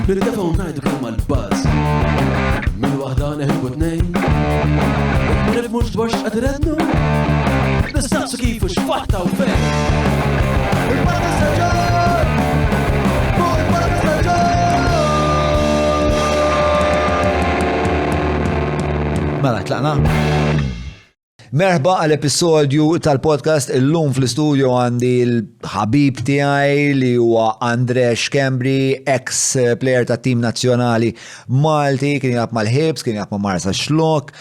Nirdefaw ngħidu kemm għall-buzz. Min waħda neħbu tnejn. Ma nifhmux dwar x'qed irednu. Nistaqsu kif u x'fatta u fejn. Il-Barca Staġġar! Fuq il-Barca Staġġar! Mela, tlaqna? Merħba għal-episodju tal-podcast illum fl-studio għandi l-ħabib tiegħi li huwa Andre Xkembri, ex-player ta' tim nazzjonali Malti, kien jilgħab mal-Hibs, kien jilgħab ma' Marsa Xlok,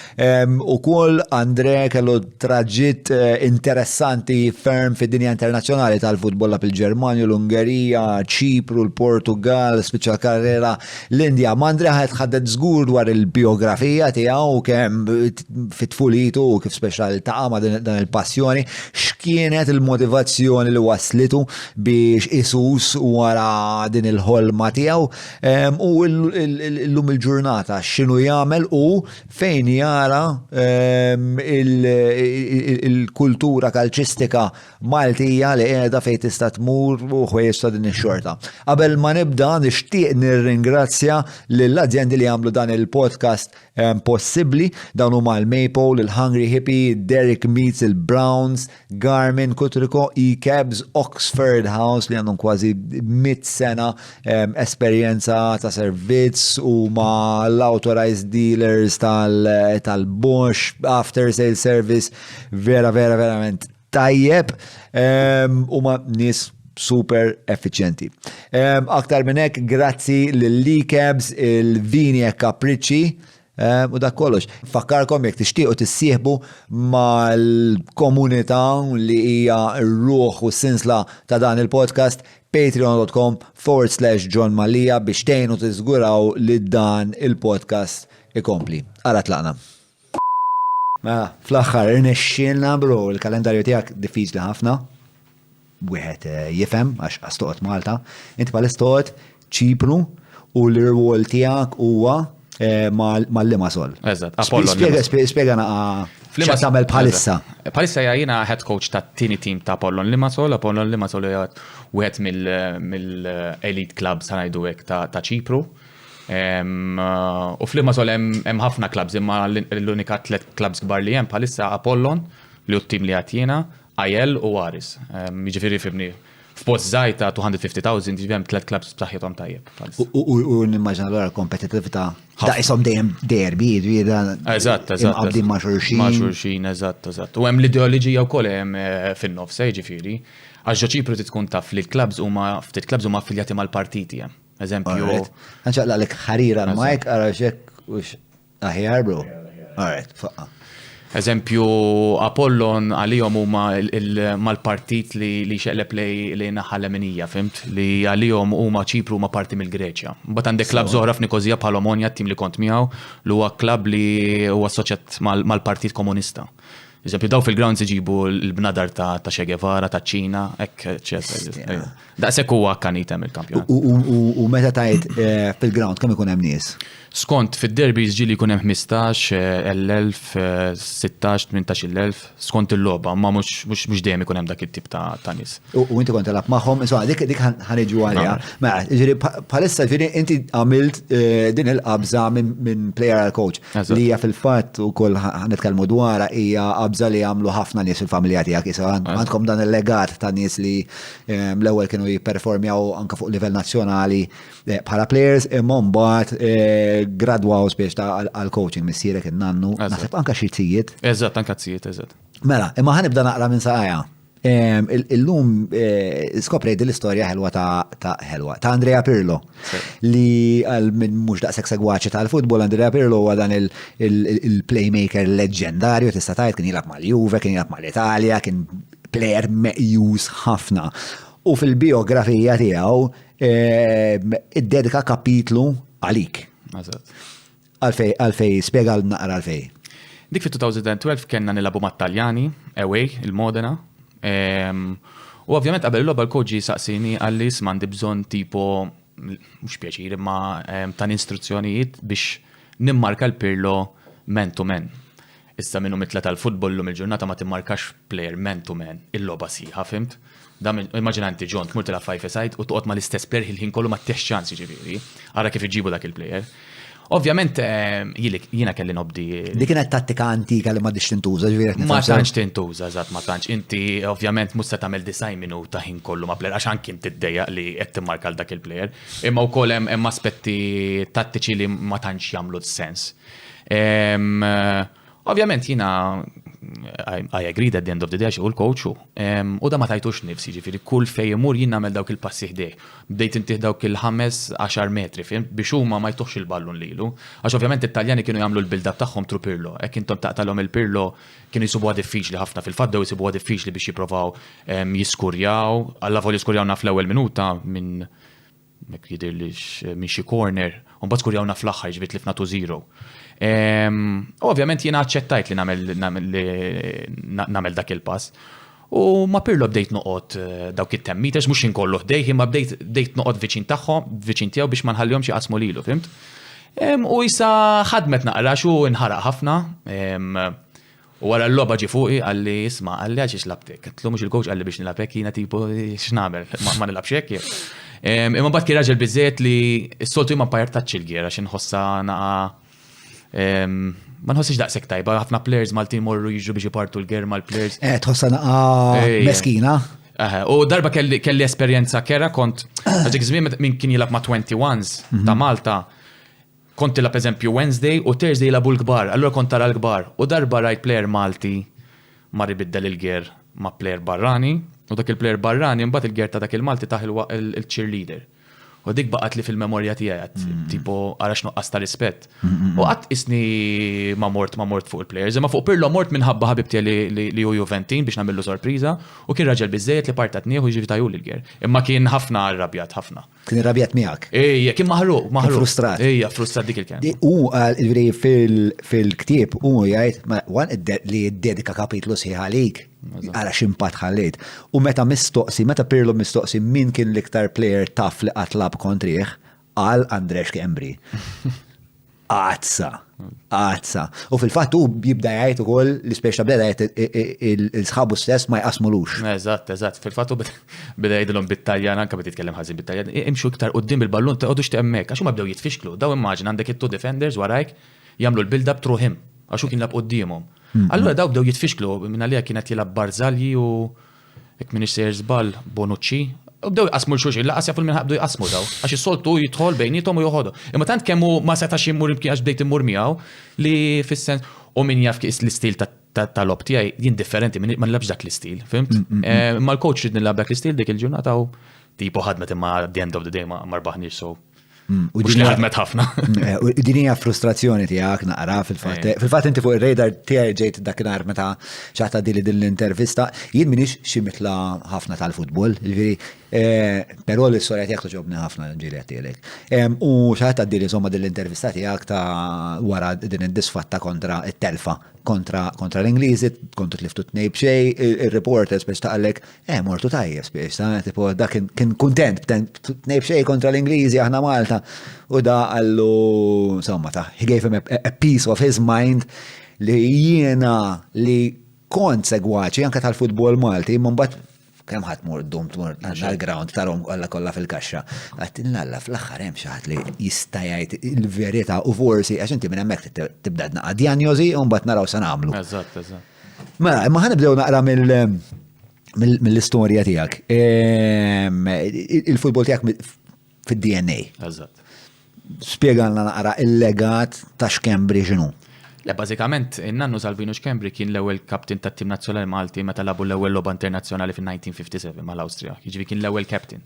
u kull Andre kellu traġitt interessanti ferm fid-dinja internazzjonali tal-futbolla fil-Ġermanja, l-Ungerija, Ċipru, l-Portugal, spiċċa karriera l-Indja. Ma' Andre ħadet żgur dwar il-biografija tiegħu kemm fit-tfulitu u kif speċjal il-taqama dan il-passjoni, x'kienet il-motivazzjoni li waslitu biex isus wara din il-ħolma tiegħu u llum il-ġurnata x'inhu jagħmel u fejn jara il-kultura kalċistika Maltija li qiegħda fejn tista' tmur u ħwejjeġ ta' din ix-xorta. Qabel ma nibda nixtieq nirringrazzja lill-azzjendi li għamlu dan il-podcast possibbli, dawn huma l-Maple, il-Hungry Hippie, Derek Meets, il-Browns, Garmin, Kutriko, E-Cabs, Oxford House li għandhom kważi 100 sena esperjenza ta' servizz u ma l-authorized dealers tal-Bosch, after sale service, verament tajjeb u ma nis super effiċjenti. Aktar minn hekk, grazzi lill-E-Cabs, il-Vini e Capricci, u dak kollox. Fakkarkom jekk tixtiequ tissieħbu mal-komunità li hija r-ruħ u s-sinsla ta' dan il-podcast patreon.com/John Malija biex tgħinu tiżguraw li dan il-podcast ikompli. Ara tlaqna. Mela, fl-aħħar irnexxielna bro, il-kalendarju tiegħek diffiċli ħafna. Wieħed jifhem għax stoqgħod Malta. Inti bħal stoqgħod Ċipru u l-irwol tiegħek huwa mal-Limassol. Eżatt, Apollon. Spiegana x'qed tagħmel bħalissa. Bħalissa jiena head coach tat-tieni tim ta' Apollon Limassol. Apollon Limassol hija wieħed mill-elite clubs ngħidu hekk ta' Ċipru. U f'Limassol hemm ħafna clubs, imma l-unika 3 clubs kbar li hemm bħalissa Apollon li hu t-tim li għad jiena, Ajel u Aris. Jiġifieri fibni f'post żgħir ta' 250,000 ġivjem 3 clubs b'saħħithom tajjeb. U nimmaġina l-għara kompetitività daqshom dejjem derbi, eżatt. Imqabdin ma' xulxin. Ma' xulxin, eżatt. U hemm l-ideoloġija wkoll hemm fin-nofs, jiġifieri. Għax Ċipru tkun taf li l-clubs huma ftit clubs huma affiljati mal-partiti hemm. Eżempju. Ħanċaqlaq ħarira l-Mike ara xek u aħjar bro. Alright, faqqa. Eżempju, Apollon għalihom huma mal-partit li xeqleb li naħa Leminija, fimt? Li għalihom huma Ċipru huma parti mill-Greċja. Mbagħad għandek klabb żgħar f'Nikozija bħal Omonja, t-tim li kont miegħu, li huwa klabb li huwa assoċjat mal-Partit Komunista. Eżempju, daw fil-grounds iġibu l-bnadar ta' Che Guevara, ta' Ċina, hekk eċetera. Daqshekk huwa akkanit hemm il-kampjonat. U meta tgħid fil-ground kemm ikun hemm nies? Skont fid-derbis ġili jkun hemm 15,000, 16,000, 18,000 skont il-logħba, ma mhux dejjem ikun hemm dak it-tip ta' nies. U inti kont telab magħhom, insomma dik ħaneġu għalija. Mela, ġifieri bħalissa ġifieri inti għamilt din il-qabża minn player għal coach li hija fil-fatt ukoll ħanitkellmu dwarha hija qabża li għamlu ħafna nies fil-familja tiegħek. Issa għandkom dan il-legat ta' nies li l-ewwel kienu jipperformjaw anke fuq livell nazzjonali bħala players imma mbagħad gradwaw spiex ta' għal-coaching missierek il-nannu, naħseb anka xi tzijiet. Eżatt, anka tzijiet, eżatt. Mela, imma ħanibda naqra minn saqajja. Illum skopri l-istorja ħelwa ta' Andrea Pirlo li minn mhux daqshekk segwaċi tal-futbol. Andrea Pirlo huwa dan il-playmaker leġendarju tista' tgħid kien jilgħab mal-Juve, kien jilgħab mal-Italja, kien plejer meqjus ħafna. U fil-biografija tiegħu iddedika kapitlu għalik. Għalfej, spiega naqra għalfej. Dik fit-2012 kienna nilabu mat-Taljani, away, il-Modena. U ovvjament qabel il-logħba l-coach saqsini għalli m'għandi bżonn tipo mhux pjaċir imma ta' istruzzjonijiet biex nimmarka l-Pirlo man to man. Issa minnu mitla tal-futbol l il-ġurnata ma timmarkax player man to man, il-loba siħa, fimt? Immaġinanti ġon, tmur tila 5-a-side u toqgħod ma l-istess player il-ħin kollu ma t-teħx ċans ġifieri. Ara kif iġibu dak il-player. Ovvjament, jiena kelli nobdi. Dik kienet tattika antika li ma dix tintuża, ġifieri. Ma tantx tintuża, eżatt, ma tantx. Inti ovvjament mhux se tagħmel 90 minuta ħin kollu ma' player għax anke inti tiddejjaq li qed timmarka l dak il-player. Imma wkoll hemm aspetti tattiċi li ma tantx jagħmlu sens. Ovvjament jiena I agreed at the end of the day u l-coach u da ma tajtux nifsi ġifieri kull fejn imur jien nagħmel dawk il-passi ħdej. Bdejt intih dawk il-5-10 metri fim biex huma ma jtuħx il-ballun lilu. Għax ovvjament it-Taljani kienu jagħmlu l-build-up tagħhom tru Pirlo. Hekk intom taqtalhom il-Pirlo kienu jsibuha diffiċli ħafna fil-fatt dew jsibuha diffiċli biex jippruvaw jiskurjaw. Alla vol jiskurjawna fl-ewwel minuta minn mek jidirlix minn xi corner u mbagħad skurjawna fl-aħħar ġifiet lifna 2-0. Ovvjament jiena aċċettajt li nagħmel dak il-pass. U ma Pirlo bdejt noqgħod dawk it-temmeters mhux inkollu ħdejh imma bdejt noqgħod viċin tagħhom, viċin tiegħu biex ma nħallihomx jaqsmu lilu, fimt? U issa ħadmet naqra xu inħaraq ħafna. U wara l-logħba ġi fuqi għalli isma' għalli għax labtek. Qedtlu mhux il-coach għalli biex nilab hekk jiena tipo x'nagħmel ma nilabx hekk. Imma mbagħad kien raġel biżżejjed li s-soltu ma mpajrtax il-gier għax inħossa naqa' ma nħossix daqshekk tajba, ħafna players Maltin morru jiġu biex ipartu l-ger mal-players. Tħossa naqa meskina. U darba kelli esperjenza kera kont għadik żmien min kien jilab ma' 21s ta' Malta. Kont tilab eżempju Wednesday u Thursday jilabu l-kbar, allura kont tara l-kbar. U darba rajt player Malti mar ibiddel il-ger ma' player barrani u dak il-player barrani mbagħad il-ger ta' dak il-Malti taħ il-cheerleader. U dik baqat li fil-memorja tiegħi tipo ara x'noqqas ta' rispett. U qatt isni ma mort fuq il-players, imma fuq Pirlo mort minħabba ħabib tiegħi li hu Juventin biex nagħmlu sorpriża u kien raġel biżejjed li partat nieħu jiġi tajju l-ger. Imma kien ħafna arrabjat ħafna. Kien irrabjat miegħek. Ejja, kien maħruq. Frustrat. Ejja, frustrat dik il-kien. U fil-ktieb u jgħid li ddedika kapitlu sieħ għalik. Għala ximpat ħallejt. U meta Pirlo mistoqsi min kien l-iktar player taf li qatlab kontriħ, għal Andres Kembri. Għazza. U fil-fatt u jibda jgħid ukoll li speċa bda jgħid il-sħabu stess ma jqasmulux. Eżatt. Fil-fatt u bda jgħidilhom bit-Taljan anke bda jitkellem ħażin bit-Taljan. Imxu iktar qudiem il-ballun taqgħodux temmek għax huma bdew jitfixklu. Daw immaġin għandek it-two defenders warajk jagħmlu l-build up through him għax hu kien lab qudiemhom. Allura daw bdew jitfixklu minn għalija kienet jilab Barzagli u hekk min ixsejjer żball Bonucci. U bdew jqasmu l-xulxin, laqas jafu l-minn bdew jqasmu daw. Għax is-soltu jidħol bejnietom u joħodu. Imma tant kemm ma setax immur imkien għax bdejt immur miegħu li fis-sens u min jaf kif l-istil tal-lob tiegħi jien differenti ma nilabx dak l-istil, fimt? Imma l-coach rid nilab dak l-istil dik il-ġurnata u tipo ħadmet imma at the end of the day ma rbaħniex so. U din ħadmet ħafna. U din hija frustrazzjoni tiegħek naqra fil-fatt. Fil-fatt inti fuq ir-radar tiegħi ġejt dakinhar meta xaħta dili din l-intervista. Jien m'iniex xi mitla ħafna tal-futbol, ġifieri però l-istorja tiegħek toġobni ħafna ġieli tiegħek. U xaħta dili insomma din l-intervista tiegħek ta' wara din id-disfatta kontra t-telfa kontra l-Ingliżi, kontu tliftu tnejb xej, il-reporters biex taqallek, mortu tajjeb biex, tipo da kien kuntent, tnejb xej kontra l-Ingliżi aħna Malta. U da għallu, insomma, he gave him a piece of his mind li jiena li kont segwaċi anke tal-futbol Malti, imma mbagħad kemm ħadd mur għall-ground tarhom kollha fil-kaxxa. Għattin alla fl-aħħar hemm xi ħadd li jista' jgħid il-verità u forsi għax inti minn hemmhekk tibda tnaqa' dijanjosi u mbagħad naraw se nagħmlu. Eżatt. Mela, imma ħanibdew naqra mill-istorja tiegħek. Il-futbol tiegħek fid-DNA. Eżatt. Spjegalna naqra il-legat ta' Xkembri x'inhu. Le, bażikament, in-nannu Salvino Xkembri kien l-ewwel kaptin tat-tim nazzjonali Malti meta labu l-ewwel logħba internazzjonali fin-1957 mal-Awstrija. Jiġifieri kien l-ewwel captain.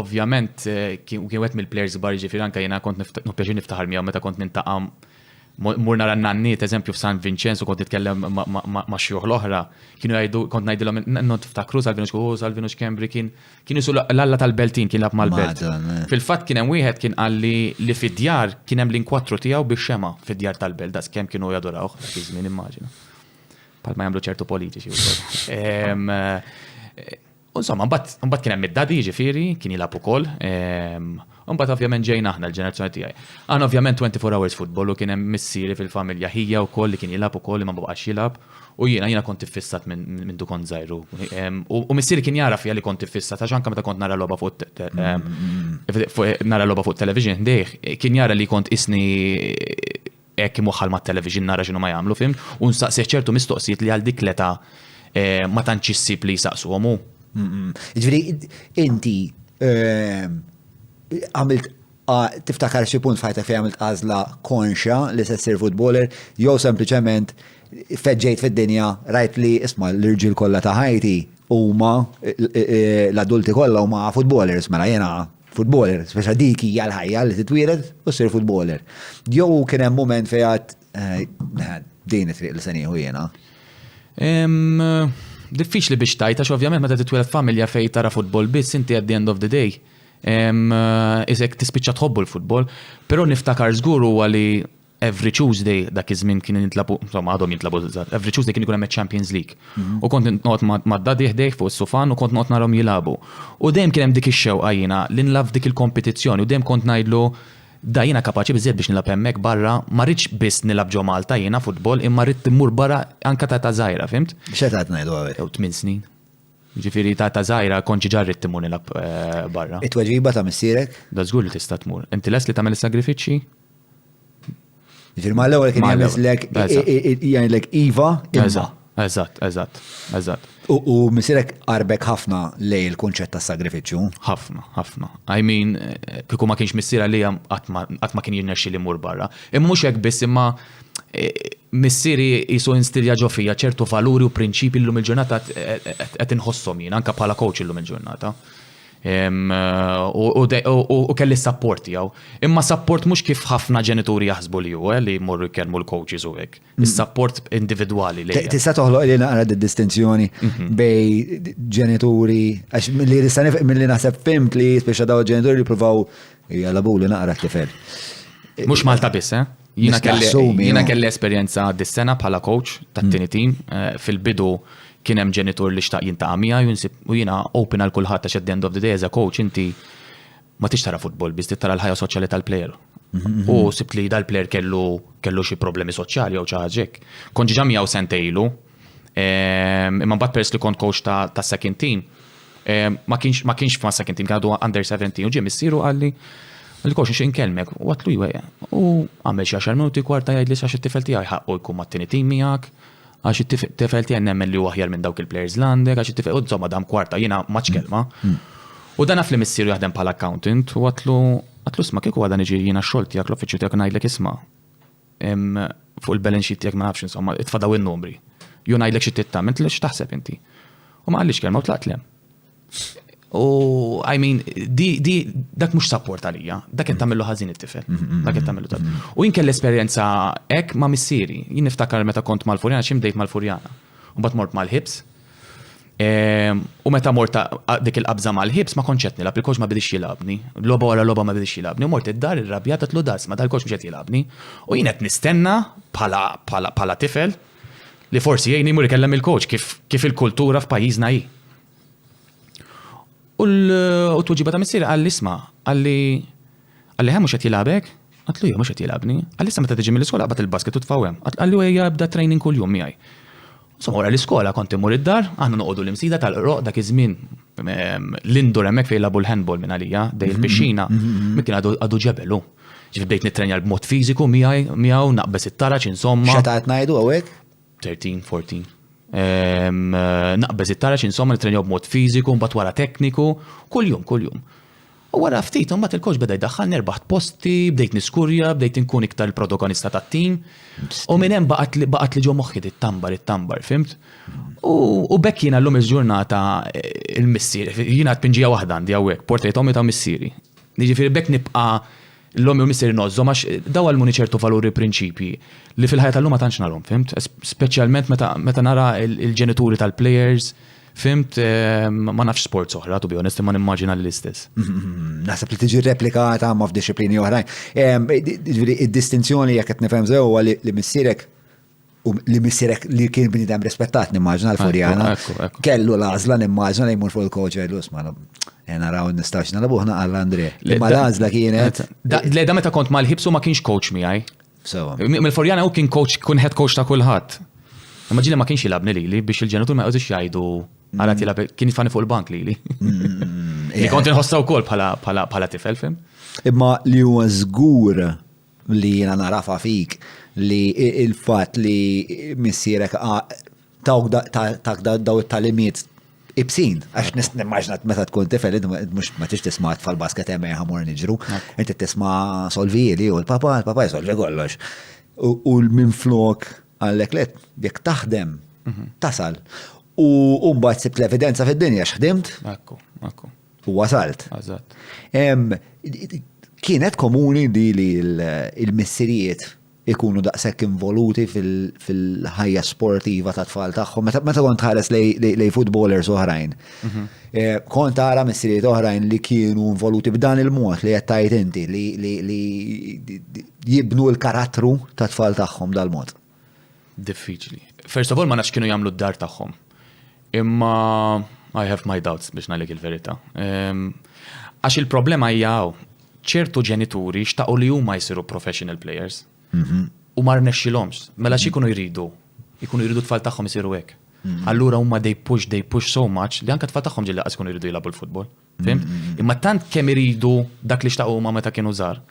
Ovvjament kien wieħed mill-plejers żbar jiġifieri anke jiena kont nipjaċi niftaħar miegħu meta kont nintaqa' mur nara n-nanniet, eżempju f'San Vincenzo kont titkellem ma' xjuħ l-oħra, kienu jgħidu, kont ngħidilhom non tiftakru Salvino Xkembri kienu jisu l-alla tal-beltin kien lab mal-belt. Fil-fatt kien hemm wieħed kien qal li fid-djar kien hemm l-inkwattru tiegħu bix-xema fid-djar tal-belt, das kemm kienu jadorawh dak iż-żmien immaġina. Palma jagħmlu ċertu politiċi. insomma, mbagħad kien hemm id-dadi ġifieri, kien jilgħab ukoll. Mbagħad ovvjament ġejna aħna l-ġenerazzjoni tiegħi. Għandna ovvjament 24 hours football u kien hemm missieri fil-familja ħija wkoll li kien jilgħab ukoll li ma baqax jilgħab. U jiena kont iffissat minn du kont żgħiru. U missieri kien jara fija li kont iffissat għax anke meta kont nara logħba fuq television dejh, kien jara li kont isni hekk imwaħħal mat-television nara x'inhu ma jagħmlu fim u nsaqsih ċertu mistoqsijiet li għal dik l-età ma tantx issib li jsaqsuhom hu. Ġifieri inti għamilt tiftakar xi punt f'ħajtek fejn għamilt għażla konxja li se ssir footballer jew sempliċement feġġejt fid-dinja rajt li isma' l-irġiel kollha ta' ħajti huma l-adulti kollha huma footballers mela jiena footballer, speċa dik hija l-ħajja li titwieled u ssir footballer. Jew kien hemm mument fejn għad din it-triq li se nieħu jiena. Diffiċli biex tajt għax ovvjament meta titwieled familja fejn tara futbol biss inti at the end of the day. Isek tispiċċa tħobbu l-futbol, però niftakar żgur huwa li every Tuesday dak iż-żmien kien jintlabu, insomma għadhom jintlabu every Tuesday kien ikun hemm Champions League. U kont noqgħod mad-dadi ħdejh fuq is-sufan u kont noqgħod narhom jilagħbu. U dejjem kien hemm dik ix-xewqa jiena li nlaf dik il-kompetizzjoni u dejjem kont ngħidlu da jiena kapaċi biżżejjed biex nilab hemmhekk barra, ma rridx biss nilab ġo Malta jiena futbol imma rrid immur barra anke ta' żgħira, fimt? X'qed ngħidu hawnhekk? 8 snin. Ġifieri ta' żgħira kont ġiġa rrid timur nilab barra. It-tweġiba ta' missierek? Da żgur li tista' tmur. Inti les li tagħmel is-sagrifiċċji? Ġifieri ma l-ewwel kien jagħmilek jgħidlek iva imma. Eżatt. U missierek qarbek ħafna lej il-kunċett tas-sagrifiċċju? Ħafna. I mean, kieku ma kienx missiera li qatt ma kien jirnexxi li mmur barra. Imma mhux hekk biss imma missieri jisu instilja ġo fija ċertu valuri u prinċipi llum il-ġurnata qed inħosshom jien anke bħala coach illum il-ġurnata. U kelli s-support tiegħu. Imma support mhux kif ħafna ġenituri jaħsbu li hu li jmorru jkellmu l-coaches u hekk. Is-support individwali li. Tista' toħloq li naqra d-distinzjoni bej ġenituri għax milli naħseb fimt li speċa daw ġenituri li jippruvaw jalabu li naqra t-tifel. Mhux Malta biss, Jiena kelli esperjenza dis-sena bħala coach tat-tieni tim fil-bidu kien hemm ġenitur li xtaq jintaqa' miegħi u jiena open għal kulħadd għax at the end of the day as a coach inti ma tix tara futbol biss tara l-ħajja soċjali tal-plejer. U sibt li dal-plejer kellu xi problemi soċjali jew xi ħaġa hekk. Kont ġiġa miegħu sentejlu, imma mbagħad peress li kont coach ta' second team, ma kienx ma' second team għadu under 17 u ġie missieru qalli il-coach xi nkellmek u għatlu u għamel xi 10 minuti kwarta jgħidli x'għax it-tifel tiegħi ħaqqu jkun mat-tieni tim miegħek. Għax it-tifel tiegħi nemmen li aħjar minn dawk il-players l-għandek, għax it-tifel insomma dam kwarta jiena maċ kelma. U dan naf li missieru jaħdem bħala accountant u għatlu isma' kieku għadha niġi jiena x-xogħol tiegħek l-uffiċċju tiegħek ngħidlek isma' fuq il-balance sheet tiegħek ma nafx insomma itfadaw in-numri. Ju ngħidlek xi tittam inti x'taħseb inti. U ma qallix kelma u tlaqt lem. U I mean dak mhux support għalija, dak qed tagħmillu ħażin it-tifel. Dak qed tagħmillu tal. U jien kelli esperjenza hekk ma' missieri. Jien niftakar meta kont mal-Furjana x'imdejt mal-Furjana. U mbagħad mort mal-Ħibs. U meta mort dik il-qabża mal-Ħibs ma kontx qed nilab, il-coach ma bidix jilabni. Logħba wara logħba ma bidix jilabni. U mort id-dar irrabjat tlu das ma dal-coach mhux qed jilabni. U jien qed nistenna bħala tifel li forsi jgħinni jmur ikellem il-coach kif il-kultura f'pajjiżna hi. U t-tweġiba ta' missieri għalli isma' għalli mhux qed jilabek? Għatlu mhux qed jilabni. Għalli issa meta tiġi mill-iskola qabad il-basket u tfawhem. Għalli hija bda training kuljum miegħi. Insomma wara l-iskola kont imur id-dar, aħna noqogħdu l-imsida tal-qroq dak iż-żmien l-indoor hemmhekk fejn jilagħbu l-handball minn għalija dej il-pixxina minn għadu ġebelu. Ġifi bdejt nitrenja b'mod fiżiku miegħu naqbes it-taraċ insomma. X'qed ngħidu hawnhekk? 13, 14. Naqbeż it-taraċ insomma nitrenjaw b'mod fiżiku, mbagħad wara tekniku, kuljum. U wara ftit mbagħad il-coach beda jdaħħal nerbaħt posti, bdejt niskurja, bdejt inkun iktar il-protagonista tat-tim. U minn hemm baqgħet li ġo moħħi it-tambar, fimt? U bekk jiena llum il-ġurnata il-missieri, jiena tpinġija waħda għandi hawnhekk, portret ommi ta' missieri. Jiġifieri bekk nibqa' l-ommi u missieri nożżom għax daw għalmuni ċertu valuri prinċipji li fil-ħajja tal-lum ma tantx narhom, fimt? Speċjalment meta nara il-ġenituri tal-players, fimt, ma nafx sport oħra, to be honest, ma nimmaġina l-istess. Naħseb li tiġi replikata ma f'disciplini oħrajn. Id-distinzjoni jekk qed nifhem sew huwa li missierek li missierek li kien bnidem rispettat nimmaġna l-Furjana. Kellu l-għażla nimmaġna li jmur fuq il-coach għajlu sma naraw nistax nalabuħna għall-Andre. Imma l-għażla kienet. Da meta kont mal-ħibsu ma kienx coach miegħi. Mill-Furjana u kien coach, kun head coach ta' kulħadd. Imma ġili ma kienx jilabni li biex il-ġenitur ma jgħodux jgħidu għala tilab kien jifani fuq il-bank li. Li kont inħossa wkoll bħala tifel, fim? Imma li huwa żgur li jiena narafa fik li il-fatt li missierek tak daw it-talimiet ibsin, għax nimmaġnat meta tkun tifel, mux ma tix tisma' tfal-basket emme ħamur niġru, inti tisma' solvili u l-papa jsolvi kollox. U minn flok għallek let, jek taħdem, tasal. U mbagħad sibt l-evidenza fid-dinja x'ħdimt. Ekku. U wasalt. Kienet komuni di li l-missirijiet ikunu daqshekk involuti fil-ħajja sportiva ta' tfal tagħhom. Meta kont ħares lej footballers oħrajn. Kont tara missirijiet oħrajn li kienu involuti b'dan il-mod li qed tgħid inti li jibnu l-karattru ta' tfal tagħhom dal-mod. Diffiċli. First of all ma nafx kienu jagħmlu d-dar tagħhom. Imma I have my doubts biex nagħlik il-verità. Għax il-problema hija ċertu ġenituri xtaqgħu li huma jsiru professional players. U ma rnexxilhomx. Mela x'ikunu jridu? Ikunu jridu tfal tagħhom isiru hekk. Allura huma they push so much li anke tfal tagħhom ġilli qas ikunu jridu jilagħbu l-futbol. Fimt? Imma tant kemm iridu dak li xtaqgħu huma meta kienu żgħar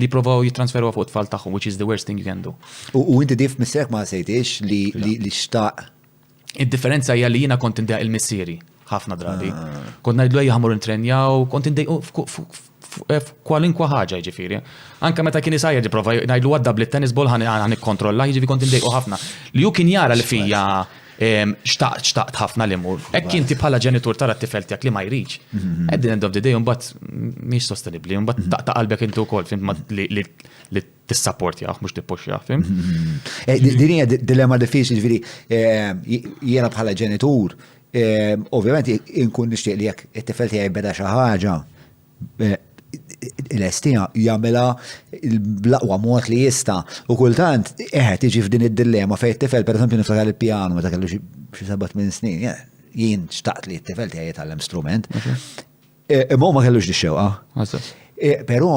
li provaw jitransferu fuq tfal tagħhom, which is the worst thing you can do. U inti dif missierek ma sejtix li xtaq. Id-differenza hija li jiena kont indejq il-missieri ħafna drabi. Kont ngħidlu ħamur intrenjaw, kont indejq kwalinkwa ħaġa jiġifieri. Anke meta kien isajja jipprova ngħidlu għadda blit-tennis ball ħan ikkontrolla, jiġifieri kont indejqu ħafna. Li hu kien jara li fija xtaqt ħafna li mur. Hekk inti bħala ġenitur tara t-tifel tiegħek li ma jridx. At the end of the day mbagħad mhix sostenibbli, mbagħad taqta' qalbek intu wkoll fimt li tissapportjah mhux tippuxjah, fim? Din hija dilemma diffiċli jiġifieri jiena bħala ġenitur, ovvjament inkun nixtieq li jekk it-tifel tiegħi beda xi ħaġa l-estija jagħmilha bl-aqwa mod li jista' u kultant tiġi f'din id-dilemma fejn it-tifel pereżempju niftakar il-pjano meta kellu xi 7-8 snin, jien xtaqt li t-tifel tiegħi jitgħallem strument. Imma ma kellux dix-xewqa. Però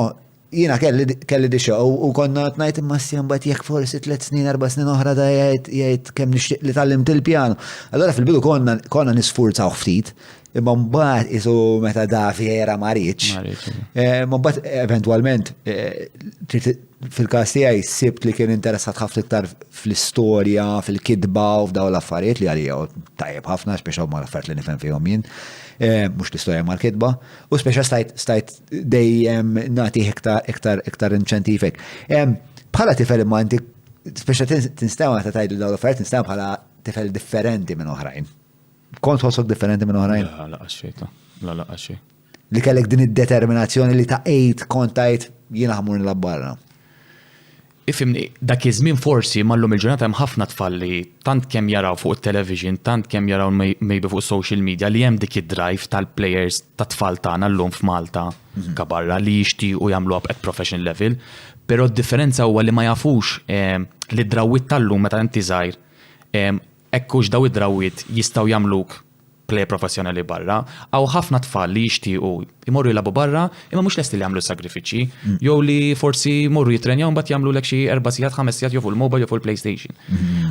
jiena kelli dix-xewqa u konna ngħid imma mbagħad jekk forsi 3 snin 4 snin oħra da jgħid kemm nixtieq li tallimt il-pjano. Allura fil-bidu konna nisfurzaw ftit. Imma mbagħad isu meta da fiera ma rridx. Ma mbagħad eventwalment fil-każ tiegħi sibt li kien interessat ħafna iktar fl-istorja, fil-kidba u f'daw l-affarijiet li għalija tajjeb ħafna speċa huma l-affarijiet li nifhem fihom jien. Mhux l-istorja mal-kidba. U speċa stajt dejjem nagħti iktar inċentifik. Bħala tifel imma inti speċa tinstema meta tgħidu dawn l-affarijiet tinstema bħala tifel differenti minn oħrajn. Kont ħossok differenti minn oħrajn? La xejta. La xej. Li kellek din id-determinazzjoni li ta' kont tajt jiena ħamur nilab barra. Ifimni, dak iż-żmien forsi mallum il-ġurnata hemm ħafna tfal li tant kemm jaraw fuq it-television, tant kemm jaraw maybe fuq social media li hemm dik id-drive tal-players tat tfal tagħna llum f'Malta kabarra li jixtiequ jagħmlu at professional level, però d-differenza huwa li ma jafux li d-drawwiet tal-lum meta inti żgħir ekkux daw id-drawwiet jistgħu jagħmluk play professjonali barra, għaw ħafna tfal li jixtiequ imorru jilabu barra, imma mhux lesti li jagħmlu sagrifiċċji, jew li forsi jmorru jitrenjaw mbagħad jagħmlu lek xi 4 sigħat 5 sigħat jew fuq il-mobile jew fuq il-PlayStation.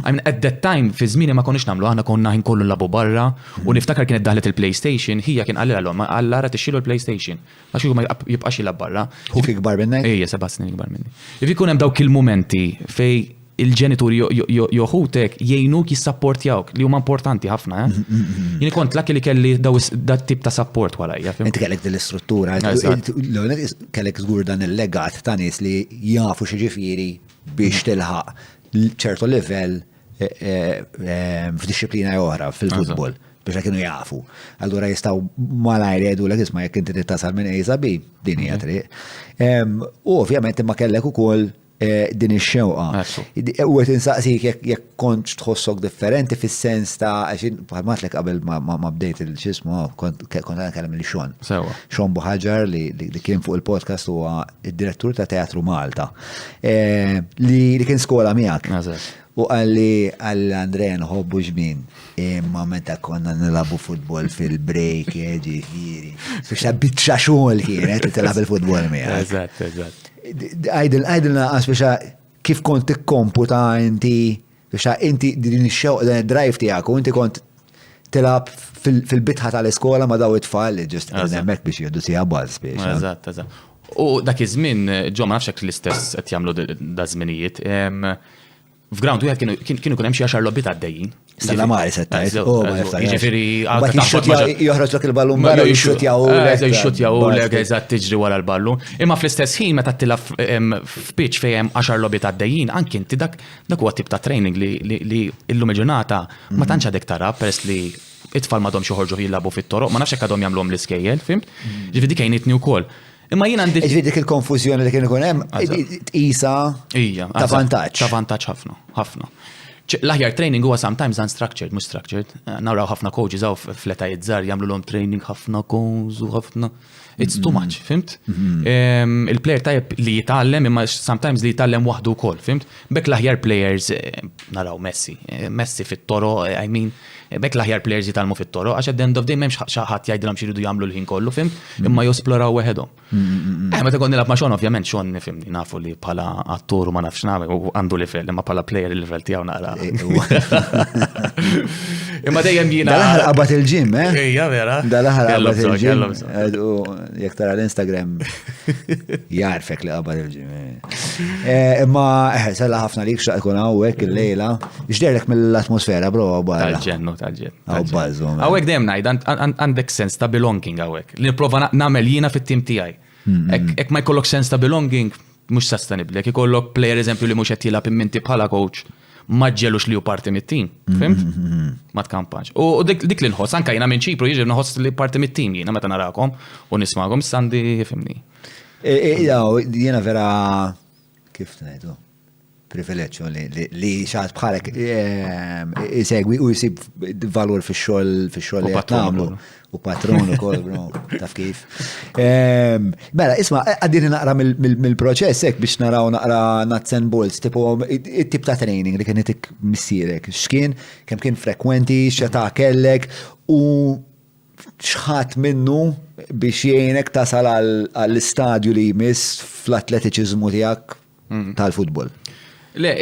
I mean at that time fi żmieni ma konniex nagħmlu aħna konna ħinkollu nlabu barra u niftakar kienet daħlet il-PlayStation hija kien qalilhom alla ra tixxilu l-PlayStation. Għax hu ma jibqax jilab barra. Hu ikbar minnek? Ejja 7 snin ikbar minni. If ikun hemm dawk il-mumenti fej il-ġenituri joħutek jgħinuk jissapportjawk li huma importanti ħafna. Jien kont laki li kelli dat tip ta' support warajja. Inti kellek dil-istruttura, kellek żgur dan il-legat ta' nies li jafu xi ġifieri biex tilħaq ċertu livell f'disciplina oħra fil-futbol biex kienu jafu. Allura jistgħu malajr jgħidulek isma' jekk inti tittasal minn A sa B din hija triq. U ovvjament imma kellek ukoll din ix-xewqa. U qed insaqsik jekk kontx tħossok differenti fis-sens ta' bħalmat lek qabel ma bdejt il-xismu kont kellem li Xon. Xon Buħaġar li kien fuq il-podcast huwa id-direttur ta' Teatru Malta. Li kien skola miegħek. U għalli Andrea nħobbu ġbin, imma meta konna nilabu futbol fil-break, ġifiri. Speċa bitxa xogħol kienet tilab il-futbol miegħek. Eżatt. Għajdilna speċa kif kont tikkomputa inti, speċa inti din ix-xewq dan id-drive tiegħek u inti kont tilab fil-bitħa tal-iskola ma daw it-tfal li ġust hemmhekk biex jgħidu tiegħu baż speċa. Eżatt. U dak iż-żmien ġo ma nafx l-istess qed jagħmlu da żminijiet. F'ground wieħed kienu kun hemm xi 10 lobbiet għaddejjin. Salla mari settajt. Jiġifieri joħroġ lok il-ballun barra jixxutjaw. Jixxutjaw lek eżatt tiġri wara l-ballun. Imma fl-istess ħin meta tilab f'pitch fejn hemm 10 lobbiet għaddejjin, anke inti dak huwa tip ta' training li llum il-ġurnata ma tantx għadek tara peress li it-tfal m'għadhomx joħorġu jilagħbu fit-toroq, ma nafx hekk għadhom jagħmluhom l-iskejjel, fimt? Ġifieri kienet wkoll. Imma jien għandi. Dik il-konfużjoni li kien ikun hemm tqisa ta' vantaġġ. Ta' vantaġġ ħafna. L-aħjar training huwa sometimes unstructured, mhux structured. Naraw ħafna coaches hawn f'letajiet żgħar jagħmluhom training ħafna goals u ħafna. It's too much, fimt? Il-player tajjeb li jitgħallem imma sometimes li jitgħallem waħdu wkoll, fimt? Bekk l-aħjar players naraw Messi fit-toro, I mean, bekk l-aħjar players jitalmu fit-toro, għax at the end of day m'hemmx xi ħadd jgħidilhom x'iridu jagħmlu l-ħin kollu, fimt? Imma josploraw weħedhom. Meta kont nilgħab ma' Xon, ovvjament Xon nifhimni nafu li bħala attur ma nafx nagħmel u għandu livell, imma bħala player il-livell tiegħu naqra. Imma dejjem jiena. Dal-aħħar qabad il-ġim, Ejja vera. Dal-aħħar qabad il-ġim. Jekk tara l-Instagram jarfek li qabad il-ġim. Imma sella ħafna lik x'aq ikun hawnhekk il-lejla. X'derlek mill-atmosfera bro barra. Tal-ġennu. Hawnhekk dejjem ngħid għandek sens ta' belonging hawnhekk. Li nipprova nagħmel jiena fit-tim tiegħi. Hekk ma jkollok sens ta' belonging mhux sostenibbli. Jekk ikollok plejer eżempju li mhux qed jilgħab imminti bħala coach ma ġġelux li hu parti mit-tim, fimt? Ma tkampax. U dik li nħoss, anke jiena minn Ċipru jiġi nħoss li parti mit-tim jiena meta narakom u nismagħhom sandi jifhimni. Jiena vera kif ngħidu privileġġju li xaħat bħalek isegwi u jsib valur fix-xogħol li qed nagħmlu. U patron ukoll, bro, taf kif. Mela, isma' għaddini naqra mill-proċess hekk biex naraw naqra nuts and bolts, tipo it-tip ta' training li kien itik missierek. X'kien, kemm kien frekwenti, x'età kellek u x'ħadd minnu biex jgħinek tasal għall-istadju li jmiss fl-atletiċiżmu tiegħek tal-futbol. Le,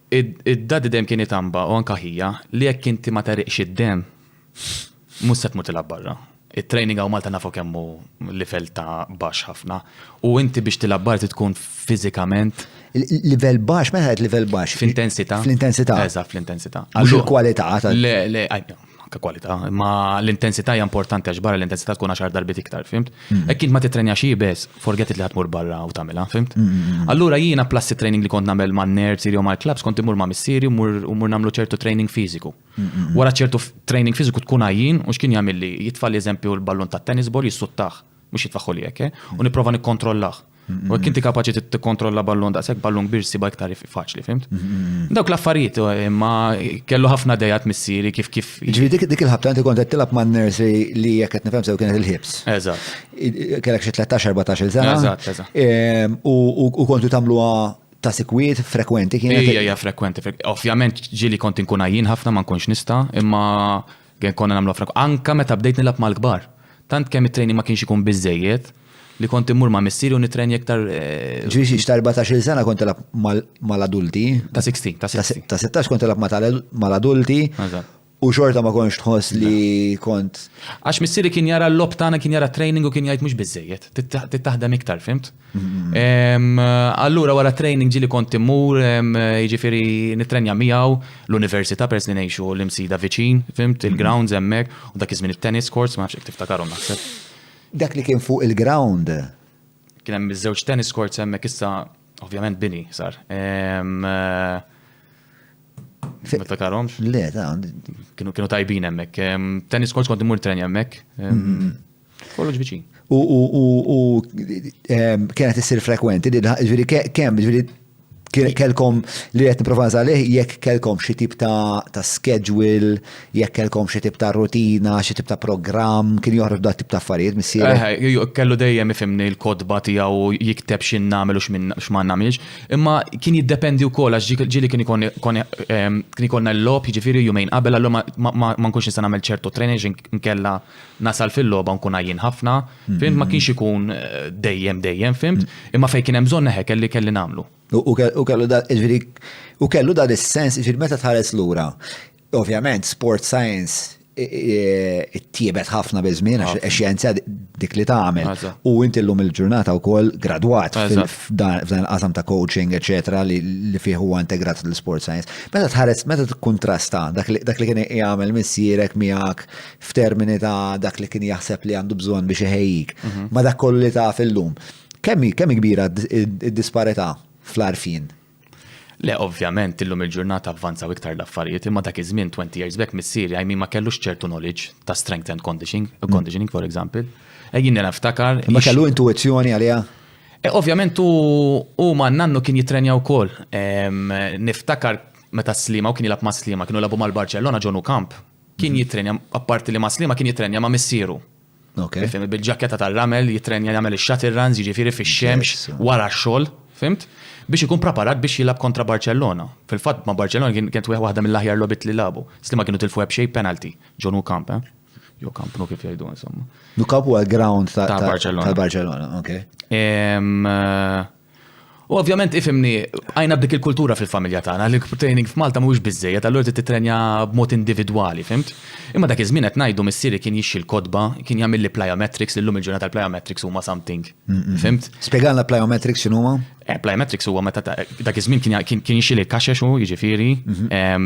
id-dadi dem kien itamba u anka ħija li jekk inti ma tariqx id-dem mhux se tmut tilgħab barra. it-training għaw Malta nafu kemmu livell ta' baxx ħafna. U inti biex tilabbar tkun fizikament. Livell baxx, meta għed livell baxx? Fl-intensità. Fl-intensità. Eżatt, fl-intensità. Mhux il-kwalità. Le, anke kwalità, ma l-intensità hija importanti għax barra l-intensità tkun 10 darbit iktar, fimt? Hekk int ma titrenja xi bes, forget li ħadmur barra u tagħmilha, fimt? Allura jiena plassi training li kont nagħmel man nerds jew mal-clubs kont imur ma' missieri u mur nagħmlu ċertu training fiżiku. Wara ċertu training fiżiku tkun għajjin u x'kien jagħmel li jitfall eżempju l-ballun tat-tennis ball jissuttaħ, mhux jitfaħħu lihek, u nipprova nikkontrollah. U kinti kapaċi tikkontrolla ballun daqshekk ballun kbir siba iktar faċli, fimt? Dawk l-affarijiet imma kellu ħafna dejjat missieri kif. Ġifieri dik il-ħabta inti kont qed tilab man nursery li jekk qed nifhem sew kienet il-hips. Eżatt. Kellek xi 13-14 sena. Eżatt. U kontu tagħmluha ta' sikwiet frekwenti kienet. Hija frekwenti. Ovvjament ġieli kont inkun għajjin ħafna ma nkunx nista', imma konna nagħmluha frekwenti. Anke meta bdejt nilab mal-kbar. Tant kemm it-training ma kienx ikun biżejjed li kont immur ma' missieri u nitrenja iktar. Ġifieri xi 14 sena kont tilab mal-adulti. Ta' 16. Ta' 16 kont tilab mal-adulti. U xorta ma konx tħoss li kont. Għax missieri kien jara l-lob tagħna kien jara training u kien jgħid mhux biżejjed. Tittaħdem iktar, fimt? Allura wara training ġieli kont immur, jiġifieri nitrenja miegħu l-università pers li ngħixu l-imsida viċin, fimt, il-grounds hemmhekk u dak iż-żmien it-tennis courts ma nafx hekk tiftakarhom naħseb. Dak li kien fuq il-ground. Kien hemm iż-żewġ tennis courts hemmhekk issa ovvjament bini sar. Tiftakarhomx? Le, ta' kienu tajbin hemmhekk. Tennis courts kont imur trenja hemmhekk. Kollox viċin. U kienet issir frekwenti, ġifieri kemm, ġifieri kelkom li qed nipprova nsalih jekk kelkom xi tip ta' schedule, jekk kelkom xi tip ta' rutina, xi tip ta' programm, kien joħroġ da' tip ta' affarijiet missier. Kellu dejjem ifimni l-kodba tiegħu jikteb x'in nagħmel u x'ma nagħmilx, imma kien jiddependi wkoll għax ġieli kien ikollna l-lob, jiġifieri jumejn qabel allura ma nkunx nista' nagħmel ċertu training nkella nasal fil-logħba nkun għajjin ħafna, fimt ma kienx ikun dejjem fimt, imma fejn kien hemm bżonn kelli nagħmlu. U kellu da dis-sens, meta tħares lura. Ovvjament, sport science it-tiebet ħafna bizmin, għax xjenza dik li tagħmel. U inti llum il-ġurnata wkoll gradwat f'dan il-qasam ta' coaching, eċetera, li fih huwa integrat l-sport science. Meta tħares, meta tikkuntrasta dak li kien jagħmel missierek miegħek f'termini ta' dak li kien jaħseb li għandu bżonn biex iħejjik, ma dak kollu li taf illum. Kemm kbira d-disparità fl-arfin? Le, ovvjament, illum il-ġurnata avvanzaw iktar l-affarijiet, imma dak iż-żmien 20 years back missieri I mean ma kellux ċertu knowledge ta' strength and conditioning, for example. Jien naftakar. Ma kellu intuizzjoni għaliha? Ovvjament u ma nannu kien jitrenja wkoll. Niftakar meta Slima u kien jilab ma' Slima, kienu labu mal-Barcellona Jonu Camp. Kien jitrenja, apparti li ma' Slima kien jitrenja ma' missieru. Fim, bil-ġaketta tal-ramel jitrenja jagħmel ix-shuttle runs jiġifieri fix-xemx wara x-xogħol, fimt? Biex ikun preparat biex jilab kontra Barcellona. Fil-fatt ma' Barcellona kienet waħda mill-aħjar lobit li labu. Slima kienu tilfu b'xej penalty. Jonu Camp, Jo Camp nu kif jgħidu insomma. Nu Camp huwa l-ground tal-Barcellona, okay. U ovvjament ifimni għajna b'dik il-kultura fil-familja tagħna li training f'Malta mhuwiex biżejjed, allura titrenja b'mod individwali, fimt? Imma dak iż-żmien qed ngħidu missieri kien jixxi l-kodba, kien jagħmel li plyometrics illum il-ġurnata l-plyometrics huma something. Fimt? Spjegalna plyometrics x'inhuma? Plyometrics huwa meta dak iż-żmien kien jixxi li kaxexu jiġifieri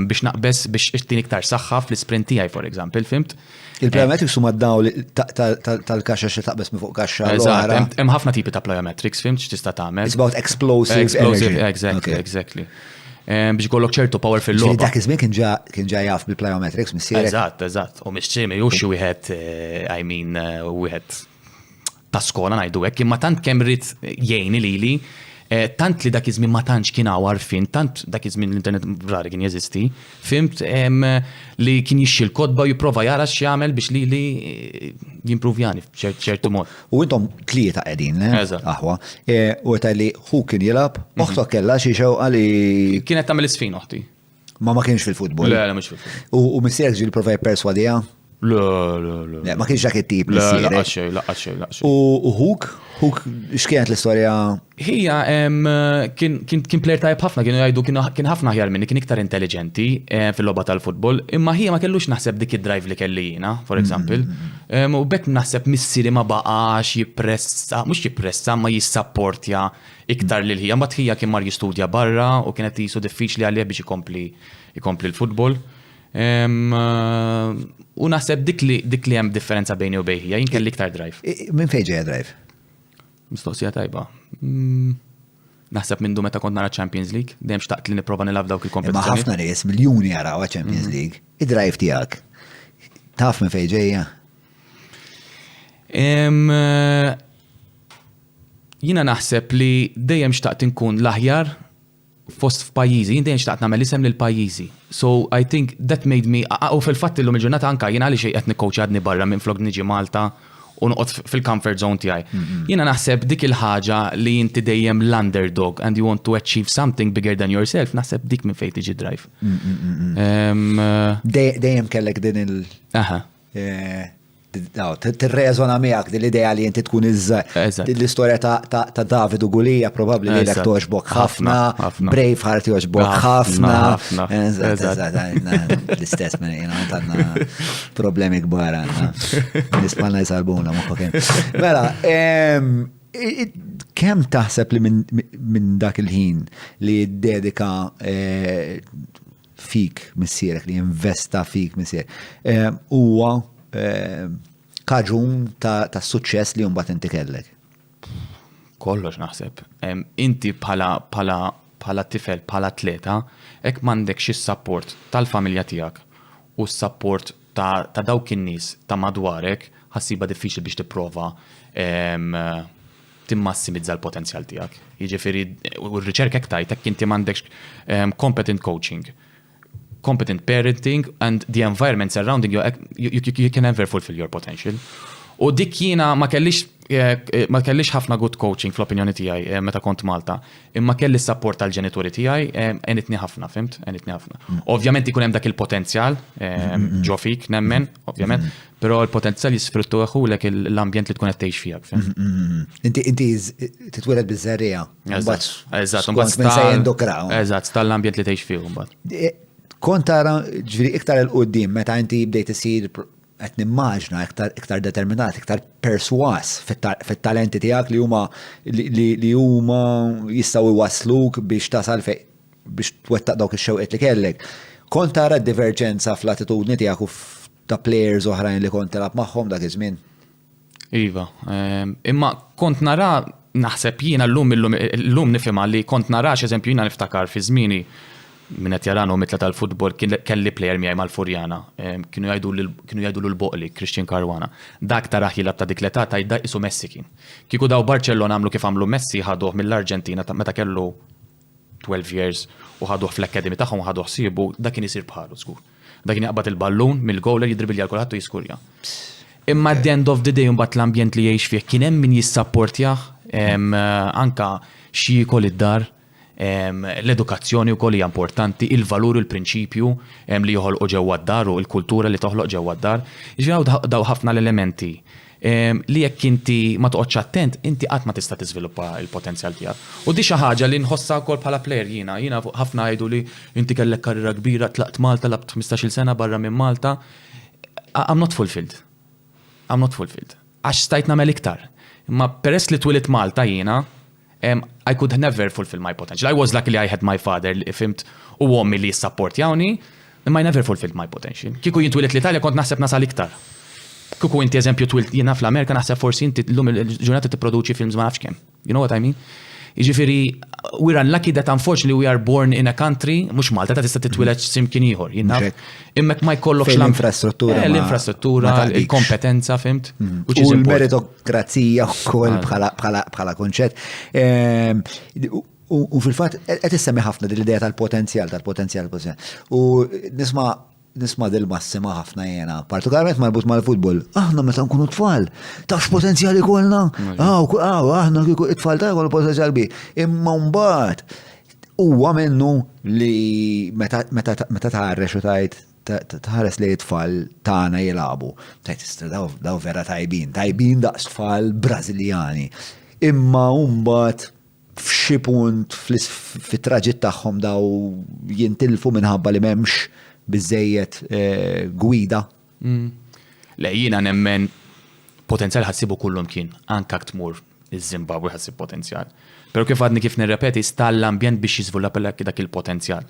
biex naqbes biex tin iktar saħħa fl-isprint tiegħi for example, fimt? Il-plyometrics huma d-dawl tal-kaxex li taqbes minn fuq kaxxa. Eżatt, hemm ħafna tipi ta' plyometrics, fimt x'tista' tagħmel. It's about explosive energy. Exactly. Biex ikollok ċertu power fil-logħba. Dak iż-żmien kien ġa jaf bil-plyometrics missier. Eżatt. U mixċimi u xi wieħed wieħed ta' skola ngħidu hekk, imma tant kemm rid jgħinni lili, tant li dak iż-żmien ma tantx kien għarfien, tant dak iż-żmien l-internet rari kien jeżisti, fimt li kien jixxi l-kodba u jipprova jara x'jagħmel biex li jimprovjani f'ċertu mod. U intom tlieta qegħdin, aħwa, u li hu kien jilab, oħtok kellha xi xewqa li kienet tagħmel isfin oħti. Ma kienx fil-futbol. Le, mhux fil-futbol. U missierek ġieli prova jipperswadija? Le. Ma kienx dak it-tip missier. Laqqas xejn. U Huk x'kienet l-istorja? Hija kien plejer tajb ħafna, kienu jgħidu kien ħafna ħjar minni, kien iktar intelligenti fil-logħba tal-futbol, imma hija ma kellux naħseb dik id-drive li kelli jiena, for example. U bekk naħseb missieri ma baqax mhux jippressa ma jissapportja iktar lil hija. Mbagħad hija kien mar jistudja barra u kienet qisu diffiċli għalih biex ikompli l-futbol. U naħseb dik li hemm differenza bejni u bejħija, jien kelli iktar drive. Minn fejn ġejja drive? Mistoqsija tajba. Naħseb minn meta kont nara Champions League, dejjem xtaqt li nipprova nilgħab dawk il-kompetizzjoni. Ma ħafna nies miljuni jaraw Champions League. Id-drive tiegħek. Taf minn fejn ġejja? Jiena naħseb li dejjem xtaqt inkun l-aħjar fost f'pajjiżi, dejjem xtaqt nagħmel isem lil pajjiżi. So I think that made me u fil-fatt illum il-ġurnata anke jiena għaliex qed nikkoċjadni barra minn flok niġi Malta u noqgħod fil-comfort zone tiegħi. Jiena naħseb dik il-ħaġa li inti dejjem l-underdog and you want to achieve something bigger than yourself, naħseb dik minn fejn tiġi drive. Dejjem kellek din il- tirreżona miegħek din l-idea li inti tkun l-istorja ta' David u Gulija probabbli li lek toġbok ħafna, Braveheart joġbok ħafna. L-istess minn għandna problemi kbar għandna. Nispanna jsalbuna moħħok. Mela, kemm taħseb li minn dak il-ħin li dedika fik missierek, li investa fik missierek, huwa kaġun ta' suċċess li mbagħad inti kellek? Kollox naħseb. Inti bħala tifel, bħala atleta, hekk m'għandekx is-support tal-familja tiegħek u s-support ta' dawk in-nies ta' madwarek ħassiba diffiċli biex tipprova timmassimizza l-potenzjal tiegħek. Jiġifieri u r-riċerka tajtek inti m'għandekx competent coaching, competent parenting and the environment surrounding you can never fulfill your potential. U dik jiena ma kellix ħafna good coaching fl-opinjoni tiegħi meta kont Malta, imma kelli s-support tal-ġenituri tiegħi enitni ħafna, fimt? Enitni ħafna. Ovvjament ikun hemm dak il-potenzjal ġo fik nemmen, ovvjament, però l-potenzjal jisfruttuh lek l-ambjent li tkun qed tgħix fihek, fimt? Inti titweled biż-żerrija. Eżatt, eżatt, tal-ambjent li tgħix fih mbagħad. Kont tara ġifieri iktar il-qudiem meta inti bdejt isir qed nimmaġna iktar determinat, iktar perswas fit-talenti tiegħek li huma jistgħu jwasluk biex tasal biex twettaq dawk ix-xewqiet li kellek. Kont tara d-diverġenza fl-attitudni tiegħek u ta' plejers oħrajn li kont tilab magħhom dak iż-żmien? Iva, imma kont nara naħseb jiena llum nifhimha li kont nara x'eżempju jiena niftakar fi żmieni minn qed jaranu mitla tal-futbol kelli plejer miegħi mal-Furjana, kienu jgħidu l-Boqli, Christian Caruana. Dak taraħ jilab ta' dik l-età tajda isu Messi kien. Kieku daw Barcellona għamlu kif għamlu Messi ħaduh mill-Arġentina meta kellu 12 years u ħaduh fl-akademi tagħhom u ħaduh sibu, dak kien isir bħalu żgur. Dak kien jaqbad il-ballun mill-gowler jidribilja l kulħadd u jiskurja. Imma at the end of the day mbagħad l-ambjent li jgħix fih kien hemm min jissapportjah anka xi jkol id-dar. L-edukazzjoni wkoll hija importanti, il-valur u l-prinċipju li joħolqu ġewwa d-dar u l-kultura li toħloq ġewwa d-dar. Jiġifieri daw ħafna l-elementi li jekk inti ma toqgħodx attent, inti qatt ma tista' tiżviluppa l-potenzjal tiegħek. U di xi ħaġa li nħossha wkoll bħala plejer jiena ħafna jgħidu li inti kellek karriera kbira, tlaqt Malta, labt 15-il sena barra minn Malta. I'm not fulfilled. Għax stajt nagħmel iktar. Imma peress li twilit Malta jiena, I could never fulfill my potential. I was lucky I had my father, fimt, u għommi li jissapportjawni, imma I never fulfilled my potential. Kiku jintwilet l-Italja kont naħseb nasal iktar. Kiku inti eżempju twilt jiena fl-Amerika naħseb forsi inti l-lum il-ġurnata tipproduċi films ma nafx kemm. You know what I mean? Jiġifieri, we're unlucky that unfortunately we are born in a country, mhux Malta ta' tista' titwilet simkien ieħor, immek ma jkollokx l-infrastruttura. L-infrastruttura, il-kompetenza, fimt? U l-meritokrazija wkoll bħala konċett. U fil-fatt qed issemmi ħafna l-idea tal-potenzjal. U nisma' dil-massima ħafna jena, partikolarment marbut mal-futbol. Aħna meta nkunu tfal, tafx potenzjali kollna? Aħna kieku it-tfal ta' kollu potenzjal bi. Imma mbagħad huwa minnu li meta tħarrex u tajt tħares li t-tfal tagħna jilagħbu. Tajt daw vera tajbin daqs tfal Brażiljani. Imma mbagħad f'xi punt fit-traġitt tagħhom daw jintilfu minħabba li m'hemmx biżejjed gwida. Le jiena nemmen potenzjal ħassibu kullum kien, anka tmur iż-Zimbabwe ħassib potenzjal. Però kif għadni kif nirrepeti stall l-ambjent biex jiżviluppa dak il-potenzjal.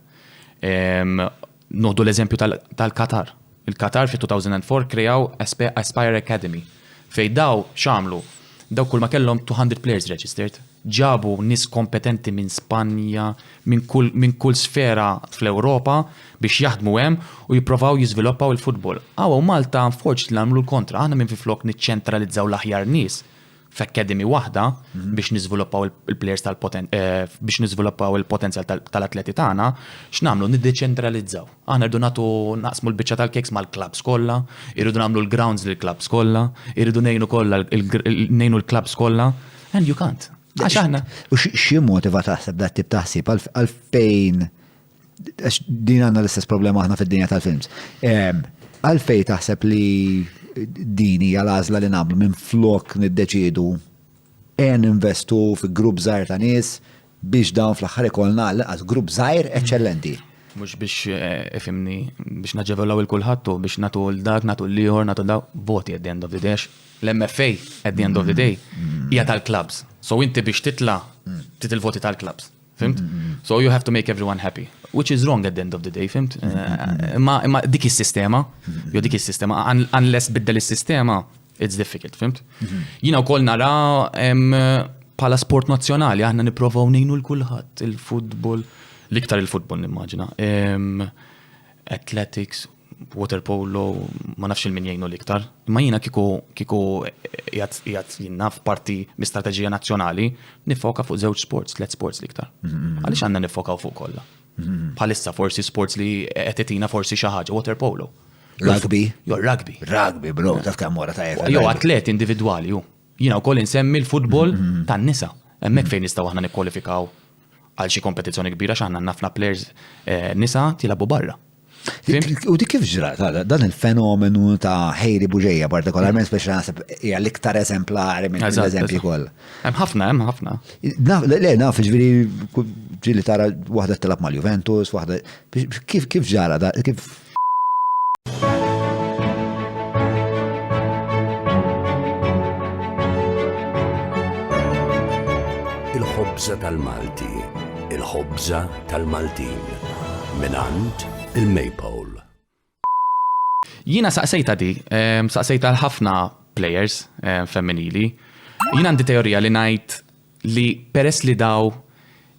Noħdu l-eżempju tal-Qatar. Il-Qatar fi 2004 kreaw Aspire Academy. Fej daw x'għamlu? Daw kull ma kellhom 200 players registered. Ġabu nis kompetenti minn Spanja, minn kull sfera fl-Ewropa biex jaħdmu hemm u jipprovaw jiżviluppaw il-futbol. Malta unfortunately nagħmlu l-kontra, aħna minn flok niċċentralizzaw l-aħjar nies f'akademi waħda biex niżviluppaw il-players biex niżviluppaw il-potenzjal tal-atleti tagħna, x'nagħmlu niddeċentralizzaw. Aħna rridu naqsmu l-biċċa tal-keks mal-klabs kollha, irridu nagħmlu l-grounds lill-klabs kollha, irridu ngħinu l-klabs kollha, and you can't. U xie motiva taħseb dat tip taħsib għalfejn, din għanna l-istess problema aħna fid-dinja tal-films. Għalfejn taħseb li dini għal-għazla li nagħmlu minn flok niddeċidu investu fi grupp żgħir ta' nies biex dawn fl-aħħar ikollna għal grupp żgħir eċċellenti. Mhux biex ifimni biex naġġevellaw il-kulħadd u biex nagħtu l-dak, nagħtu l-ieħor, nagħtu daw voti at the end of the day. L-MFA at the end of the day hija tal-clubs. So inti biex titla titil-voti tal-clubs. Fimt? So you have to make everyone happy, which is wrong at the end of the day, fimt? Ma dik is-sistema, unless biddel is-sistema, it's difficult, fimt? Jina wkoll nara bħala sport nazzjonali, aħna nipprovaw ngħinu l-kulħadd, il-futbol, l-iktar il-futbol nimmaġina. Athletics, water polo, ma nafx il-min jgħinu l-iktar. Ma jiena kiku jgħat jinnna f'parti mi-strategija nazzjonali, nifoka fuq żewġ sports, let sports l-iktar. Għaliex għandna nifokaw fuq kollha. Bħalissa forsi sports li qed forsi xi ħaġa, water polo. Rugby? Jo, rugby. Rugby, bro, taf kemm wara ta' Jo, atlet individwali, ju. Jiena wkoll insemmi l-futbol tan-nisa. Hemmhekk fejn nistgħu aħna nikkwalifikaw għal xi kompetizzjoni kbira x'aħna ħafna players nisa tilabu barra. U di kif ġrat, dan il-fenomenu ta' Hailey Buġejja partikolarment speċi naħseb hija l-iktar eżemplari minn l-eżempji kollha. Hemm ħafna. Le, naf, ġili tara waħda tilab mal-Juventus, waħda. Kif ġara da? Kif. Il-ħobża tal-Malti, il-ħobża tal-Maltin, minant il-Maypole. Jiena saqsejta saqsejta l-ħafna players femminili. Jiena għandi teorija li ngħid li peress li daw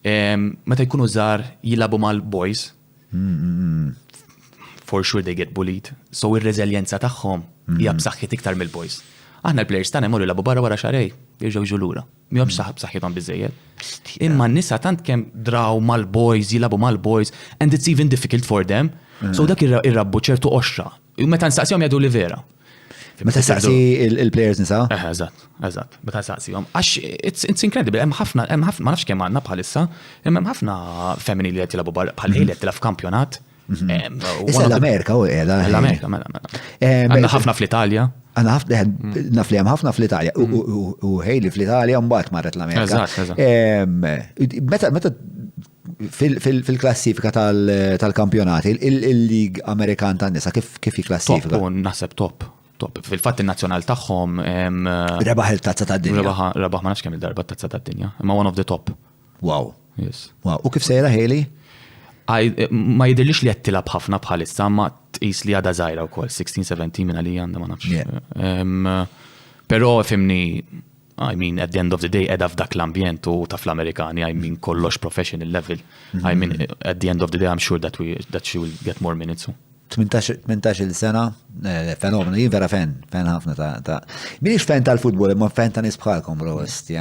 meta jkunu żgħar jilabu mal-boys, for sure they get bullied. So ir-reżiljenza tagħhom hija b'saħħit iktar mill-boys. Aħna l-players tagħna jmorru jilabu barra wara xarej, jerġgħu jiġu lura. Mihomx b'saħħithom biżejjed. Imma n-nisa tant kemm draw mal-boys, jilabu mal-boys, and it's even difficult for them. So dak irrabbu ċertu oxra. Meta nsaqsihom jgħidu li vera. Meta saqsi il-players nisa? Eżatt. Meta saqsihom. Għax it's incredible, hemm ħafna, ma nafx kemm għandna bħalissa, hemm ħafna femminili qed jilagħbu barra bħal Hailey qed tilgħab f'kampjonat. Issa l-Amerika u qiegħda. L-Amerika, mela. Għandna ħafna fl-Italja. Għanna naf li hemm ħafna fl-Italja u Hailey fl-Italja mbagħad marret l-Amerika. Meta fil-klassifika tal-kampjonati, il-lig Amerikan tan-nisa kif jiklassifika? Top, naħseb top. Fil-fatt in-nazzjonal tagħhom rebaħ il-tazza tad-dinja. Rebaħ ma nafx kemm il-darba t-tazza tad-dinja, imma one of the top. Wow. Yes. Wow. U kif sejra Hailey? Ma jidirlix li qed tilab ħafna bħalissa, ma tqis li għadha żgħira wkoll 16-17 minn għalija għandha ma nafx. Però fimni, I mean, at the end of the day, edha f'dak l-ambjent u ta' fl-Amerikani, I mean, kollox professional level. I mean, at the end of the day, I'm sure that she will get more minutes. 18 sena, fenomenu, jien vera fan ħafna ta' minix fan tal-futbol, imma fan ta' nisbħalkom, rost, you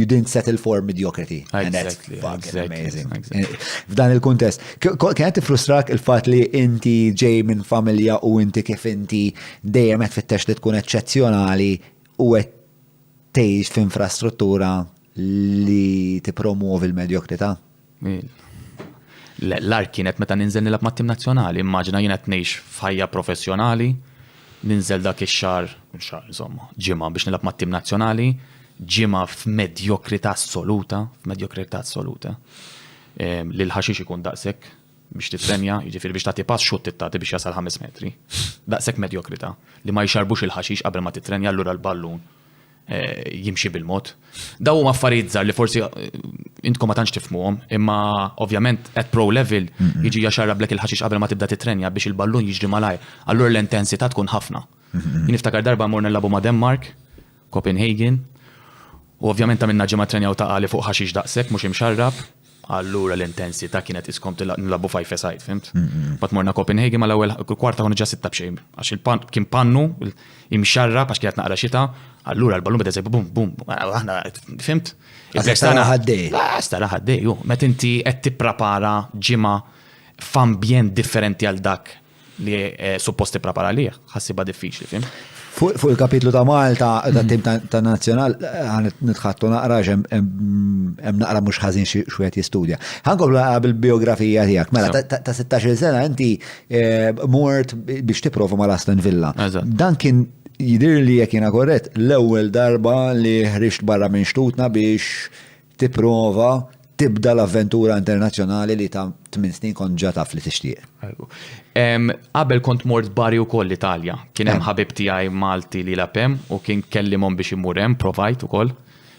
didn't settle for mediocrity. And that's fucking amazing. F'dan il-kuntest. Kienet frustrak il-fat li inti ġej minn familja u inti kif inti dejjem qed fittex li tkun eċċezzjonali u qed tgħix f'infrastruttura li tippromuovi l-medjokrità? L-ar kienet meta ninżel nilab mat-tim nazzjonali, immaġina jien qed ngħix f'ħajja professjonali, ninżel dak ix-xahar insomma, ġimgħa biex nilab mat-tim nazzjonali, ġimgħa f'medjokrità assoluta, li l-ħaxix ikun daqshekk biex tifrenja, jiġifieri biex tagħti pass xut tagħti biex jasal 5 metri. Daqshekk medjokrità li ma jxarbux il-ħaxix qabel ma titrenja allura l-ballun jimxi bil-mod. Daw huma affarijiet żgħar li forsi intkom ma tantx tifhmuhom, imma ovvjament at pro level jiġi jaxarrablek il-ħaxix qabel ma tibda titrenja biex il-ballun jiġri malajr. Allura l-intensità tkun ħafna. Jien niftakar darba morna nlabu ma' Denmark, Copenhagen, u ovvjament għamilna ġimgħa trenjaw ta' qali fuq ħaxix daqshekk mhux imxarrab, allura l-intensità kienet iskom nlabu 5-a-side, fimt? Bat morna Copenhagen ma l-ewwel kwarta kunu ġa 6 b'xejn, għax il-pan kien pannu imxarrab għax kienet naqra xita, allura l-ballun beda żej bum bum, aħna fimt? Stara ħaddej. Stara ħaddej, meta inti qed tipprepara ġimgħa f'ambjent differenti għal dak li suppost tipprepara lih, ħassiba diffiċli, fimt? Fuq il-kapitlu ta' Malta, ta' tim ta' nazzjonal, għanet nitħattu naqra hemm naqra mhux ħażin xwieħed jistudja. Ħankomplu bil-biografija tiegħek. Mela ta' 16 sena inti mort biex tipprova mal Aston Villa. Dan kien jidir li jekk jiena korrett l-ewwel darba li ħriġt barra minn xtutna biex tipprova tibda l-avventura internazzjonali li ta' 8 snin kont ġa taf li tixtieq. Qabel kont mort Bari wkoll l-Italja. Kien hemm ħabib tiegħi Malti li lapem u kien kellimhom biex imur hemm provajt ukoll.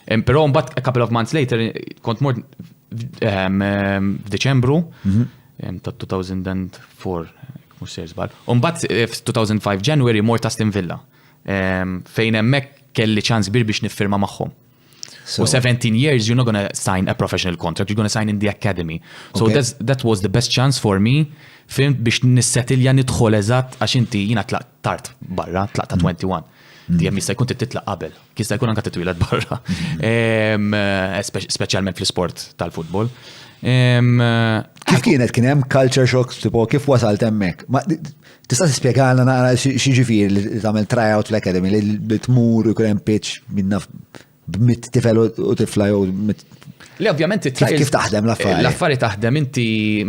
Però mbagħad a couple of months later kont mort f'Diċembru ta' 2004 mhux se żball. U mbagħad f'2005 January mort Aston Villa. Fejn hemmhekk kelli ċans kbir biex niffirma magħhom. U 17 years, you're not going to sign a professional contract, you're going to sign in the academy. So Okay. that was the best chance for me, fimt biex nissetilja nidħol eżatt għax inti jiena tlaq tard barra, tlaq ta' 21. Dijem jista' jkun titlaq qabel, jista' jkun anke titwilet barra. Speċjalment fl-isport tal-futbol. Kif kienet kien hemm culture shock tipo kif wasalt hemmhekk? Tista' tispjegalna naqra xi ġifieri li tagħmel tryout fl-academy li tmur u jkun hemm pitch minna b'mit tifel u tifla jew li ovvjament kif taħdem l-affari? L-affari taħdem inti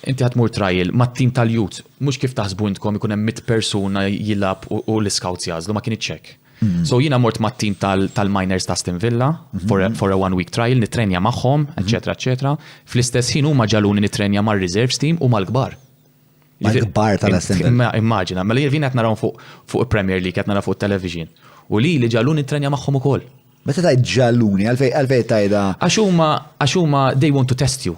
ħatmur trial mat-tim tal-youth, mhux kif taħsbu intkom ikun hemm 100 persuna jilab u l-scouts jażlu ma kien iċċek. So jiena mort mat-tim tal-miners ta' Aston Villa for a 1 week trial, nitrenja magħhom, eċetera, eċetera. Fl-istess ħin huma ġaluni nitrenja mar-reserves team u mal-kbar. Mal-kbar tal-Aston Villa. Immaġina, ma li jien qed naraw fuq il-Premier League, qed naraw fuq television. U li ġaluni nitrenja magħhom ukoll. Meta tajt ġalluni, għalfej tajda. Għax huma they want to test you.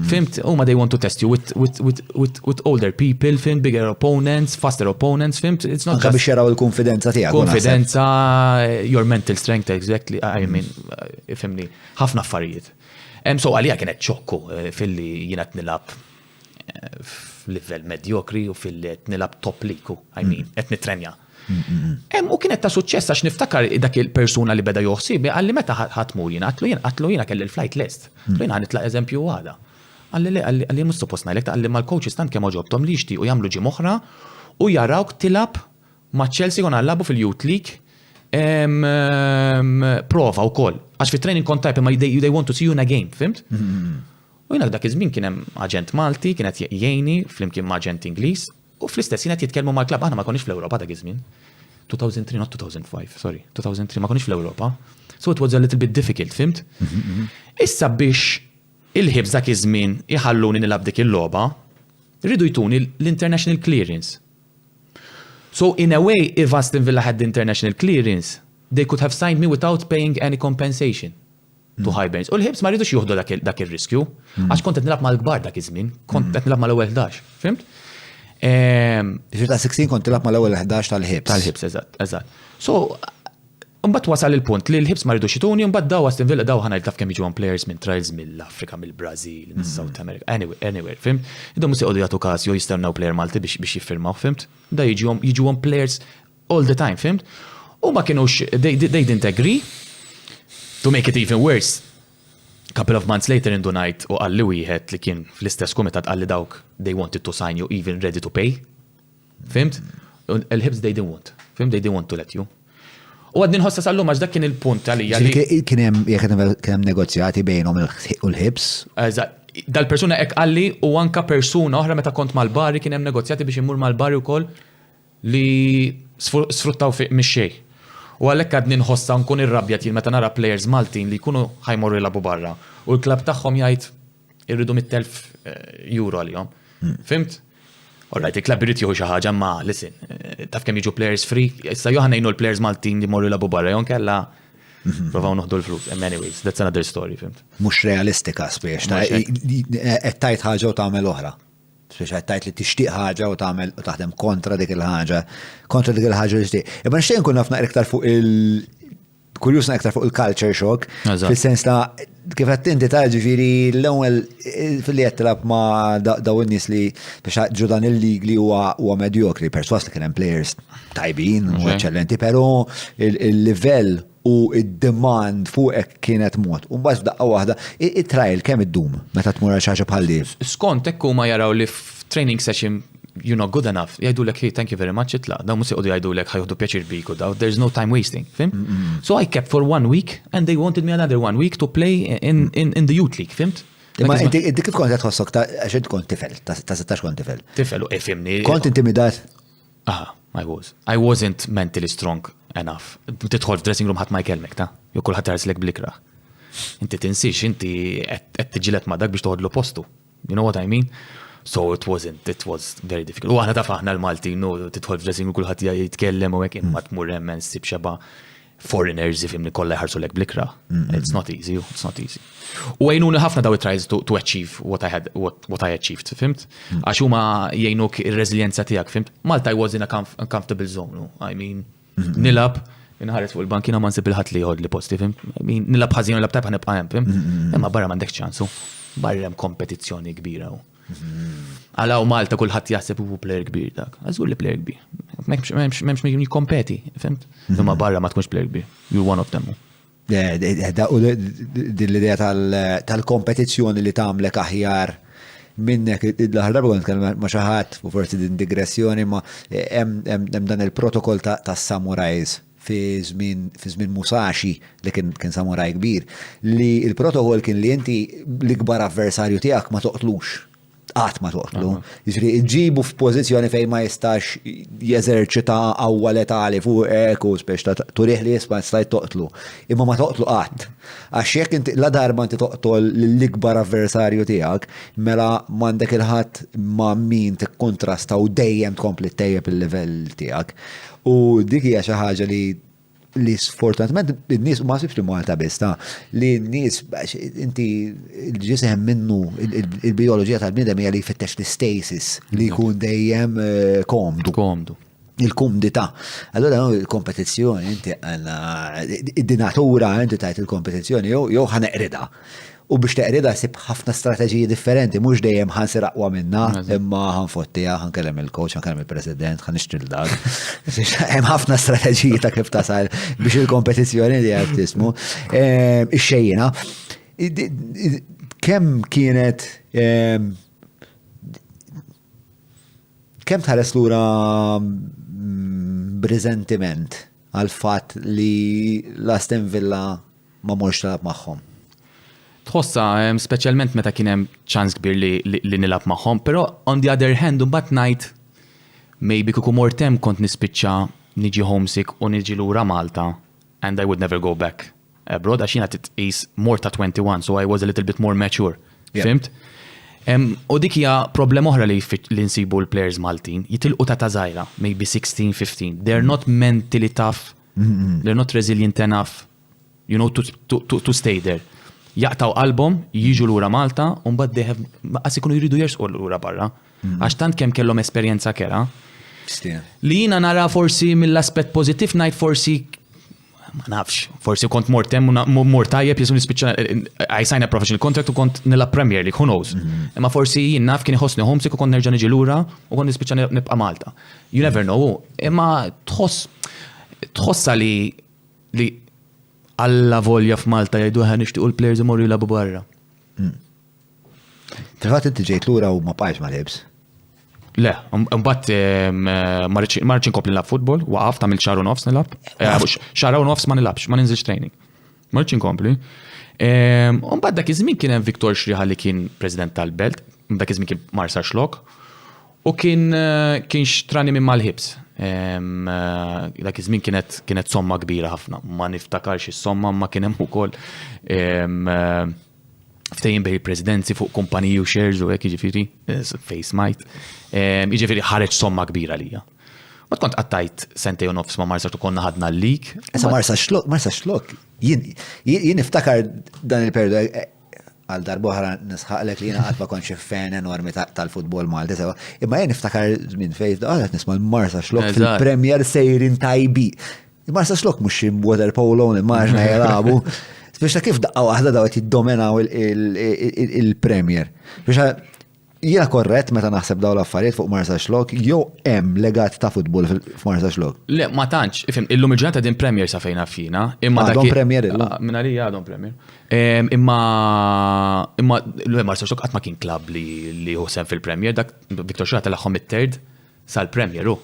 Fimt, they want to test you with older people, fimt, bigger opponents, faster opponents, fimt, it's not Anka biex jaraw il-konfidenza tiegħek. Konfidenza, your mental strength, exactly, I mean, fimni, ħafna affarijiet. So għalija kienet ċokku fil-li jiena nilab f'livell medjokri u fil-li nilab top liku, I mean, qed nitrenja. U kienet ta' suċċess għax niftakar dak il-persuna li beda joħsib, għalli meta ħatmur jiena, għatlu jiena kelli l-flight list. Għatlu jiena ħanitlaq eżempju għada. Għalli mhux suppost ngħidlek, għalli mal-coaches tant kemm ġobtom li jixtiequ jagħmlu ġim oħra u jarawk tilab ma' Chelsea kon għallabu fil-Youth League prova wkoll. Għax fit-training kont type ma they want to see you in a game, fimt? U jiena dak iż-żmien kien hemm aġent Malti, kienet jgħinni flimkien ma' aġent Ingliż. U fl-istess jina jitkellmu mal-klab, aħna ma konniex fl-Ewropa dak iż-żmien. 2003, not 2005, sorry. 2003 ma konniex fl-Ewropa. So it was a little bit difficult, fimt? Issa biex il-ħibs dak iż-żmien iħalluni nilab dik il-logħba, rridu jtuni l-international clearance. So in a way, if Aston Villa had the international clearance, they could have signed me without paying any compensation to Highburns. U l-ħibs ma rridux jieħdu dak ir-riskju, għax kont qed nilab mal-kbar dak iż-żmien, kont qed nilab mal-ewwel 11, fimt? Ġir ta' 16 kont tilab mal-ewwel 11 tal-ħibs. Tal-ħibs, eżatt. So, mbagħad wasal il-punt li l-ħibs ma rridux jituni, mbagħad daw Aston Villa daw ħanajt taf kemm jiġu players minn trials mill-Afrika, mill-Brażil, mis-South America, anywhere, fimt? Idhom mhux iqogħdu jagħtu każ jew jistennew player Malti biex jiffirmaw, fimt? Da jiġuhom players all the time, fimt? U ma kienux they didn't agree. To make it even worse, couple of months later indunajt u għalli wieħed li kien fl-istess kumitat għalli dawk they wanted to sign you even ready to pay. Fimt? Il-ħibs they didn't want. Fimt? They didn't want to let you. U għaddin ħossa sal-lum għax dak kien il-punt għalija li. Kien hemm negozjati bejnhom u l-ħibs? Dal-persuna hekk għalli u anka persuna oħra meta kont mal-bari kien hemm negozjati biex immur mal-bari wkoll li sfruttaw mix-xejn. U għalhekk għadni nħossa nkun irrabjat jien meta nara players Maltin li jkunu ħajmorru jilagħbu barra u l-klabb tagħhom jgħid irridu 100,000 euro għalihom. Fimt? Alright, il-klabb irid jieħu xi ħaġa ma listen, taf kemm jiġu players free, issa joħna jgħinu l-players Maltin li morru jilagħbu barra, jon kella provaw noħdu l-flus. Anyways, that's another story, fimt? Mhux realistika spiex, qed tajt ħaġa u tagħmel oħra. Speċa tajt li tixtieq ħaġa u tagħmel u taħdem kontra dik il-ħaġa li tixtieq. Imma nixtieq nkun nafna iktar fuq kurjusna iktar fuq il-culture shock, fis-sens ta' kif qed inti ta' ġifieri l-ewwel fil-li qed tilab ma' daw in-nies li biex ġudan il-lig li huwa medjokri, perswas li kien hemm players tajbin u eċċellenti, però il-livell u id-demand fuqek kienet mod. U mbagħad f'daqqa waħda, it-trial kemm iddum meta tmur għal xi ħaġa bħal din. Skont hekk huma jaraw li f'training session you're not good enough. Jgħidulek hey, thank you very much, itlaq. Daw mhux iqogħdu jgħidulek ħajħdu pjaċir bik u daw. There's no time wasting, fim? So I kept for 1 week and they wanted me another 1 week to play in the youth league, fimt? Imma inti kif kont qed tħossok ta' għax kont tifel, ta' 16 kont tifel. Tifel u ifimni. Kont intimidat? I was. I wasn't mentally strong enough. Tidħol f'dressing room ħadd ma jkellmek ta' jew kulħadd tarslek blikra. Inti tinsix, inti qed tiġilet ma' dak biex toħodlu postu. You know what I mean? So it was very difficult. U aħna taf aħna l-Malti, tidħol f'dressing room kulħadd jitkellem u hekk imma tmur hemm nsib xeba foreigners ifimni kollha jħarsu lek blikra. It's not easy. U għajnuni ħafna daw it-tries to achieve what I achieved, fimt? Għax huma jgħinuk ir-reżiljenza tiegħek, fimt? Malta I was in a comfortable zone, I mean, nilab, Inħares fuq il-bankina ma nsib il-ħadd li jħod li posti, fim? Nilab ħażin u lab tajb ħanibqa' hemm, fim? Imma barra m'għandekx ċansu. Barra hemm kompetizzjoni kbira. Għalaw Malta kulħadd jaħseb hu plejer kbir dak. Għażgur li plejer kbir. M'hemmx min jikkompeti, fimt? Imma barra ma tkunx plejer kbir. You're one of them. Din l-idea tal-kompetizzjoni li tagħmlek aħjar minnek l-aħħar darba kont nitkellem ma' xi ħadd u forsi din digressjoni ma' hemm dan il-protokoll tas-samurajs fi żmien Musashi li kien samuraj kbir li l-protokoll kien li inti l-ikbar avversarju tiegħek ma toqtlux. Qatt ma toqtlu. Jiġri iġibu f'pożizzjoni fejn ma jistax jeżerċita qawwa letali fuq hekk u spex turih li jisma' jista' toqtlu. Imma ma toqtlu qatt. Għax jekk inti la darba inti toqtol l-ikbar avversarju tiegħek, mela m'għandek il-ħadd ma' min tikkontrasta u dejjem tkompli tejjeb il-livell tiegħek. U dik hija xi ħaġa li sfortunatament in-nies ma sibx li Malta biss li n-nies inti l-ġisem minnu il-bioloġija tal-bniedem hija li jfittex l-stasis li jkun dejjem komdu. Il-kumdità. Allora il-kompetizzjoni inti id-dinatura inti tajt il-kompetizzjoni jew ħaneqrida. U biex teqrida sib ħafna strateġiji differenti, mhux dejjem ħansir aqwa minna, imma ħanfottija, ħankellem il-coach, ħankellem il-president, ħanixtri l-dak. Hemm ħafna strateġiji ta' kif tasal biex il-kompetizzjoni li qed tismu. Ix-xejjina. Kemm kienet kemm tħares lura b'riżentiment għal fatt li l-Aston Villa ma morx talab magħhom? Tħossa, specialment meta kien hemm ċans kbir li nilab magħhom, però on the other hand, mbagħad ngħid maybe kieku mortem kont nispiċċa niġi homesick u niġi lura Malta and I would never go back abroad għax jiena titqis more ta' 21, so I was a little bit more mature. Fimt? U dik hija problema oħra li nsibu l-players Maltin, jitilqu ta' żgħira, maybe 16, 15. They're not mentally tough, they're not resilient enough, you know, to stay there. Jaqtaw qalbhom, jiġu lura Malta, u mbagħad qas ikunu jridu jersqu lura barra. Għax tant kemm kellhom esperjenza kera. Li jiena nara forsi mill-aspett pożittiv ngħid forsi ma nafx, forsi kont mortem mor tajjeb jisu nispiċċa I sign a professional contract u kont nilgħab Premier League, who knows. Imma forsi jien naf kien iħossni homesick u kont nerġa' niġi lura u kont nispiċċa nibqa' Malta. You never know. Imma tħossa li alla volja f'Malta jgħidu ħan nixtiequ l-players imorru jilagħbu barra. Fil-fatt inti ġejt lura u ma bqajx ma lebs. Le, mbagħad ma rridx inkompli nilgħab futbol, waqaf tagħmel xahar u nofs nilgħab. Xahar u nofs ma nilgħabx, ma ninżilx training. Ma rridx inkompli. U mbagħad dak iż-żmien kien hemm Viktor Xriħa li kien President tal-Belt, dak iż-żmien kien Marsa Xlok, u kien xtrani minn mal-ħibs. Dak iż-żmien kienet somma kbira ħafna, ma niftakarx is-somma ma kien hemm ukoll ftehim bejn il-presidenzi fuq kumpaniji u shares u hekk jiġifieri face might. Jiġifieri ħareġ somma kbira lija. Ma kont qattajt sentej u nofs ma' Marsa u konna ħadna l-lig. Issa Marsa Xlok, jien niftakar dan il-periodu għal darbohra nisħaqlek li jina għatma konċi fan enormi tal-futbol Malti, imma jien niftakar minn fejt, għalet nisma l-Marsa Xlok fil-Premier sejrin tajbi. Marsa Xlok mux water polo, immaġna jelabu. Biex kif daqqa waħda dawet jiddominaw il-Premier. Biex jiena korrett meta naħseb daw l-affarijiet fuq Marsa Xlok, jew hemm legat ta' futbol f'Marsa Xlok. Le, ma tantx, ifhem, illum il-ġurnata din Premier sa fejna fina, imma dak Premier illum. Minn għalija għadhom Premier. Imma Marsa Xlok qatt ma kien klabb li ħosem fil-Premier, dak Viktor Xriħa telagħhom it-third sal-Premier hu.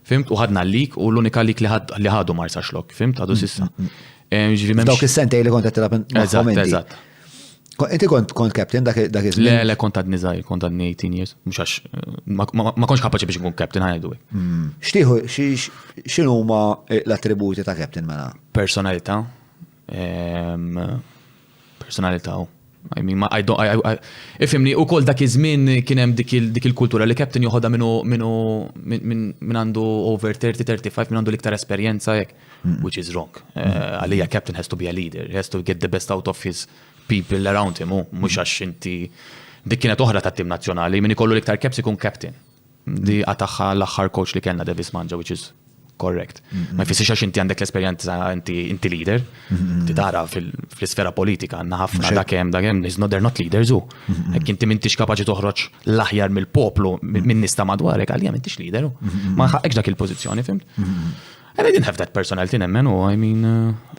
Fimt, u ħadna l-lik u l-unika lik li ħadu Marsa Xlok, fimt, għadu sissa. Dawk is-sentej li kont qed tilgħab magħhom inti. Inti kont captain dak iż-żmien? Le, kont għadni żgħir, kont għadni 18 years, mhux għax ma kontx kapaċi biex nkun captain ħajdu. Xtieħu x'inhu huma l-attributi ta' captain mela? Personalità. Personalità. I mean, ifhimni ukoll dak iż-żmien kien hemm dik il-kultura li captain joħodha minn għandu over 30-35 minn għandu l-iktar esperjenza hekk, which is wrong. Għalija captain has to be a leader, he has to get the best out of his people around him, mhux għax inti dik kienet oħra tat-tim nazzjonali, min ikollu l-iktar caps ikun captain. Di għataħħa l-aħħar coach li kellna Davis Manja, which is Correct. Ma jfissirx għax inti għandek l-esperjenza inti leader. Inti tara fl-isfera politika għandna ħafna dakemm they're not leaders hu. Hekk inti m'intix kapaċi toħroġ l-aħjar mill-poplu minn nies ta' madwarek għalija m'intix leader hu. Ma ħaqekx dak il-pożizzjoni, fimt? And I didn't have that personality nemmen u I mean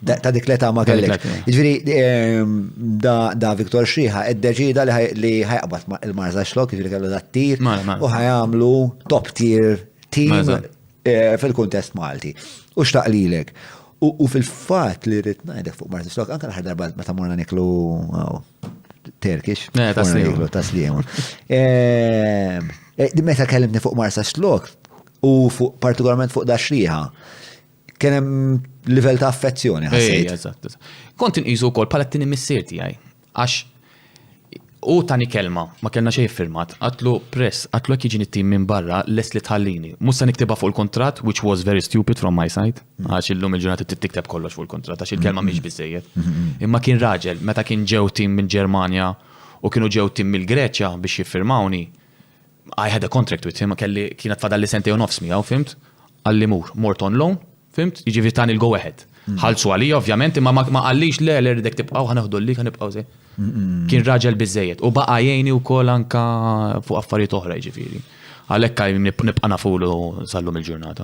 ta' dik l-età ma kellek. Jiġifieri da Viktor Xrieħa iddeċida li ħajqbad il-Marza Xlok, jiġifieri kellu dat tir u ħajamlu top tier team fil-kuntest Malti. U xtaq lilek. U fil-fatt li rrid ngħidek fuq Marza Xlok anke l-aħħar darba meta morna niklu Turkish. Tasliem. Meta kellimni fuq Marza Xlok u partikolarment fuq da Xrieħa. Kien hemm livell ta' affezzjoni ħassejt. Eżatt. Kont inqisu wkoll bħala t-tieni missier tiegħi. Għax u tani kelma, ma kellna xejn firmat, għatlu press, għatlu jekk jiġini t-tim minn barra les li tħallini. Musa niktiba fuq il-kontratt, which was very stupid from my side. Għax illum il-ġurnata tikteb kollox fuq il-kontratt, għax il-kelma mhix biżejjed. Imma kien raġel, meta kien ġew tim minn Ġermanja u kienu ġew tim mill-Greċja biex jiffirmawni. I had a contract with him, kienet fadalli sentej u nofs miegħu, fimt? Għalli mort on loan, fimt? Jiġifieri tani l-go ahead. Ħalsu għalija ovvjament, imma ma qallix le ridek tibqgħu ħanaħdu li ħanibqgħu se. Kien raġel biżejjed u baqa' jgħinni wkoll anke fuq affarijiet oħra jiġifieri. Għalhekk nibqa' nafulu sallum il-ġurnata.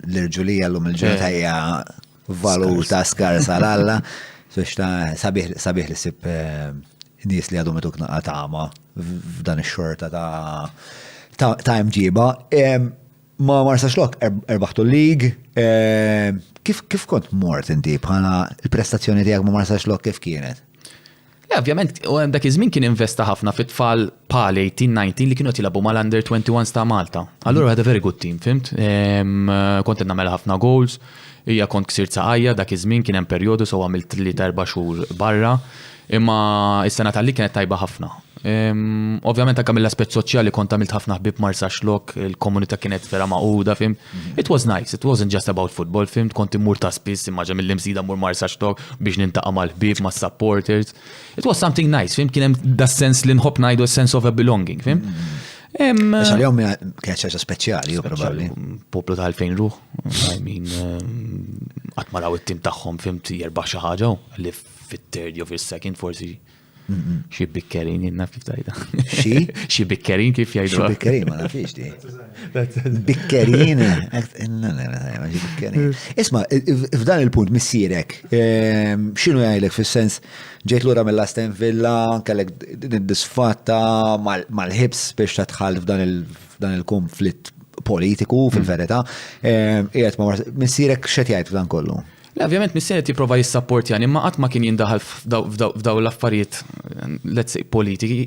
L-irġulija llum il-ġurnata hija valur ta' skarsa l-alla, sabiħ li sib nies li għadhom ituk naqa' tama f'dan ix-xorta ta' imġiba. Ma Marza Xlok erbaħtu l-lig. Kif kont mort inti bħala il-prestazzjoni tiegħek ma' Marza Xlok kif kienet? Ovvjament, dak iż-żmien kien investa ħafna fit-tfal pali 18-19 li kienu jilagħbu mal-under 21 ta' Malta. Allura had a very good team, fimt? Kont nagħmel ħafna goals, hija kont ksirt saqajja dak iż-żmien kien hemm perjodu so għamilt 3-4 xhur barra, imma is-sena tal-lig kienet tajba ħafna. Ovvjament anke mill-aspett soċjali kont għamilt ħafna ħbieb Marza Xlok, il-komunità kienet vera maquda, fim. It was nice, it wasn't just about football, fim. Kont immur ta' spiss immaġa mill-imsida mur Marza Xlok biex nintaqa' mal-ħbieb, mas-supporters. It was something nice, fim. Kien hemm da sens li nħobb ngħidu sense of a belonging, fim. Għal-jom kienet ċaġa speċjali, probabbli. Poplu ta' 2000 ruħ. I mean, qatt maraw it-tim tagħhom fim jerbaħ xi ħaġa li fit-third jew fis-second forsi xi bikkerin jinnaf kif tajda. Xi bikkerin kif jgħidu. Xi bikkerin ma nafix di. Bikkerin. Isma, f'dan il-punt missierek, x'inhu jgħidlek fis-sens ġejt lura mill-Aston Villa, kellek disfatta mal-ħibs biex tadħal f'dan il-konflitt politiku fil-verità. Qiegħed ma missierek x'qed jgħid f'dan kollu? Ovvjament missieri tipprova jissapport yani, ma qatt ma kien jindaħal f'daw l-affarijiet, let's say, politiċi,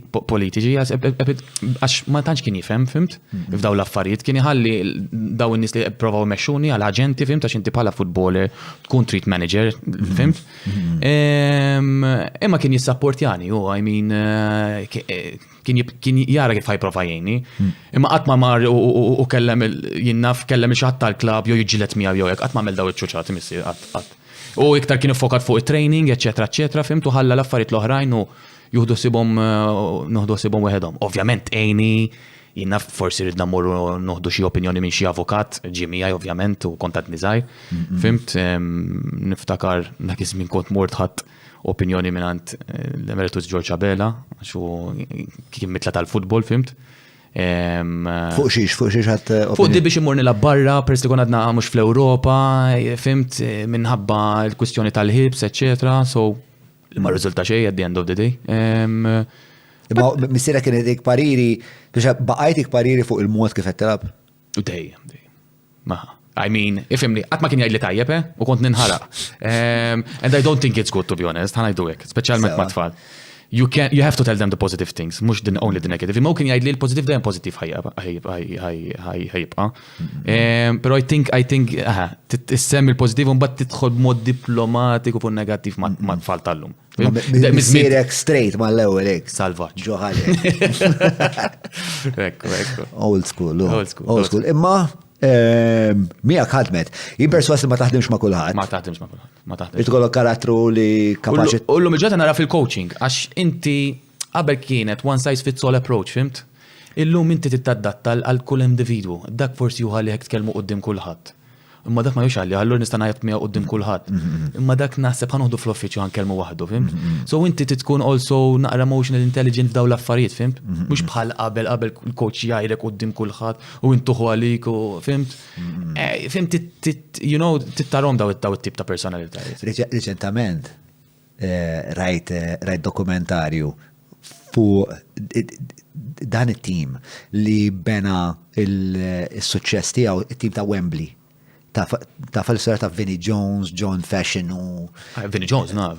għax ma tantx kien jifhem, fimt, f'daw l-affarijiet, kien iħalli daw in-nies li provaw mexxuni għal aġenti, fimt, għax inti bħala footballer tkun treat manager, fimt. Imma kien jissapport yani, I mean, kien jara kif ħajprova jgħinni, imma qatt ma mar u kellem jinnaf kellem il-xatt tal-klab jew jiġġieled miegħu jew hekk qatt ma għamel daw iċ-ċuċati missier qatt. U iktar kien iffokat fuq it-training, eċetera, fimtu ħalla l-affarijiet l-oħrajn u juħdu sibhom weħedhom. Ovvjament għejni jinnaf forsi ridna mmorru noħdu xi opinjoni minn xi avukat, ġimija ovvjament u kontat niżgħir. Fimt, niftakar dak iż-żmien kont mort ħadd opinjoni minant l-Emeritus George Abela, xu kien mitla tal-futbol, fimt. Fuq xiex ħadd opinjoni? Fuq di biex imurni la barra, peress li kon għadna mux fl-Ewropa, fimt, minħabba l-kwistjoni tal-ħibs, etc. So, ma rizulta xej at the end of the day. Missira kien dik pariri, biex baqajtik pariri fuq il-mod kif qed tilab? Dej. I mean, ifimni, għatma kien jgħidli tajjeb, u kont ninħaraq. And I don't think it's good, to be honest, ħana jdu hekk, speċjalment ma' tfal. You have to tell them the positive things, mux only the negative. Imma kien jgħidli l-positive dajem positive ħajibqa. Pero I think, tissem il-positive un bat titħol mod diplomatiku fuq negativ ma' tfal tal-lum. Missirek straight ma' l-ewel ek. Salvaġġ. Ġoħalek. Ekku. Old school. Imma, miegħek ħadmet. Jimperswas li ma taħdimx ma' kulħadd. Ma taħdimx ma' kulħadd. Tkollok karattru li kapaċi. Ullum il-ġota nara fil-coaching, għax inti qabel kienet one size fits all approach, fimt? Illum inti tittadatta għal kull individwu, dak forsi juħalli hekk tkellmu qudiem kulħadd. Imma dak ma jux għalli, allura nista' ngħid miegħu qudiem kulħadd. Imma dak naħseb ħanoħdu fl-uffiċċju ħankellmu waħdu, fimt? So inti titkun also naqra emotional intelligent f'dawn l-affarijiet, fimt? Mhux bħal qabel il-coach jgħidlek qudiem kulħadd u intuħu għalik u fimt? Fimt tittarom daw it-tip ta' personalitajiet. Reċentament rajt dokumentarju fuq dan it-tim li bena il-suċċess tiegħu it-tim ta' Wembley. Ta' fal-sora ta' Vinnie Jones, John Fashion u... Vinnie Jones, na.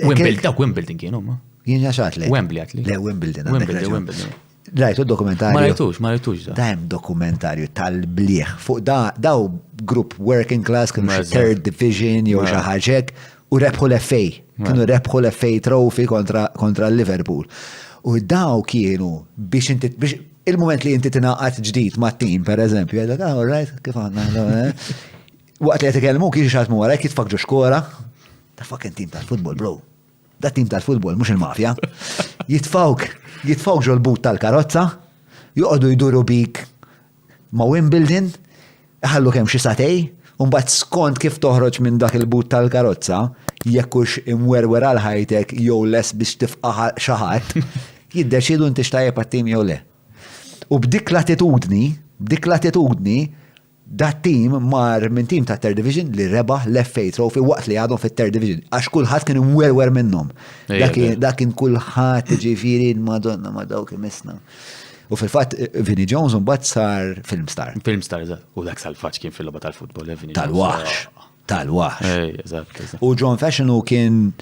Wimbledon kienu, ma. Jien jaxat le. Wembley għatli. Le, Wimbledon. Wimbledon. Rajtu dokumentarju. Ma rajtux. Dajem dokumentarju tal-bliħ. Fuq daw grupp working class, kienu third division, jew xi ħaġek, u rebħu l-FA. Kienu rebħu l-FA trophy kontra Liverpool. U daw kienu biex il-moment li inti tinaqat ġdid ma' tim, per eżempju, għedek, all right, kif għanna, waqt li għetikellmu kiex xatmu għarek, jitfakġu xkora, da fucking tim tal-futbol, bro. Da tim tal-futbol, mux il-mafja. Jitfawġu l-but tal-karozza, juqodu jduru bik ma' Wimbledon, ħallu kem xi satej, un-bat skont kif toħroġ minn dak il-but tal-karozza, jekkux imwerwer għal-ħajtek jew les biex tifqaħ xaħat, jiddeċidu inti xtajjeb għat-tim jew le. U b'dik l-attitudni, dat tim mar minn tim ta' third division li rebaħ l-FA trophy waqt li għadhom fit third division. Għax kulħadd kien imwerwer minnhom. Dakin kulħadd ġifieri Madonna ma dawk imisna. U fil-fatt Vinnie Jones mbagħad sar filmstar. Filmstar, eżatt. U dak sal-faċ kien fil-logħba tal-futbol, Vinnie Jones. Tal-waħx. Eżatt. U John Fashion kien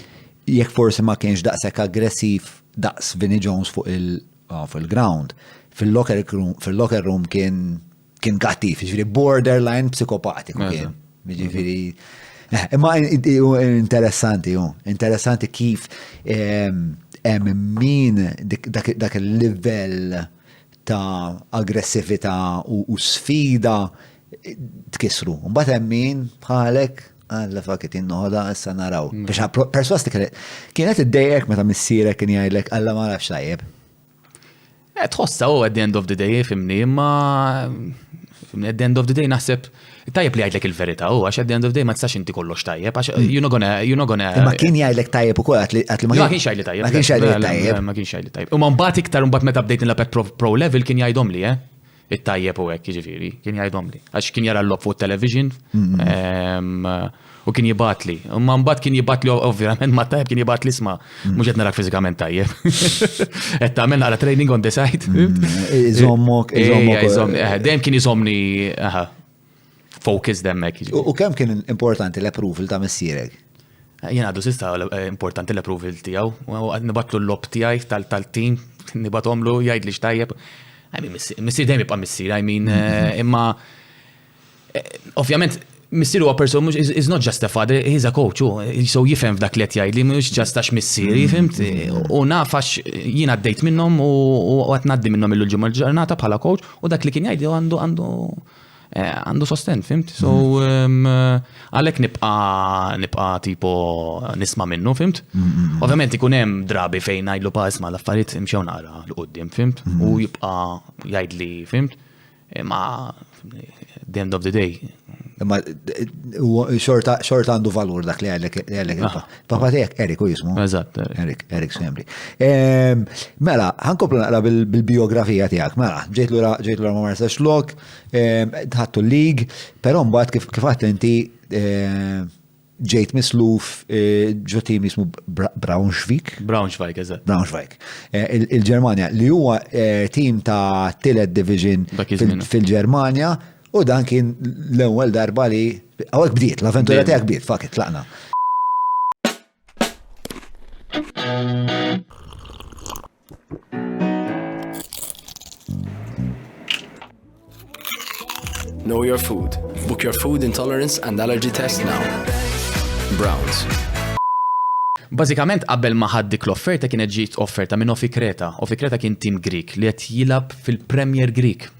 jekk forsi ma kienx daqshekk aggressiv daqs Vinnie Jones fuq il-ground. Fil-locker room kien gattif, ġifiri borderline psikopatiku kien. Ġifiri, imma interessanti kif min dak il-livell ta' aggressività u sfida tkisru. Mbagħad hemm min bħalek għalla fakit innoħda issa naraw. Biex perswasti kienet iddejjek meta missierek kien jgħidlek alla ma nafx tajjeb. Tħossa at the end of the day, fimni, imma at the end of the day naħseb tajjeb li jgħidlek il-verità, għax at the end of the day ma tistax inti kollox tajjeb, għax you're not gonna. Ma kien jgħidlek tajjeb ukoll għat li ma kienx jgħidli tajjeb. Ma kienx jgħidlek tajjeb. Ma kienx jgħidli tajjeb. U ma mbagħad iktar mbagħad meta bdejt nilabet pro level kien jgħidhom li, it-tajjeb u hekk jiġifieri, kien jgħidhom li. Għax kien jara l-lob fuq television u kien jibatli. Ma mbagħad kien jibatli ovvjament ma tajjeb kien jibatli isma' mhux qed narak fiżikament tajjeb. Qed tagħmel nara training on the side. Iżommok. Dejjem kien iżommni focus demmek. U kemm kien importanti l-approval ta' missierek? Jien għadu sista importanti l-approval tiegħu. Nibatlu l-lob tiegħi tal-tim, nibatomlu jgħidli x'tajjeb. Missier dejjem jibqa' missier, imma ovvjament missier huwa person mhux is not just a father, he's a coach, so jifhem f'dak li qed jgħidli mhux just għax missieri, fimt? U naf għax jien għaddejt minnhom u qed ngħaddi minnhom il-ġimgħa l-ġurnata bħala coach u dak li kien jgħidli għandu sosten, fimt? So għalhekk nibqa' tipo nisma' minnu, fimt? Ovvjament ikun hemm drabi fejn ngħidlu pa' isma' l-affarijiet imxew naqra l qudiem, fimt? U jibqa' jgħidli, fimt? Ma the end of the day. Ma xorta għandu valur dak li għalek papa tijak Erik u jismu. Eżatt. Erik Swembri. Mela, ħankoplu naqra bil-biografija tijak. Mela, ġejt l-ra ma marsax lok, tħattu l-lig, pero mbagħad kif għat inti ġejt misluf ġotim jismu Braunschweig. Braunschweig, eżatt. Braunschweig. Il-Ġermanja li huwa tim ta' Tillet Division fil-Ġermanja. U dan kien l-ewwel darba li għawek bdiet, l-avventura tiegħek bdiet, fuck it, tlaqna. Know your food. Book your food intolerance and allergy test now. Browns. Bażikament qabel ma ħaddik l-offerta kienet ġiet offerta minn Ofi Kreta. Ofi Kreta kien tim Grik li qed jilab fil-Premier Grik.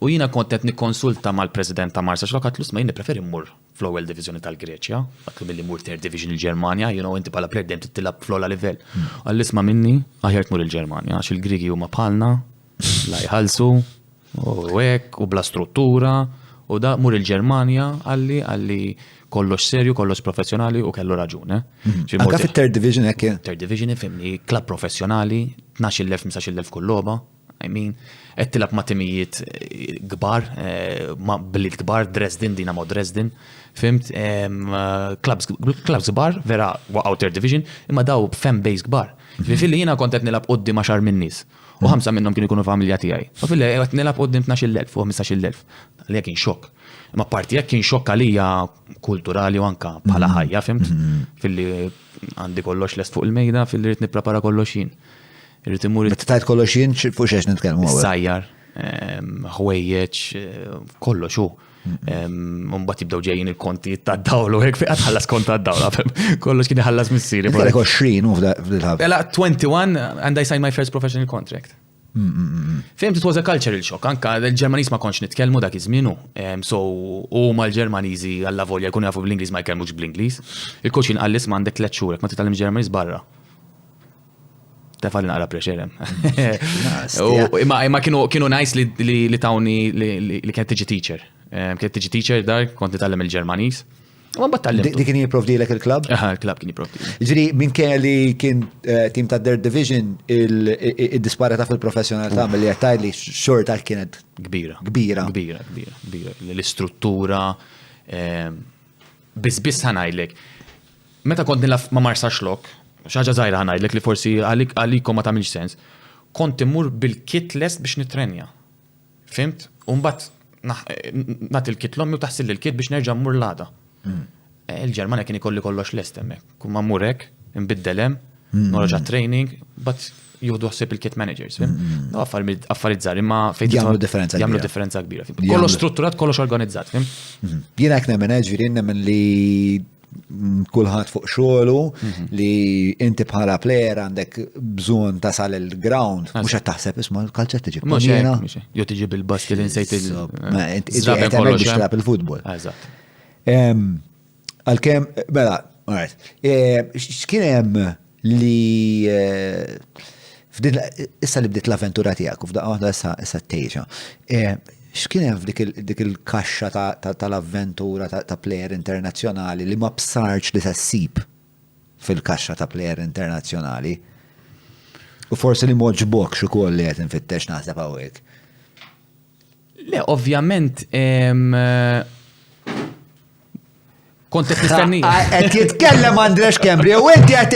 U jina kontet nikkonsulta mal-President ta' Marsa xlokat l-usma jina preferi mmur fl-ewwel divizjoni tal-Greċja, għatlu mill-li mur third division il-Ġermanja, inti pala player dem tittilab fl-ola livell. Għall-isma minni, aħjar tmur il-Ġermanja, għax il-Grigi huma bħalna, La jħallsu, u hekk, u bla struttura, u da mur il-Ġermanja għalli kollox serju, kollox professjonali u kellu raġun. Anka fit-third division hekk. Third division ifimni, klab professjonali, 12,000-15,000 kull logħba. I mean, qed tilab ma' timijiet kbar, ma' billiet kbar, Dresden, Dinamo Dresden, fimt, klabs kbar, vera waqgħu third division, imma daw fan base kbar. Fil-li jiena kont qed nilab qudiem 10 min nies. U 5 minnhom kienu jkunu familja tiegħi. U fil-li qed nilab qudiem 12,000 u 15,000. Għalija kien xokk. Imma parti jekk kien xokk għalija kulturali u anka bħala ħajja, fimt? Fil-li għandi kollox lest fuq il-mejda, fil-li rrid nipprepara kollox jien. Irrid imur tajt kollox jien fuq xiex nitkellmu. Sajjar, ħwejjeġ, kollox hu. Mbagħad jibdew ġejjin il-konti tad-dawlu hekk fejn ħallas kont tad-dawla. Kollox kien iħallas missieri. Kellek 20 u f'dil-ħab. Ela 21 and I signed my first professional contract. Fimt, it was a cultural shock. Anka l-Ġermaniż ma kontx nitkellmu dak iż-żmienu. So huma l-Ġermaniżi alla volja jkunu jafu bl-Ingliż ma jkellmux bl-Ingliż. Il-coach inqallis ma għandek 3 xhur ma titgħallem Ġermaniż barra. Tefal naqra preċerem. Imma kienu nice li tawni li kienet tiġi teacher. Kienet tiġi teacher dar, kont nitgħallem il-Ġermaniż. Ma battallim. Dik kien jipprovdilek il-klab? Il-klab kien jipprovdilek. Ġifieri minn kien li kien tim ta' third division id-disparità fil-professjonalità milli qed tgħidli xorta kienet kbira. Kbira. L-istruttura biss ħanajdlek. Meta kont nilaf ma marsax lok, xaġa żgħira ħanajdlek li forsi għalikom ma tagħmilx sens, kont imur bil-kit lest biex nitrenja. Fimt? U mbagħad nagħti l-kit l-ommi u taħsil l-kit biex nerġa' mmur l-għada. Il-Ġermanja kien ikolli kollox lest hemmhekk. Kun ma mmur hekk, inbiddelhem, norġa' training, but jieħdu ħsieb il-kit managers. Affarijiet żgħar imma fejn jagħmlu differenza kbira. Kollox strutturat, kollox organizzat. Jiena hekk nemmen ġifieri nemmen li kulħadd fuq xogħlu li inti bħala plejer għandek bżonn tasal il-ground mhux qed taħseb isma' l-kalċett tiġi. Mhux hekk, jew tiġi bil-bast li nsejt biex tilab il-futbol. Eżatt. Għalkemm, mela, x'kien hemm li issa li bdiet l-avventura tiegħek u f'daqqa waħda issa tgħixha. X'kien hemm dik il-kaxxa tal-avventura ta' plejer internazzjonali li ma bsarx li tassib fil-kaxxa ta' plejer internazzjonali? U forsi li moġbok ukoll li qed infittex naħseb hawnhekk. Le, ovvjament kont qed nistenni. Qed jitkellem Andrex Kembri u inti qed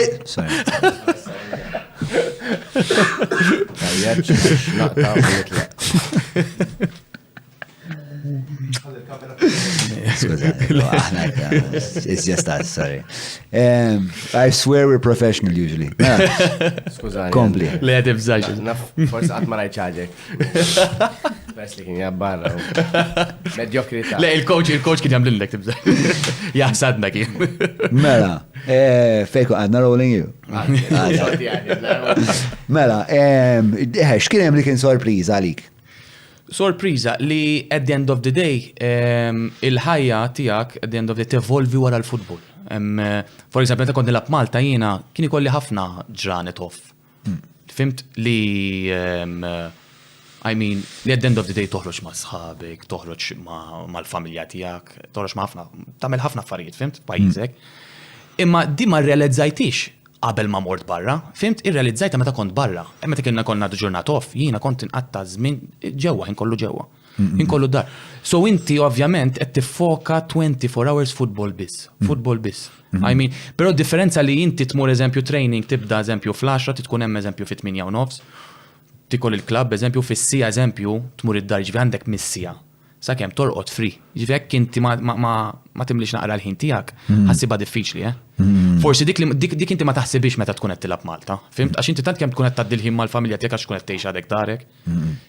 It's just us, sorry. I swear we're professional usually. Skużani. Kompli. Le għed ibżaġ. Forse għat ma rajċaġek. Bes li kien jabbarra. Medjokrita. Le, il-coach kien jamlillek tibżaġ. Jaħsadna kien. Mela, fejku għadna rolling you. Mela, x'kien hemm li kien sorpriża għalik? Sorpriża li at the end of the day il-ħajja tiegħek at the end of the day tevolvi wara l-futbol. For example, meta kont nilab Malta jiena kien ikolli ħafna ġranet off. Fimt li I mean, li at the end of the day toħroġ ma' sħabek, toħroġ mal-familja tiegħek, toħroġ ma' ħafna, tagħmel ħafna affarijiet, fimt, pajjiżek. Imma di ma rrealizzajtix qabel ma mort barra, fimt irrealizzajta meta kont barra. Meta kienna konna ġurnat off, jiena kont inqatta żmien ġewwa, inkollu ġewwa. Inkollu dar. So inti ovvjament qed tiffoka 24 hours football biss. Football biss. I mean, però differenza li inti tmur eżempju training tibda eżempju fl-10 tkun hemm eżempju fit-8 u nofs. Tikol il-klabb eżempju fis-sija eżempju tmur id-dar ġifi għandek mis-sija. Sakemm torqod free. Ġifi hekk inti ma timlix naqra l-ħin tiegħek, ħassibha diffiċli, Forsi dik inti ma taħsibix meta tkun qed tilab Malta. Fimt għax inti tant kemm tkun qed tgħaddi l-ħin mal-familja tiegħek għax tkun qed tgħix għadek darek.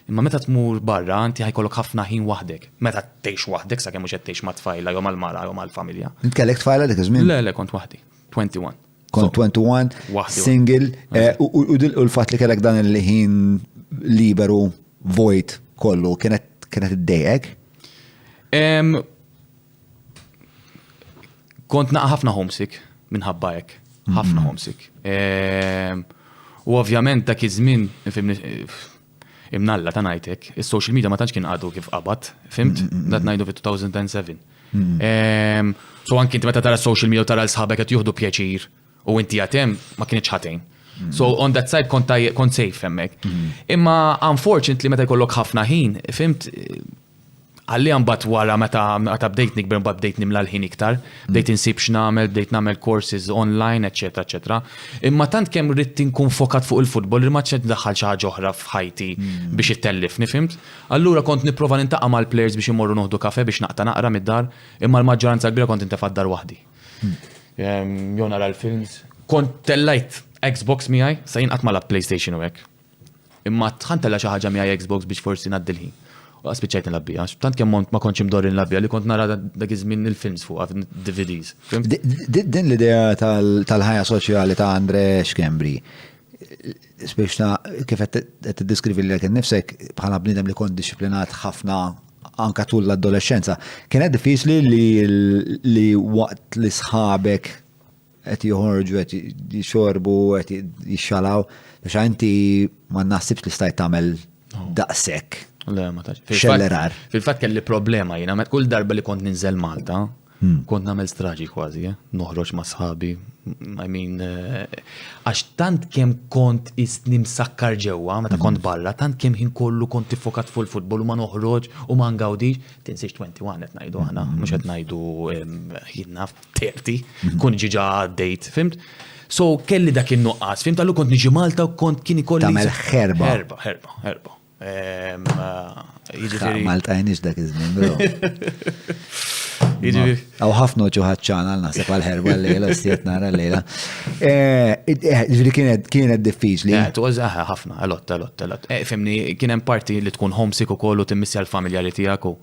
Imma meta tmur barra inti ħajkollok ħafna ħin waħdek. Meta tgħix waħdek sakemm mhux qed tgħix ma' tfajla jew mal-mara jew mal-familja. Int kellek tfajla dik iż-żmien? Le, kont waħdi. 21. Kont 21, single, u l-fatt li kellek dan il-ħin liberu, void kollu, kienet id-dejjek? Kont naqa ħafna homesick minħabba hekk. Ħafna homesick. U ovvjament dak iż-żmien imnalla ta' ngħidlek, is-social media ma tantx kien għadu kif qabad, fimt? Dat ngħidu fi-2007. So anki inti meta tara social media u tara l-sħabek qed jieħdu pjaċir u inti għatem ma kienx ħatejn. So on that side kont safe hemmhekk. Imma unfortunately meta jkollok ħafna ħin, fimt, għalli għambat wara meta bdejt nikber bdejt nimla l-ħin iktar, bdejt insib x'namel, bdejt namel courses online, eccetera, eccetera. Imma tant kemm rrid nkun fokat fuq il-futbol li ma ċed daħħal xi ħaġa oħra f'ħajti biex ittellifni, fimt? Allura kont nipprova nintaqa' mal-players biex imorru noħdu kafe biex naqta' naqra mid-dar, imma l-maġġoranza kbira kont intefa' d-dar waħdi. Jew nara l-films. Kont tellajt Xbox miegħi, sa jien qatt ma lab PlayStation u hekk. Imma tħan tella xi ħaġa miegħi Xbox biex forsi ngħaddi l-ħin. Spiċċajt nlabbija, tant kemm ma kontx imdorri nlabbija li kont nara dak iż-żmien il-films fuq DVDs. Din l-idea tal-ħajja soċjali ta' Andre Xkembri, speċna kif qed tiddeskrivi lilek innifsek bħala bniedem li kont dixxiplinat ħafna anka tul l-adolescenza, kienet diffiċli li waqt li sħabek qed joħorġu, qed jixorbu, qed jixxalaw, biex inti ma naħsibx li stajt tagħmel daqshekk. Le, ma taċ. Xellerar. Fil-fat kelli problema jina, kull darba li kont ninżel Malta, kont namel straġi kważi, noħroġ ma' sħabi. I mean, għax tant kem kont isni msakkar ġewwa, meta kont barra, tant kem ħin kollu kont tifokat fuq il-futbol u ma noħroġ u ma ngawdix, tinsiex 21 qed ngħidu aħna, mhux qed ngħidu jiena 30, kun ġiġa date, fimt? So kelli dak in-nuqqas, fimt għallu kont niġi Malta u kont kien ikolli. Tagħmel ħerba. Ħerba. Malta jnix dak iż-żmien, bro. Għaw ħafna ċuħadċana għal-nasib għal-ħerba l-lejla, s-siet nara l-lejla. Ġviri kienet diffiċli. ħafna, għalot. Femni, kienem parti li tkun homesick u kollu timmissi għal-familjari tijaku.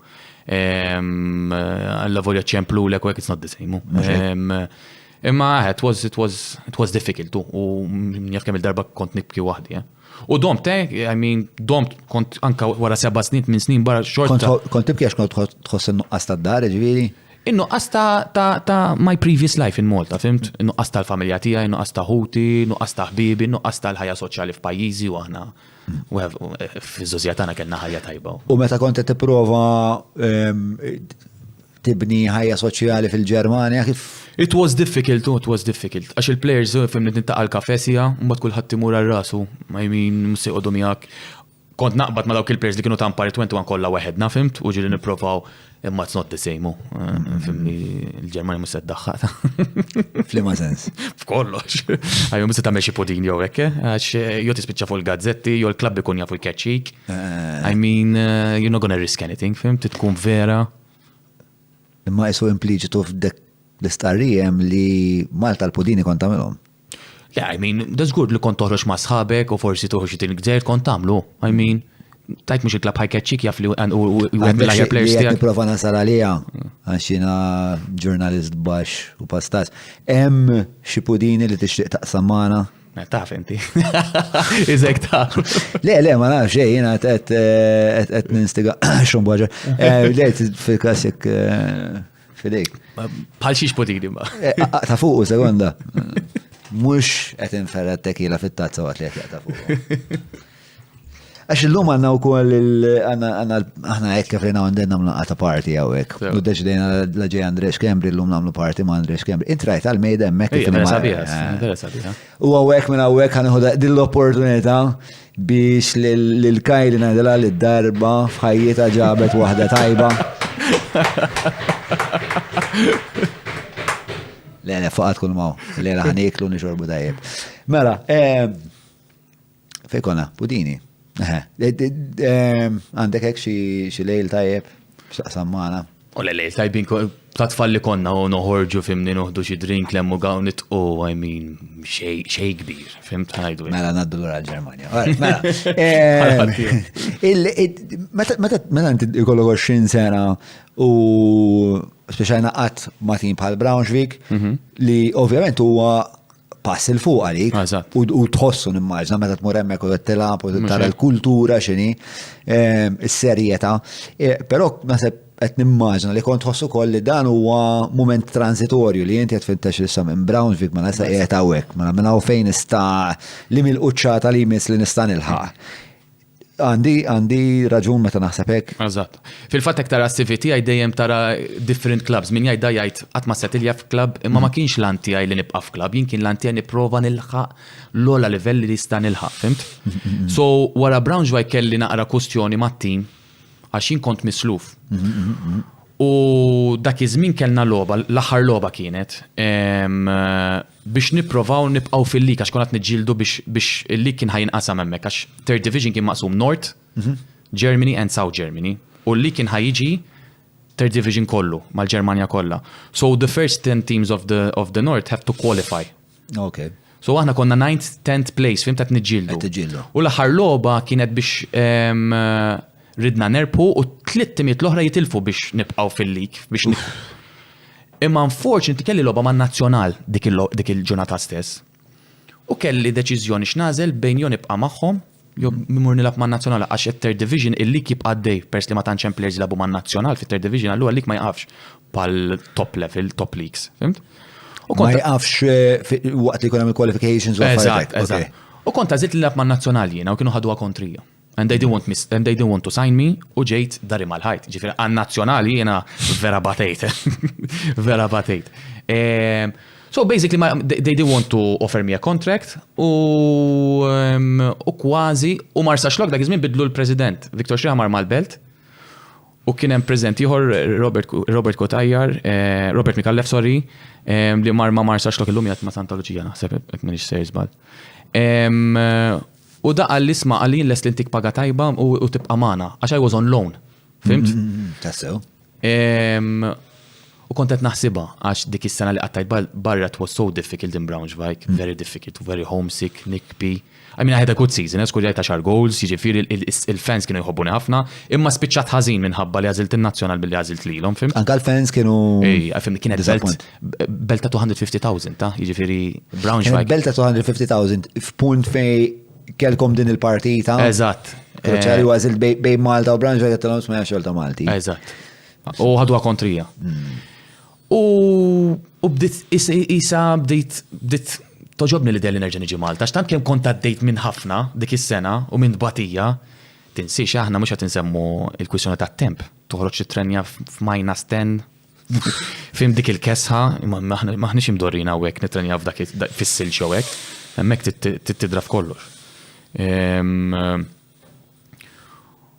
Għalla-volja ċemplu l-ek, it's not the same. Imma, it was difficult, u njafkem il-darba kont nibki wahdi, U domt, I mean, kont anka wara 7 snin, 8 snin barra xorta. Kont tibki għax kont tħoss nuqqas ta' d-dar, ġviri? Nuqqas ta' my previous life in Malta, fimt? Nuqqas tal-familja tiegħi, nuqqas ta' ħuti, nuqqas ta' ħbibi, nuqqas tal-ħajja soċjali f'pajjiżi u aħna fiż-żożja tagħna kellna ħajja tajba. U meta kont qed tipprova tibni ħajja soċjali fil-Ġermanja kif? It was difficult. Għax il-players fimni tintaqa' l-kafesija, mbagħad kulħadd timur għar-rasu. I mean, mhux se jqogħdu miegħek. Kont naqbad ma' dawk il-players li kienu ta' Empire 21 kollha weħedna, fimt? U ġieli nipprovaw imma it's not the same. Fimni l-Ġermanja mhux se tdaħħal. F'liema sens. F'kollox. Ajju mhux se tagħmel xi pudin jew hekk, għax jew tispiċċa fuq il-gazzetti, jew l-klabb ikun jafu jkeċċik. I mean, you're not gonna risk anything, fimt? Tkun vera. Imma jisu impliċitu f'dek l-istarrijem li Malta l-pudini kont tagħmilhom. Yeah, I mean, that's good li kont toħroġ ma' sħabek u forsi toħroġ xi gżejjer kont tagħmlu. I mean, tajt mhux il-klab ħajkeċċik jaf li mill-aħjar players tiegħek. Nipprova nasal għalija għax jiena ġurnalist baxx u pastas. Hemm xi pudini li tixtieq taqsam magħna? Taf inti. Iżek taf. Le, ma nafx jiena qed ninstiga xumbaġa. Le, fil-klassik fidejk. Bħal xiex potidi ma. Ta' fuq, sekonda. Mux qed inferret tequila fit-tazza waqt li qed ta' fuq. Għax illum għandna wkoll aħna hekk kif rejna għandna nagħmlu ta' party hawnhekk. U deċidejna la ġej Andre Xkembri llum nagħmlu party ma' Andre Xkembri. Intrajt għal-mejda hemmhekk kif u hawnhekk minn hawnhekk ħanieħu din l-opportunità biex lil Kajli ngħidilha li d-darba f'ħajjitha ġabet waħda tajba. Le, fuqat kull maw. Lejla ħaniklu nixorbu tajjeb. Mela, fejkona, pudini. Għandek hekk xi lejl tajjeb, x'taqsam magħna. U lejl tajbin ta' tfalli konna u noħorġu fimni noħdu xi drink lemmu gaw nitqu, I mean, xej kbir, fimt ħajdu. Mela ngħaddu lura l-Ġermanja. Meta inti ikollok 20 sena u speċjali naqat ma' tim bħal Braunschweig li ovvjament huwa pass il-fuq għalik u tħossu nimmaġna meta tmur hemmhekk u tilab u tara l-kultura x'inhi, is-serjetà. Però naħseb qed nimmaġna li kont tħossu wkoll li dan huwa mument transitorju li inti qed tfittex issa minn Braunschweig ma nista' qiegħed hawnhekk, minn hawn fejn nista' li mill-quċċata li jmiss li nista' nilħaq. Għandi raġun meta naħseb hekk. Eżatt. Fil-fatt hekk tara s-CV dejjem tara different clubs. Min jgħid jgħid qatt ma settilja f'klabb, imma ma kienx l-anti għaj li nibqa' f'klabb, jien kien l-anti nipprova nilħaq l-ogħla livell li nista' nilħaq, fimt? So wara Braunschweig kelli naqra kwestjoni mat-tim għax jien kont misluf. U dak iż-żmien kellna logħba, l-aħħar logħba kienet biex nipprovaw nibqgħu fil-lig għax kont niġġieldu biex il-lig kien ħajinqasam hemmhekk għax Third Division kien maqsum North, Germany and South Germany. U l-lig kien ħajjiġi Third Division kollu mal-Ġermanja kollha. So the first 10 teams of the North have to qualify. Okay. So aħna konna 9th, 10th place, fim qed niġġieldu. U l-aħħar logħba kienet biex ridna nerpu u 3 timiet l-oħra jitilfu biex nibqgħu fil-lig biex Imma unfortunately kelli logħba man-Nazzjonal dik il-ġurnata stess. U kelli deċiżjoni x'nażel bejn jew nibqa' magħhom jew mimur nilab man-Nazzjonal għax it-Third Division il-lig jibqa' għaddej pers li ma tantx hemm players jilagħbu man-Nazzjonal fit-Third Division allura l-lig ma jaqafx bħal top level, top leagues, fimt? Ma jaqafx waqt li jkun hemm il-qualifications u Eżatt. U kont għażilt li nilab man-Nazzjonal jiena u kienu ħadwa kontrija. And they didn't want to sign me u ġejt dari mal-ħajt. Ġifieri għan-nazzjonali jiena vera batejt. Vera batejt. So basically they didn't want to offer me a contract u kważi u mar saxlok dak iż-żmien bidlu l-President Viktor Xriha mar mal-belt u kien hemm preżent ieħor Robert Kotajjar, Robert Mikallef, sorry, li mar saxlok illum jgħid ma' Santa Luċija naħseb hekk m'iniex ser żball. U da għall-isma għallin les l-intik paga tajba u tibqa mana, għax I was on loan, fimt? Tassew. U kontet naħsiba, għax dik is-sena li għattajt barra it was so difficult in Braunschweig, very difficult, very homesick, nikbi. I mean, I had a good season, skurġajt 10 goals, jiġifieri il-fans kienu jħobbuni ħafna, imma spiċċat ħażin minħabba li għażilt in-nazzjonal billi għażilt lilhom, fimt? Anka l-fans kienu. Fim kienet belta 250,000 ta' jiġifieri Braunschweig. Belta 250,000 f'punt fej kelkom din il-partita. Eżatt. Kruċali għazil bej Malta u Braunschweig għattalom smajja xolta Malti. Eżatt. U ħadwa kontrija. U bdiet toġobni li delli nerġa' niġi Malta. X'tant kemm kont għaddejt minn ħafna dik is-sena u minn tbatija, tinsiex aħna mhux qed insemmu l-kwissjoni tat-temp. Toħroġ titrenja f'minus 10. Fim dik il-kesħa, maħniex imdorrina hawnhekk nitrenja f'dak fis-silġ hawnhekk. Hemmhekk titidra f'kollox.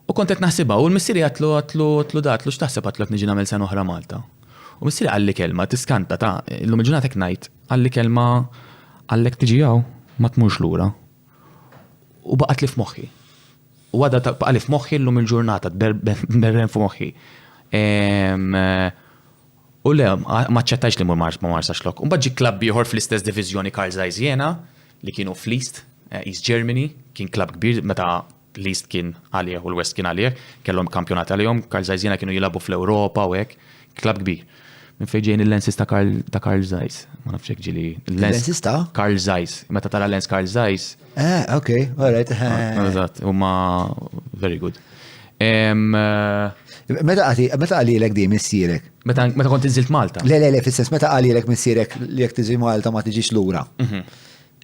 U kontet naħsibha u l-missieri għatlu x'taħseb għatlek niġi nagħmel sena oħra Malta. U missieri għalli kelma tiskanta ta' illum il-ġurnata ngħid għalli kelma għallek tiġi hawn ma tmurx lura. U baqgħet li f'moħħi. U għadha baqa' li f'moħħi llum il-ġurnata berren f'moħħi. U le ma ċċettajx li ma marsax lok. U baġġi klabb ieħor fl-istess diviżjoni Carl Zeiss Jena li kienu fl-East, East Germany, kien klabb kbir meta l-East kien għalih u l-West kien għalih, kellhom kampjonat għalihom, Carl Zeiss Jena kienu jilabu fl-Ewropa u hekk, klabb kbir. Minn fejn ġejjin il-lenses ta' Carl Zeiss, ma nafx hekk ġieli. Il-lenses ta' Carl Zeiss, meta tara lens Carl Zeiss. Okay, all right. Eżatt, huma very good. Meta għalilek di missierek? Meta kont inżilt Malta. Le, fis-sens meta għalilek missierek li jekk tiġi Malta ma tiġix lura.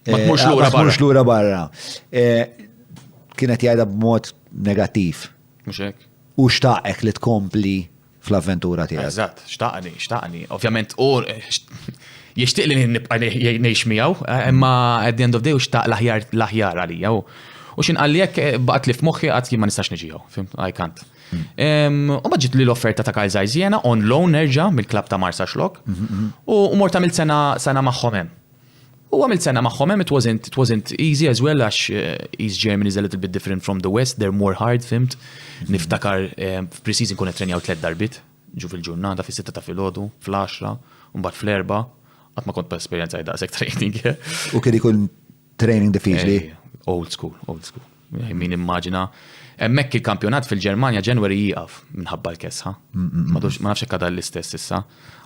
Ma tmurx lura barra. Kienet jgħidha b'mod negattiv. Mhux hekk. U xtaqek li tkompli fl-avventura tiegħek. Eżatt, xtaqni. Ovvjament jixtieq li nibqa' ngħix miegħu, imma at the end of the day xtaq l-aħjar għalija. U x'inqalli hekk baqgħet li f'moħħi qatt jien ma nistax niġiegħu, fimt? I can't. U maġġit li l-offerta ta' Carl Zeiss Jena on loan nerġa' mill-klabb ta' Marsa Xlok u mort għamilt sena magħhom hemm. U għamilt sena magħhom hemm, it wasn't easy as well għax East Germany is a little bit different from the West, they're more hard, fimt? Niftakar pre-season kun trenjaw 3 darbit, ġu fil-ġurnata, fis-6 ta' filgħodu, fl-10, u mbagħad fl-4, qatt ma kont b'esperjenza daqshekk training. U kien ikun training diffiċli. Old school. Min immaġina. Hemmhekk il-kampjonat fil-Ġermanja Ġenwari jieqaf minħabba l-kesħa. Ma nafx hekk l-istess issa.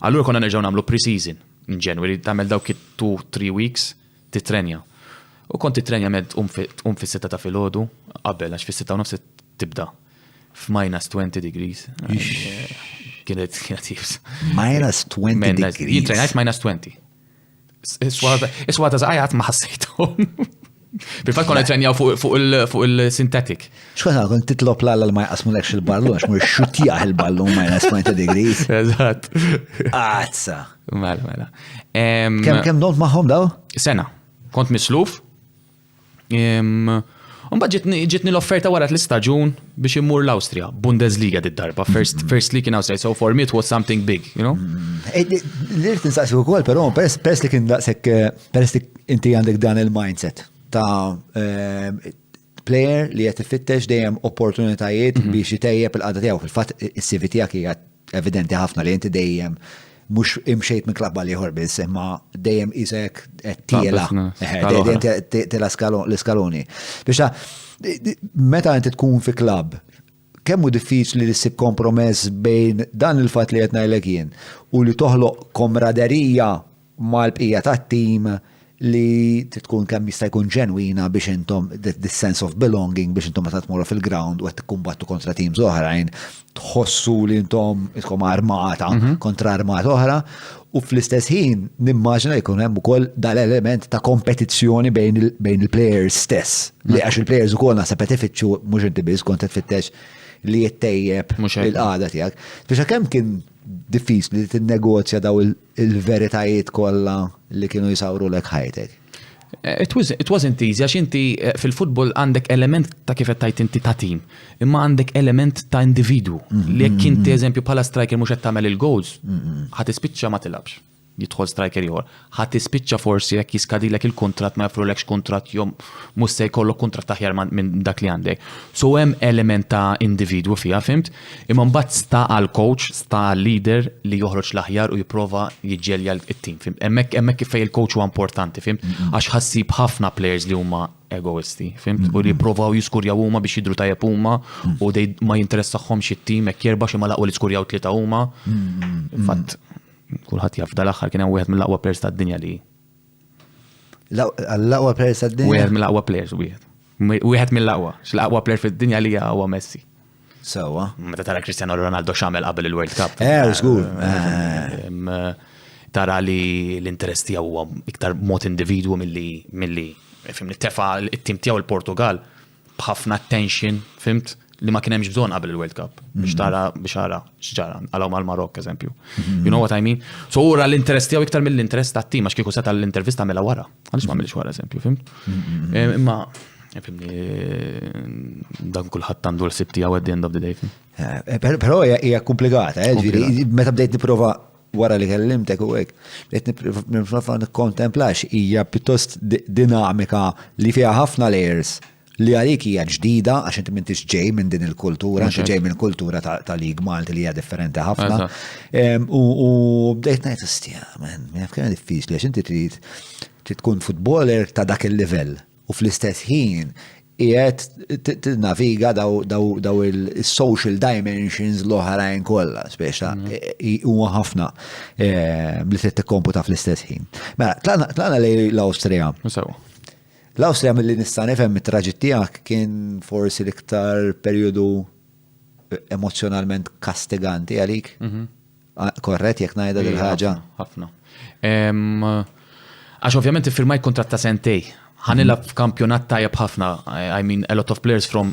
Allura konna nerġgħu nagħmlu pre-season in Ġenwari tagħmel dawk 2-3 weeks titrenja. U kont titrenja med fis-6 ta' filgħodu qabel għax fis-6 u nofs tibda f'-minus 20 degrees. Kienet jibs. Minus 20 degrees. Jitrenjajt minus 20. Iswa ta' żgħajat ma ħassejthom. Fil-fatt konna trenjaw fuq il-synthetic. Xkonna kon titlob l-alla ma jqasmu lekx il-ballun, għax mur xutjaħ il-ballun minus 20 degrees. Eżatt. Azza. Mela. Kem dont maħom daw? Sena. Kont misluf. Unbad ġitni l-offerta wara l-istaġun biex immur l-Austria, Bundesliga darba first league in Austria, so for me it was something big, you know? L-irt nsaqsi u kol, pero pers li kien daqsek, pers li inti għandek dan il-mindset ta' player li jett fittex dejjem opportunitajiet biex jitejjeb il-qadda tiegħu. Fil-fatt is-CV tiegħek hija evidenti ħafna li inti dejjem mux imxejt minn klabba li ħorbis, imma dejjem isek tiela, tiela l-iskaloni. Biex meta inti tkun fi klab, kemmu diffiċli li ssib kompromess bejn dan il-fat li qed ngħidlek jien u li toħloq komraderija mal-bqija tat-tim li tkun kemm jista' jkun ġenwina biex intom this sense of belonging biex intom meta tmorru fil-ground u qed tikkumbattu kontra teams oħrajn tħossu li intom iskom armata kontra armata oħra u fl-istess ħin nimmaġina jkun hemm ukoll dal-element ta' kompetizzjoni bejn il-players stess. Li għax il-players ukoll naħseb qed ifittxu mhux inti biss kont qed tfittex li jittejjeb il-qagħda tiegħek. Biex kemm kien diffiċli li tinnegozja daw il-veritajiet kollha li kienu jisawru lek ħajtek? It wasn't easy, għax inti fil-futbol għandek element ta' kif tajt inti ta' team, imma għandek element ta' individu. Li jekk inti eżempju bħala striker mhux qed tagħmel il-goals, ħadd ispiċċa ma tilabx. Jidħol striker ieħor. Ħadd ispiċċa forsi jekk jiskadilek il-kuntratt ma jafrulekx kuntratt jew mhux se jkollok kuntratt aħjar minn dak li għandek. So hemm element ta' individwu fiha, fimt? Imma mbagħad sta għal coach, sta għal leader li joħroġ l-aħjar u jipprova jiġġelja it-tim, fimt? Hemmhekk kif fejn il-coach huwa importanti, fimt? Għax ħassib ħafna players li huma egoisti, fimt? U li jipprovaw jiskurjaw huma biex jidru tajjeb huma u ma jinteressahomx it-tim hekk jerbax imma laqgħu li jiskurjaw tlieta huma. Infatt kulħadd jaf dal-aħħar kien hemm wieħed mill-aqwa players tad-dinja li. L-aqwa players tad-dinja? Wieħed mill-aqwa players wieħed. Wieħed mill-aqwa. L-aqwa player fid-dinja li huwa Messi. Sewwa. Meta tara Cristiano Ronaldo x'għamel qabel il-World Cup. Żgur. Tara li l-interess tiegħu huwa iktar mod individwu milli fimni tefa' it-tim tiegħu il-Portugal b'ħafna attention, fimt? Li ma kien hemmx bżonn qabel il-World Cup biex tara x'ġara għalhom mal-Marokk eżempju. You know what I mean? So ura l-interess tiegħu iktar mill-interess tat-tim għax kieku seta' l-intervista għamilha wara. Għaliex ma għamilx wara eżempju, fimt? Imma fimni dan kulħadd għandu l-sib tiegħu at the end of the day. Però hija komplikata, meta bdejt nipprova wara li kellimtek u hekk, bdejt nipprova nikkontemplax hija pjuttost dinamika li fiha ħafna layers. Li għalik hija ġdida għax inti m'intix ġej minn din il-kultura, inti ġej minn kultura ta' Lig Malti li hija differenti ħafna. U bdejt ngħid istja, jaf kemm diffiċli għax inti trid tkun futboler ta' dak il-livell u fl-istess ħin qiegħed tinnaviga daw il-social dimensions l-oħrajn kollha, speċa huwa ħafna li trid tikkomputa fl-istess ħin. Mela, tlaqna lejn l-Awstrija. L-Awstrija mill-li nista' nifhem it-traġit tiegħek kien forsi l-iktar perjodu emozjonalment kastiganti għalik? Korrett jekk ngħidha lil ħaġa? Ħafna. Għax ovvjament iffirmajt kontratt ta' sentej. Ħanilha f'kampjonat tajjeb ħafna. I mean, a lot of players from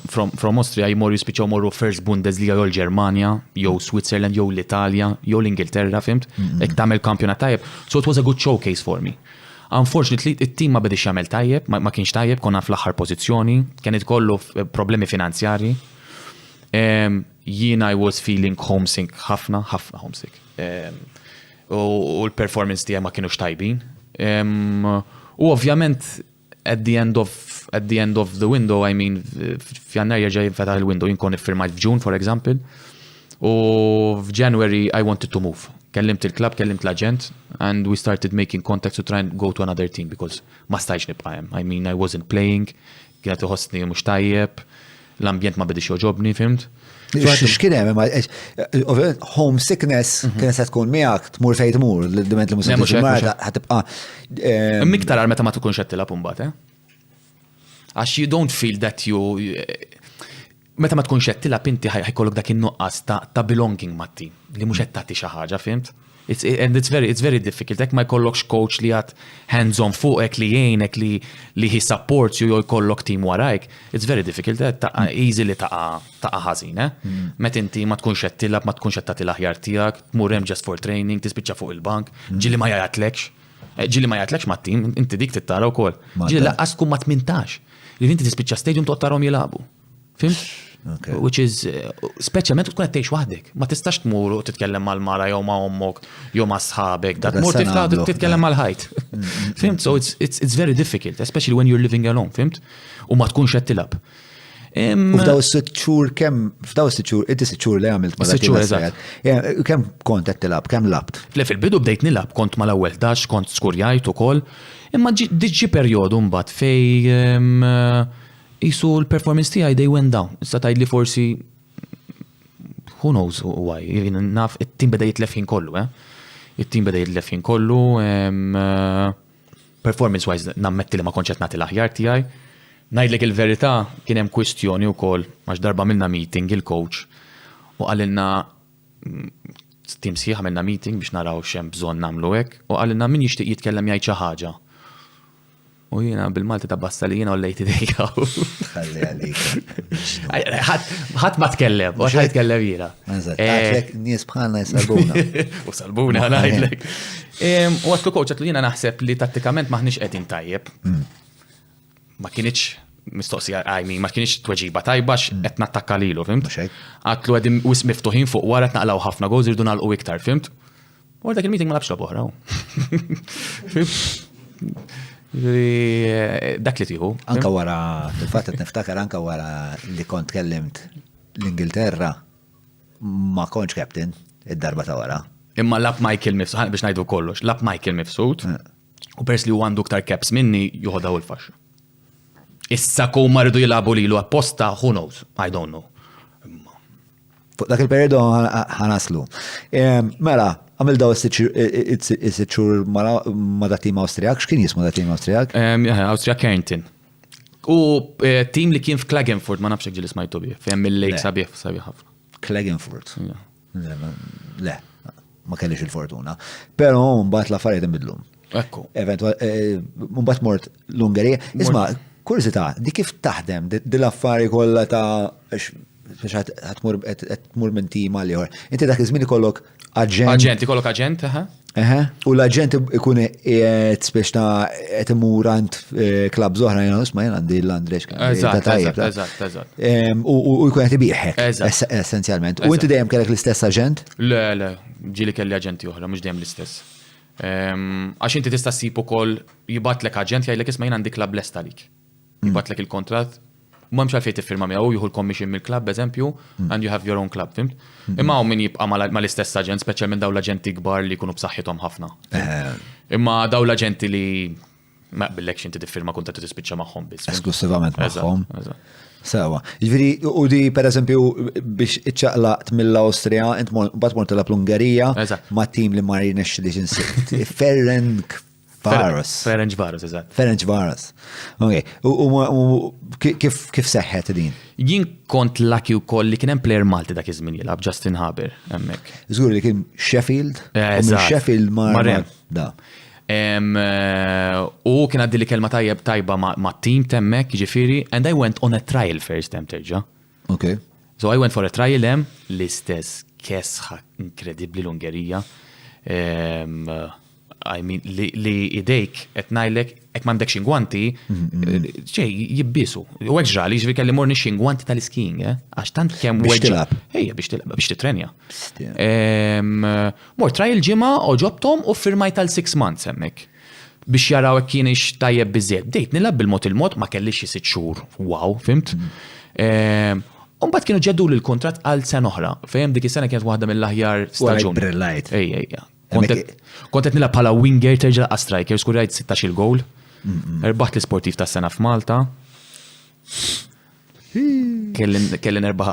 Austria jmorru jispiċċaw morru first Bundesliga jew l-Ġermanja, jew Switzerland, jew l-Italja, jew l-Ingilterra, fimt? Hekk tagħmel kampjonat tajjeb. So it was a good showcase for me. Unfortunately, it-team ma bedix jagħmel tajjeb, ma kienx tajjeb, konna fl-aħħar pożizzjoni, kien itkollu problemi finanzjarji. I was feeling homesick, ħafna homesick. U l-performance tiegħi ma kienux tajbin. U ovvjament at the end of the window, I mean, f'Jannar jerġa' jinfetaħ il-window, jinkun iffirmajt f'Ġun, for example. U f'January I wanted to move. Kellimt il-klab, kellimt l-agent, and we started making contacts to try and go to another team because ma stajx nibqa' hemm. I mean, I wasn't playing, kienet iħossni mhux tajjeb, l-ambjent ma bedix joġobni, fimt? X'kien hemm homesickness kienet se tkun miegħek tmur fejn tmur, l-diment li mhux ħatibqa'. Miktar għal meta ma tkunx qed tilab imbagħad, Għax you don't feel that you meta ma tkunx qed tilab inti ħajkollok dak in-nuqqas ta' belonging mat-tim li mhux qed tagħti xi ħaġa, fimt? It's very difficult. Ek ma jkollokx coach li għat hands-on fuqek li jgħinek li he supports you jkollok team warajk. It's very difficult. Easy li taqa ħażin. Met inti ma tkunx qed tilab, ma tkunx qed tagħti l-aħjar tiegħek, tmur hemm just for training, tispiċċa fuq il-bank, ġieli ma jgħatlekx. Ġieli ma jgħatlekx mat-tim, inti dik tittara wkoll. Ġieli laqqas tkun ma tmintax. Li inti tispiċċa stadium toqtarhom jilagħbu. Fimt? Which is, speċjalment tkun qed tgħix waħdek. Ma tistax tmur u titkellem mal-mara jew ma' ommok jew ma' sħabek. Dat tmur titkellem mal-ħajt. Fimt? So it's very difficult, especially when you're living alone, fimt? U ma tkunx qed tilab. U f'daw is-sitt xhur kemm f'daw is-sitt xhur inti sitt xhur li għamilt ma' dak. Kemm kont qed tilab, kemm labt? Le fil-bidu bdejt nilab, kont mal-ewwel dax, kont skurjajt ukoll. Imma ġi perjodu mbagħad fej isu l-performance tiegħi they went down. Issa tgħidli forsi who knows why. Naf it-tim beda jitlef ħin kollu, It-tim beda jitlef ħin kollu. Performance-wise nammetti li ma kontx qed nagħti l-aħjar tiegħi. Ngħidlek il-verità kien hemm kwistjoni wkoll għax darba għamilna meeting il-coach u qalilna tim sieħ għamilna meeting biex naraw x'hemm bżonn nagħmlu hekk u qalilna min jixtieq jitkellem jgħid xi ħaġa. U jiena bil-Malti ta' basta li jiena u lejti dejja. Ħalli għalik. Ħadd ma tkellem, u ħadd jitkellem jiena. Għatlek nies bħalna jsalbuna. U salbuni ngħidlek. U għatlu coach għatlu jiena naħseb li tattikament maħniex qegħdin tajjeb. Ma kienx mistoqsija ma kienx tweġiba tajbax qed nattakka lilu, fimt? Għatlu qegħdin wis miftuħin fuq wara naqlaw ħafna goals irdu nagħlqu iktar, fimt? U dak il-meeting ma labx logħba oħra. Dak li tieħu. Anka wara, fil-fatt qed niftakar anka wara li kont kellimt l-Ingilterra ma kontx captain id-darba ta' wara. Imma lab Michael Mifsud, biex ngħidu kollox, lab Michael Mifsud u pers li huwa għandu iktar caps minni joħodaw il-faxxa. Issa kum maridu jilabu lilu apposta, who knows? I don't know. Fuq dak il-periodu ħanaslu. Mela, għamil daw is-sitxur ma da tim Awstrijak, x'kien jismu da tim Awstrijak? Awstrijak Kärnten. U tim li kien f'Klagenfurt, ma nafx ġili smajtu bih, fejn mill-lejk sabiħ ħafna. Klagenfurt. Le, ma kellix il-fortuna. Pero mbagħad l-affarijiet inbidlu. Ekku. Mbagħad mort l-Ungerija. Isma' kurzita, di kif taħdem, di l-affari kollha ta' biex għatmur minn tim għal ieħor. Inti dak iż-żmien ikollok aġent. Aġent, ikollok aġent, U l-aġent ikun qed biex ta' qed imur għand klabb żoħra jena isma' jien għandi l-Andrex. Eżatt. U jkun qed ibiħek essenzjalment. U inti dejjem kellek l-istess aġent? Le, ġieli kelli aġenti oħra, mhux dejjem l-istess. Għax inti tista' ssib ukoll jibatlek aġent jgħidlek isma' jien għandi klabb lest għalik. Jibatlek il-kontratt, ma mx għalfej tiffirma miegħu jieħu l-commission mill-klabb eżempju, and you have your own club, fimt? Imma hawn min jibqa' mal-istess aġent, speċjalment dawn l-aġenti kbar li jkunu b'saħħithom ħafna. Imma dawn l-aġenti li ma qbillekx inti tiffirma kuntat tispiċċa magħhom biss. Esklusivament magħhom. Sewa. Jiġifieri u di pereżempju biex iċċaqlaqt mill-Awstrija int bad mort l-Ungerija ma' tim li ma rnexxilix insibt. Ferencvaros, eżatt. Ferencvaros. Ok. U kif seħħet din? Jien kont lucky wkoll li kien hemm plejer Malti dak iż-żmien jilgħab Justin Haber hemmhekk. Żgur li kien Sheffield? Sheffield mar da. U kien għaddi li kelma tajba ma' team temmek, jiġifieri, and I went on a trial first time terġa'. Okay. So I went for a trial hemm l-istess kesħa inkredibbli l-Ungerija. I mean, li idejk qed ngħidlek hekk m'għandek xingwanti, ċej jibbisu. U hekk ġrali ġifieri kelli morni xingwanti tal-skiing, għax tant kemm tilab. Ejja biex titrenja. Mor trial ġimgħa u ġobthom u firmajt tal 6 months hemmhekk. Biex jaraw hekk kienx tajjeb biżżejjed. Bdejt nilab bil-mod il-mod ma kellix xi 6 xhur. Wow, fimt? Mbagħad kienu ġeddu l-kuntratt għal sena oħra. Fejn dik is-sena kienet waħda mill-aħjar staġun. Ejja. Kont qed nilab bħala winger terġa' striker, skurajt 16 goal. Erbaħt l-sportiv tas-sena f'Malta. Kelli nerbaħ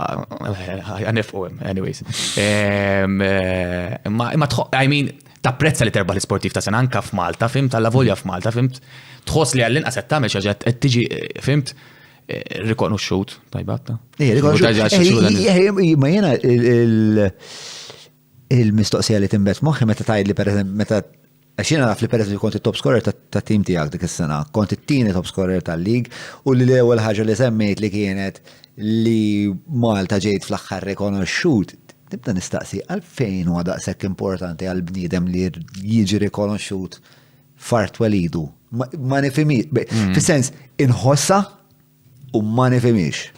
għanefqom, anyways. I mean, tapprezza li terbaħ l-sportiv tas-sena anka f'Malta, fimt, alla volja f'Malta, fimt. Tħoss li għallin qed tagħmel xi ħaġa qed tiġi, fimt, rikonoxxut tajbatta. Ma jiena il-mistoqsija li timbet moħħi meta tgħid li pereżempju meta għaxina naf li pereżempju kont it-top scorer ta' tim tiegħek dik is-sena, kont it-tieni top scorer tal-lig u li l-ewwel ħaġa li semmejt li kienet li Malta ġejt fl-aħħar rikonoxxut. Tibda nistaqsi għalfejn huwa daqshekk importanti għal bniedem li jiġi rikonoxxut fart walidu. Ma nifhimix, fis-sens inħossa u ma nifhimix.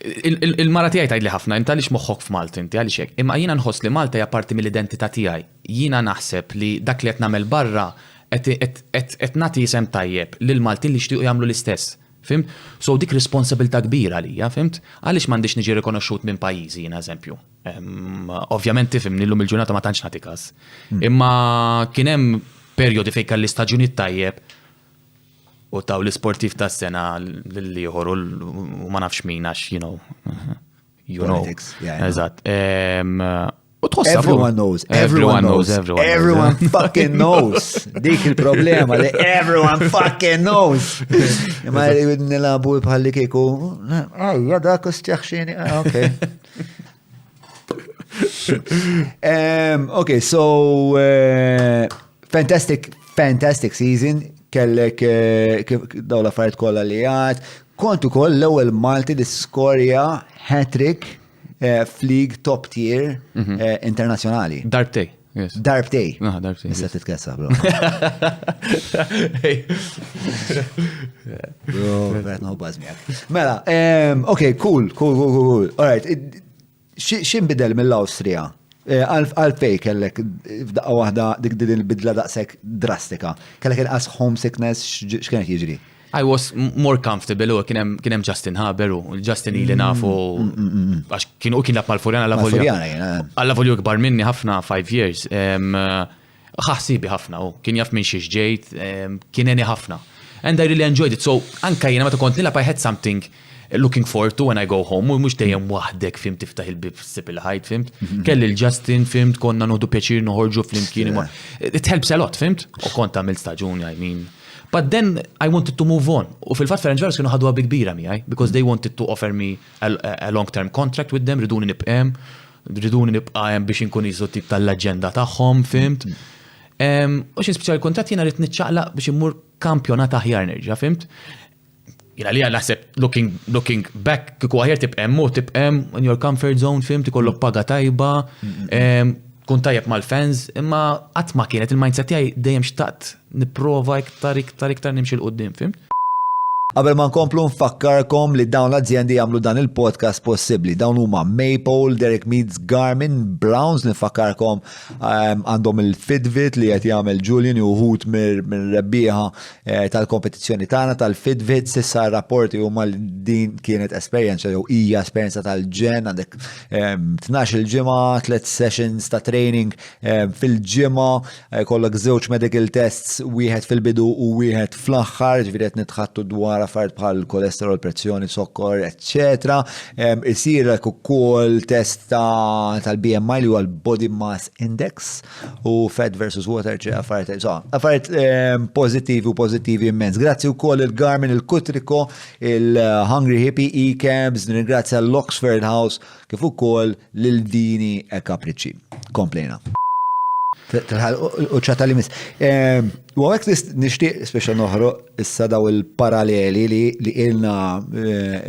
Il-mara tiegħi tgħidli ħafna, inti għaliex moħħok f'Malta, inti għaliex hekk. Imma jiena nħoss li Malta hija parti mill-identità tiegħi. Jiena naħseb li dak li qed nagħmel barra qed nagħti isem tajjeb lil Maltin li jixtiequ jagħmlu l-istess. Fimt? So dik responsabilità kbira għalija, fimt? Għaliex m'għandix niġi rikonoxxut minn pajjiżi jiena eżempju. Ovvjament tifhimni llum il-ġurnata ma tantx nagħti każ. Imma kien hemm perjodi fejn kelli staġunijiet tajjeb u taw l-isportiv ta' sena l-liħor u ma nafx min għax, you know. Politics, yeah. Eżatt. U tħossa Everyone knows. Everyone knows. Everyone fucking knows. Dik il-problema li everyone fucking knows. Ma nilabu bħalli kieku, da kostjaxxini, okay. Okay, so fantastic season. Kellek daw l-affarijiet kollha li għad. Kontu koll l-ewwel Malti li skorja hat-trick f'lig top tier internazzjonali. Darbtej. Yes. Darbtej. Darbtej. Issa titkessa, bro. Bro, vet no bażmijak. Mela, okay, cool. All right. X'inbidel mill-Awstrija? Għalfej kellek f'daqqa waħda dik din il-bidla daqshekk drastika. Kellek inqas homesickness x'kienet jiġri? I was more comfortable u kien hemm Justin Haber u Justin ili nafu għax kien lab mal-Furjana alla volju kbar minni ħafna 5 years. Ħaħsibi ħafna u kien jaf minn xi ġejt, kien eni ħafna. And I really enjoyed it. So anka jiena meta kont nilab I had something looking forward to when I go home, u mux dejjem waħdek fimt tiftaħ il-bib s-sip il-ħajt, fimt. Kelli l-Justin, fimt, konna noħdu pjaċir noħorġu fl-imkien. It helps a lot, fimt. U kont għamil staġuni, I mean. But then I wanted to move on. U fil-fat Ferencvaros kienu ħadu għabbi kbira mi, because they wanted to offer me a long-term contract with them, riduni nibqem biex inkun jizu tip tal-agenda taħħom, fimt. U xin speċjali kontrat jena rrit nitċaqlaq biex immur kampjonat aħjar nerġa, fimt. Jena li għal-naħseb looking back kiku għajer tibqem in your comfort zone, film, tikollok paga tajba, kun tajjeb mal-fans, imma għatma kienet il-mindset jgħaj dejjem xtaqt niprofa iktar nimxi l-qoddim, film? Qabel ma nkomplu nfakkarkom li dawn l-azzjendi jagħmlu dan il-podcast possibbli. Dawn huma Maypole, Derek Meads, Garmin, Browns nifakkarkom għandhom il-Fitbit li qed jagħmel Julian u wħud mir-rebbieħa tal-kompetizzjoni tagħna tal-Fitbit sissa rapporti huma li din kienet esperjenza jew hija esperjenza tal-ġen għandek 12 il-ġimgħa, 3 sessions ta' training fil-ġimgħa, kollok żewġ medical tests, wieħed fil-bidu u wieħed fl-aħħar, ġifieri qed nitħattu dwar affarijiet bħal kolesterol, pressjoni, sokkor, etc. Isir ukoll test tal-BMI li huwa l-Body Mass Index u Fat versus Water, affarijiet pożittivi immens. Grazzi wkoll il-Garmin, il-Kutriko, il-Hungry Hippie, E-Cabs, nirringrazzja l-Oxford House kif ukoll lil Dini e Capricci. Komplejna. U ċata li mis. U għek nishtiq speċa noħro issa daw il-paralleli li ilna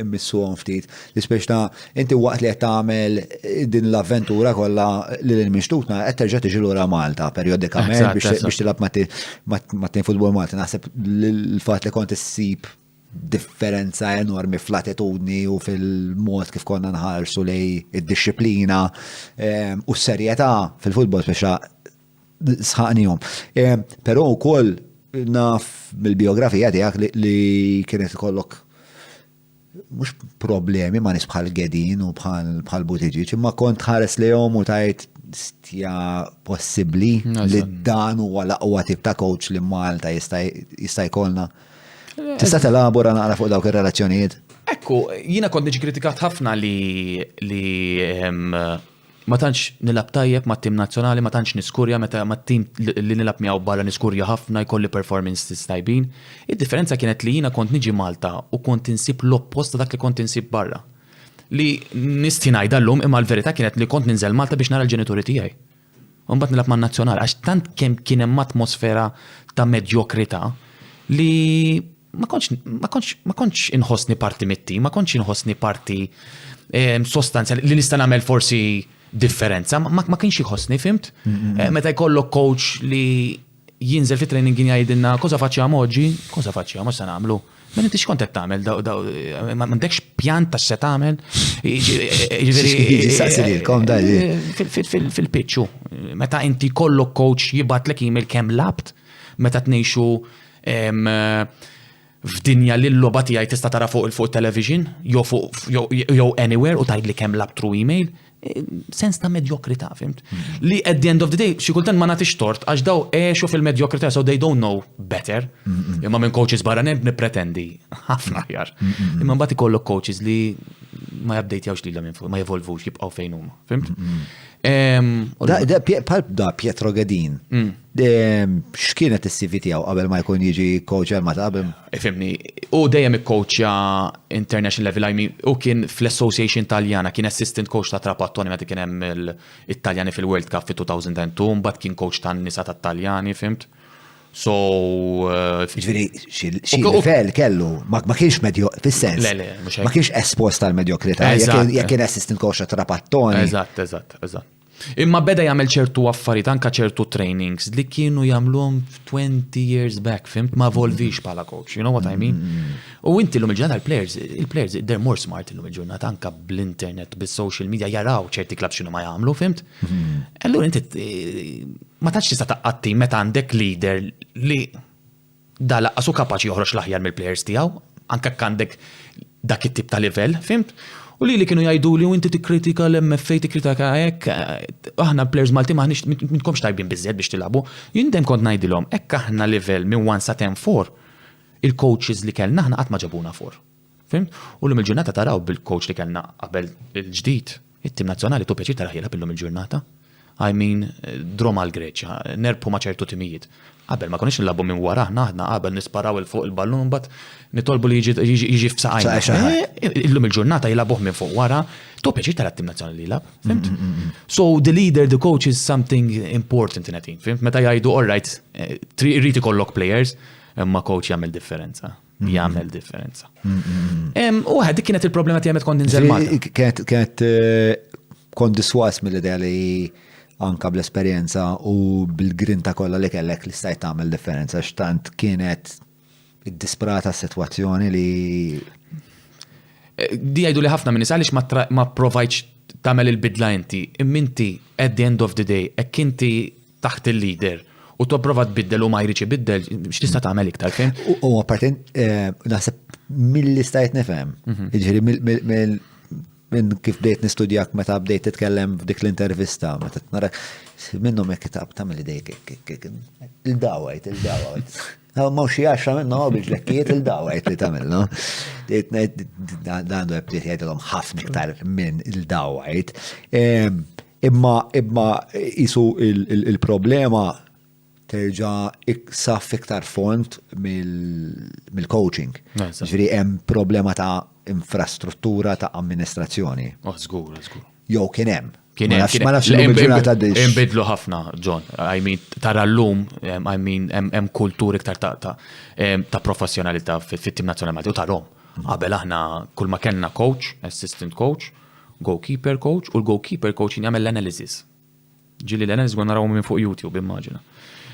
missu ftit li speċa inti waqt li għettamel din l-avventura kolla li l-mishtutna għetterġa tiġilura Malta periodikament biex tilab mattin futbol Malta. Naħseb l-fat li kont s-sib differenza enormi fl-attitudni u fil-mod kif konna nħarsu lej id-disciplina u s-serjetà fil-futbol speċa sħaqnijom. Pero u koll naf bil-biografija tijak li kienet kollok mux problemi ma nis bħal Gedin u bħal Butiġiċ, imma kont ħares lejhom u tajt stja possibli li dan u għal-aqwa tip ta' coach li Malta jista' jkollna. Tista' telabora naqra fuq dawk ir-relazzjonijiet? Ekku, jina kont niġi kritikat ħafna li ma tantx nilab tajjeb ma' tim nazzjonali, ma tantx niskurja meta ma' tim li nilab miegħu barra niskurja ħafna jkolli performances tajbin. Id-differenza kienet li jiena kont niġi Malta u kont insib l-opposta dak li kont insib barra. li nisti ngħidha llum imma l-verità kienet li kont ninżel Malta biex nara l-ġenituri tiegħi. U mbagħad nilab man-nazzjonali għax tant kemm kien hemm atmosfera ta' medjokrità li ma kontx inħossni parti mit-tim, ma kontx inħossni parti sostanzjali li nista' nagħmel forsi differenza, ma kienx iħossni, fimt? Meta jkollok coach li jinżel fit training jgħidilna cosa faċċiamo oggi, cosa faċċiamo se nagħmlu. Ma inti x'kont qed tagħmel ma m'għandekx pjan ta' se tagħmel. Fil-pitchu. Meta inti kollok coach jibatlek email kemm labt, meta tnejxu f'dinja li l-logħba tiegħi tista' tara fuq television jew anywhere u tgħidli kemm labt through email. Sens ta' medjokrità, fimt? Li at the end of the day, xi kultant ma nagħtix tort għax daw għexu fil-medjokrità, so they don't know better. Imma minn coaches barra nippretendi ħafna aħjar. Imma mbagħad ikollok coaches li ma jabdejtjawx lilha minn fuq, ma jevolvux, jibqgħu fejn huma, fimt? Da Pietro Gadin. X'kienet is-CV tiegħu qabel ma jkun jiġi coach għal Malta qabel? Fimni, u dejjem ikkoachja international level, I mean, u kien fl-Association Taljana, kien assistant coach ta' Trapattoni meta kien hemm il-Taljani fil-World Cup fi 2002, mbagħad kien coach tan-nisa tat-Taljani, fimt? So ġifieri xi livell kellu ma kienx medju fis-sens. Ma kienx espost tal-medjokrità, jekk kien assistant coach ta' Trapattoni. Eżatt. Imma beda jagħmel ċertu affarijiet anke ċertu trainings li kienu jagħmluhom 20 years back, fimt, ma volvix bħala coach, you know what I mean? U inti llum il-ġurnata il-players they're more smart illum il-ġurnata anke bl-internet, bis-social media jaraw ċerti klab x'inhu ma jagħmlu, fimt? Allura inti ma tantx tista' taqqatti meta għandek leader li da laqqasu kapaċi joħroġ l-aħjar mill-players tiegħu, anke għandek dak it-tip ta' livell, fimt? U li kienu jgħidu li u inti tikkritika l-MFA, tikkritika hekk, aħna players Malti maħniex mitkomx tajbin biżżejjed biex tilagħbu. Jien dejjem kont ngħidilhom hekk aħna livell minn 1 sa 10 4, il-coaches li kellna aħna qatt ma ġabuna 4. Fimt? U llum il-ġurnata taraw bil-coach li kellna qabel il-ġdid, it-tim nazzjonali tu pjaċir tara ħilha billum il-ġurnata. I mean, droma l-Greċja, nerpu ma ċertu timijiet. Qabel ma konniex nilagħbu minn wara aħna qabel nisparaw il fuq il-ballun mbagħad nitolbu li jiġi f'saqajna. Illum il-ġurnata jilagħbuh minn fuq wara, tu pjaċir tara t-tim nazzjonali jilagħab, fimt? So the leader, the coach is something important in a team, fimt? Meta jgħidu all right, irid ikollok players, imma coach jagħmel differenza. Jagħmel differenza. U dik kienet il-problema tiegħi meta kont ninżel Malta. Kienet kont diswas mill-idea li anka bl-esperjenza u bil-grinta kollha li kellek li stajt tagħmel differenza x'tant kienet id-disprata s-sitwazzjoni li di jgħidu li ħafna minn nies għaliex ma provajtx tagħmel il-bidla inti. Imminti at the end of the day hekk inti taħt il-leader u topprova tbiddel u ma jridx ibiddel x'tista' tagħmel iktar fejn. U apparti naħseb milli stajt nifhem. Jiġifieri minn kif bdejt nistudjak meta bdejt titkellem f'dik l-intervista, meta nara minnhom hekk kitab tagħmel idejk il-dawajt. Ma xi 10 minnhom bil-ġlekkiet il-dawajt li tagħmel, no? Għandu bdiet jgħidilhom ħafna iktar minn il-dawajt. Imma isu il-problema terġa' iksaf iktar font mill-coaching. Ġifieri hemm problema ta' infrastruttura ta' amministrazzjoni. Żgur. Jew kien hemm. Ma nafx il-ġurnata għaddix. Inbidlu ħafna, John. I mean, tara llum, I mean, hemm kultur iktar ta' professjonalità fit-tim nazzjonali Malti u tarhom. Qabel aħna kull ma kellna coach, assistant coach, goalkeeper coach u l-goalkeeper coach jagħmel l-analysis. Ġili l-analysis għu narawhom minn fuq YouTube, immaġina.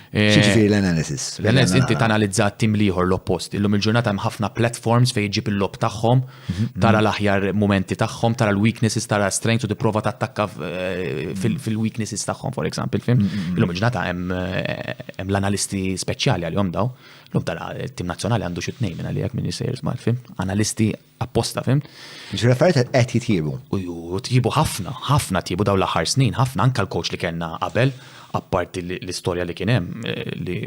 X'ġifieri l-analysis? L-analysis inti tanalizza tim liħor l-oppost. Illum il-ġurnata hemm ħafna platforms fejn jġib il-lob tagħhom, tara l-aħjar momenti tagħhom, tara l-weaknesses, tara strengths u tipprova tattakka fil-weaknesses tagħhom, for example, fim. Illum il-ġurnata hemm l-analisti speċjali għalihom daw. Illum tara t-tim nazzjonali għandu xi tnejn minn għalijak minn isejrs mal, fim. Analisti apposta, fim. Ġifieri affarijiet qed jitjiebu. U tjibu ħafna tjibu daw l-aħħar snin, ħafna anke l-coach li kellna qabel. Apparti l-istorja li kien hemm li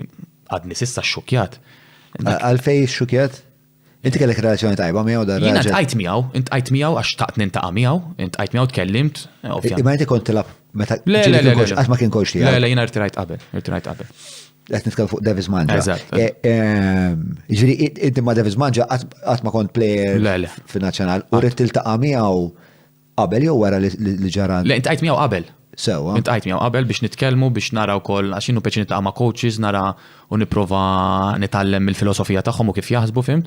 għadni sissa xokjat. Għalfej xokjat? Inti kellek relazzjoni tajba miegħu dar raġel. Jiena intqajt miegħu għax taqt nintaqa' miegħu, intqajt miegħu tkellimt. Imma inti kont tilab meta qatt ma kien coach tiegħek. Le jiena rtirajt qabel. Qed nitkellem fuq Davis Manja. Eżatt. Jiġri inti ma' Davis Manja qatt ma kont plejer fin-nazzjonal u rrid tiltaqa' miegħu qabel jew wara li ġara. Le, int għajt miegħu qabel. Sewa. Int għajt miegħu qabel biex nitkellmu biex nara wkoll għax inhu peċi nitlaqa' ma' coaches nara u nipprova nitgħallem il-filosofija tagħhom u kif jaħsbu, fimt.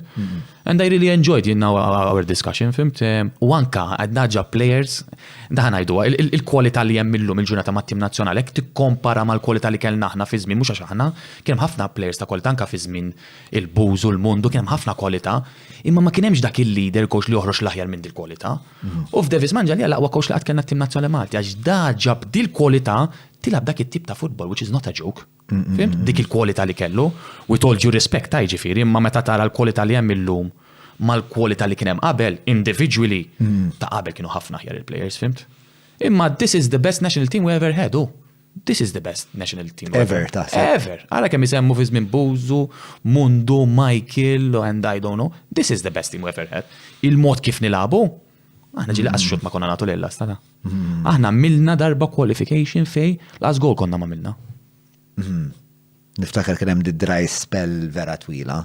And I really enjoyed our discussion, fimt. U anka għadna players, daħan ngħidu il-kwalità li hemm illum il-ġurnata mat-tim nazzjonali hekk tikkompara mal-kwalità li kellna aħna fi żmien mhux għax aħna kien hemm ħafna players ta' kwalità anke fi żmien il-Bużu l-Mundu kien hemm ħafna kwalità, imma ma kien hemmx dak il-leader coach li joħroġ l-aħjar minn dil-kwalità. U f'Davis Manġali l-aqwa coach li qatt kellna t-tim nazzjonali Malti għax da ġab dil-kwalità tilab dak it-tip ta' football, which is not a joke. Fimt? Dik il-kwalità li kellu, with all due respect ta' ġifieri, imma meta tara l-kwalità li hemm illum mal-kwalità li kien hemm qabel, individually, ta' qabel kienu ħafna aħjar il-players, fimt? Imma this is the best national team we ever had, oh. This is the best national team Ever, taħseb. Ever. Għara kemm jisemmu fi żmien Bużu, Mundu, Michael, and I don't know. This is the best team we ever had. Il-mod kif nilabu, aħna ġili għasxut ma konna natu l-ella stana. Aħna milna darba qualification fej, laqas gol konna ma milna. Niftakar kien hemm di dry spell vera twila.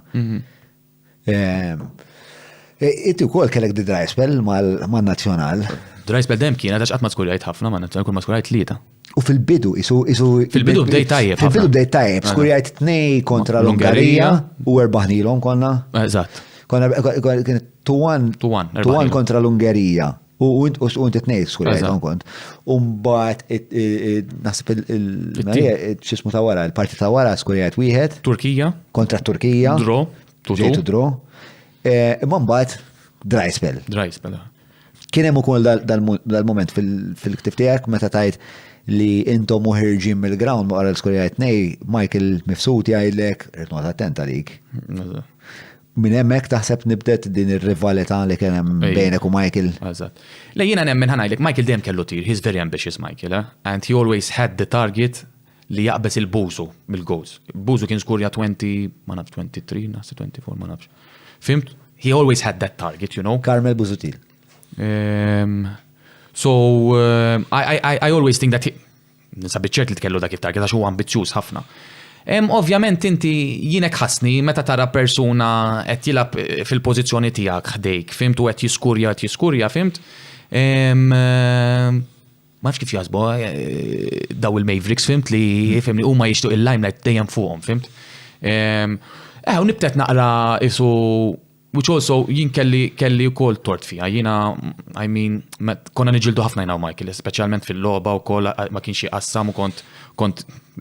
Inti wkoll kellek di dry spell mal-nazzjonal. Dry spell dem kien għax qatt ma skurjajt ħafna, ma nazzjonal kull ma skurjajt tlieta. U fil-bidu, Fil-bidu bdej tajjeb. Fil-bidu bdej tajjeb, skurjajt 2 kontra l-Ungarija u erbaħnilhom konna. Eżatt. Konna 2-1 kontra l-Ungerija. U inti 2 skurjajthom kont. Mbagħad naħseb x'ismu ta' wara, il-parti ta' wara skurjajt wieħed. Turkija. Kontra Turkija. Draw. Ġejtu draw. Imma mbagħad dry spell. Dry spell. Kien hemm ukoll dal-moment fil-ktif tiegħek meta tajt li intom ħirġin mill-ground wara l-skurjajt 2, Michael mifsut jgħidlek irid noqgħod attent għalik. Min hemmhekk taħseb nibdet din ir-rivalità li kien hemm bejnek u Michael. Eżatt. Le jiena nemmen ħanajlek Michael dejjem kellu tir, he's very ambitious Michael, and he always had the target li jaqbes il-Bużu mill-goals. Bużu kien skurja 20, ma nafx 23, nafs 24, ma nafx. Fimt? He always had that target, you know. Carmel Buzutil. I always think that nisabit ċert li tkellu dak it-target għax huwa ambizzjuż ħafna. Ovvjament inti jienek ħasni meta tara persuna qed jilab fil-pożizzjoni tiegħek ħdejk, fimt u qed jiskurja, fimt? Ma nafx kif jaħsbu daw il-Mavericks, fimt li fimni huma jixtuq il-limelight dejjem fuqhom, fimt? U nibtet naqra isu which also jien kelli wkoll tort fiha. Jiena I mean konna niġildu ħafna jina u Michael, speċjalment fil-logħba wkoll ma kienx jqassam u kont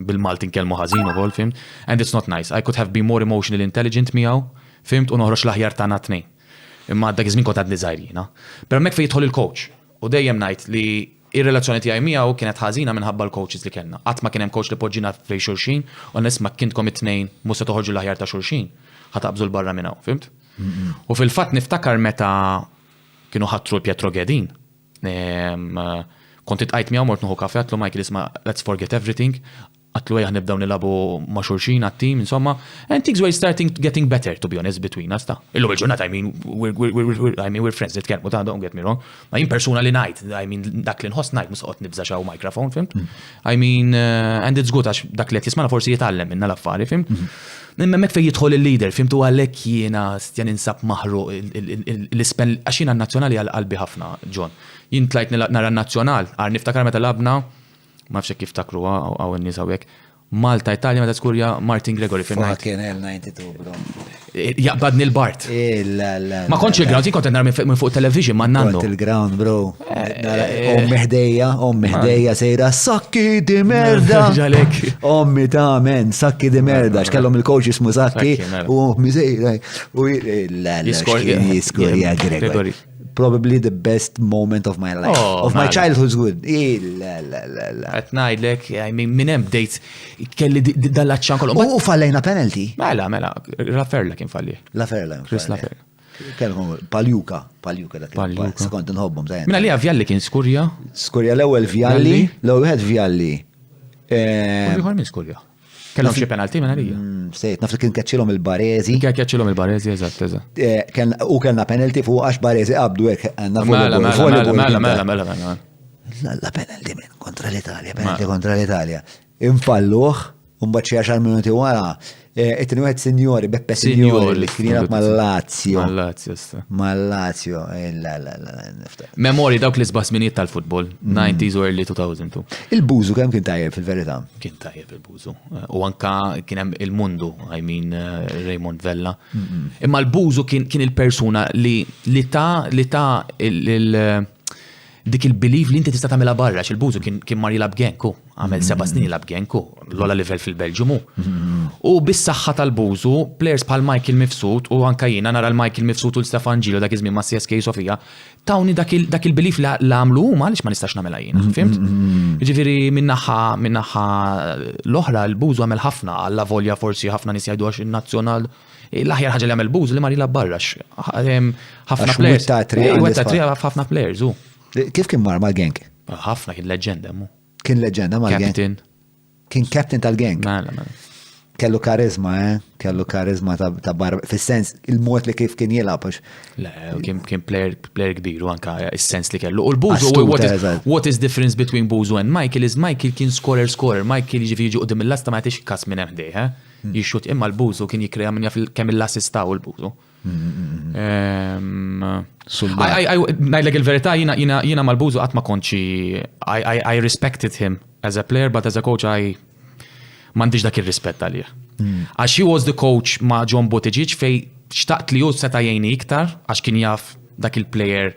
bil-Malti nkellmu ħażin ukoll, fimt? And it's not nice. I could have been more emotionally intelligent miegħu, fimt, u noħroġ l-aħjar tagħna tnejn. Imma dak iż-żmien kont għadni żgħir jiena. Però hemmhekk fejn jidħol il-coach. U dejjem ngħid li ir-relazzjoni tiegħi miegħu kienet ħażina minħabba l-coaches li kellna. Qatt ma kien hemm coach li poġġina fejn xulxin u nisma' kintkom it-tnejn mhux se toħorġu l-aħjar ta' xulxin. Ħataqbżu l-barra minn hawn, fimt? U fil-fatt niftakar meta kienu ħattru Pietro Gedin. Kont itqajt miegħu mort nieħu kafè għatlu Michael isma' let's forget everything. Għatlu ejja nibdew nilabu ma' xulxin għat-tim, insomma, and things were starting getting better to be honest between us ta. Illum il-ġurnata I mean we're friends nitkellmu ta' don't get me wrong. Ma jien persuna li ngħid, I mean dak li nħoss ngħid mhux qed nibża xaw mikrofon, fimt? I mean and it's good għax dak li qed jismana forsi jitgħallem minna l-affari, fimt? Immek fej jidħol il-leader, fimtu għalek jiena stjan insab maħru l-ispen, għaxina n-nazzjonali għal-qalbi ħafna, John. Jien tlajt nara n-nazzjonal, għar niftakar meta labna, ma fxek kif takru għaw n-nis għawek, Malta, Italja, meta skurja Martin Gregory fil-najt. Fucking hell, 92, bro. Jaqbadni l-Bart. Ma konċ il-ground, jien kont nar minn fuq television, ma nannu. Kont il-ground, bro. Ommi sejra, sakki di merda. Ġalek. Ommi ta' men, sakki di merda. Xkellhom il-coach ismu sakki. U ommi sejra. U jiskurja Gregory. Probably the best moment of my life. Of my childhood's. Għet najdlek, minnem bdejt kelli dal-laċċan kolom. U fallejna penalty. Mela, Laferla kien falli. Laferla. Chris Laferla. Kellhom Paljuka dak. Sekont inħobbhom tajjeb. Minna li Vjalli kien skurja? Skurja l-ewwel Vjalli, l-ewwel Vjalli. Ieħor minn skurja. Kellhom xi penalti minna li. Sejt, naf li kien kaċċilhom il-Barezi. Kien kaċċilhom il-Barezi, eżatt. U kellna penalty fuq għax Barezi qabdu hekk għandna mela. La penalty minn kontra l-Italja, Infalluh Mbagħad xi 10 minuti wara, it-tieni wieħed Sinjori, Beppe Sinjori li kien jilgħab mal-Lazio. Mal-Lazio, la. Memori dawk l-isbasminijiet tal-futbol, 90s u early 2002. Il-Bużu kemm kien tajjeb fil-verità? Kien tajjeb il-Bużu. U anka kien hemm il-Mundu, I mean Raymond Vella. Imma l-Bużu kien il-persuna li ta' dik il-belief li inti tista' tagħmilha barra x'il-Bużu kien mar jilgħab Genku, għamel 7 snin jilgħab Genku, l-ola livell fil-Belġiumu. U bis-saħħa tal-Bużu, players bħal Michael Mifsud u anke jiena nara l-Michael Mifsud u l-Stefan Ġilo dak iż-żmien ma' CSK Sofija, tawni dak il-belief li għamlu huma għaliex ma nistax nagħmilha jiena, fimt? Jiġifieri min-naħa l-oħra l-Bużu għamel ħafna alla volja forsi ħafna nies jgħidu għax in-nazzjonal l-aħjar ħaġa li għamel Bużu li mar jilgħab barra ħafna players. Ħafna players u. Kif kien mar mal-Genk? ħafna kien leġenda mu. Kien leġenda mal-Genk. Captain. Kien captain tal-Genk. Mela. Kellu karizma, kellu karizma ta' barra, fis-sens il-mod li kif kien jilgħab. Le, kien player kbiru anka is-sens li kellu. U l-Bużu, what is difference between Bużu and Michael is Michael kien scorer. Michael jiġi qudiem il-lasta ma jagħtix kas minn hemm ħdejh, jixxut imma l-Bużu kien jikrea minn jaf kemm il-assistaw l-Bużu. Ngħidlek il-verità jiena mal-Bużu qatt ma kontx I respected him as a player, but as a coach m'għandix dak ir-rispett għalih. Għax he was the coach ma' John Buttigieg fej xtaqt li hu seta' jgħinni iktar għax kien jaf dak il-player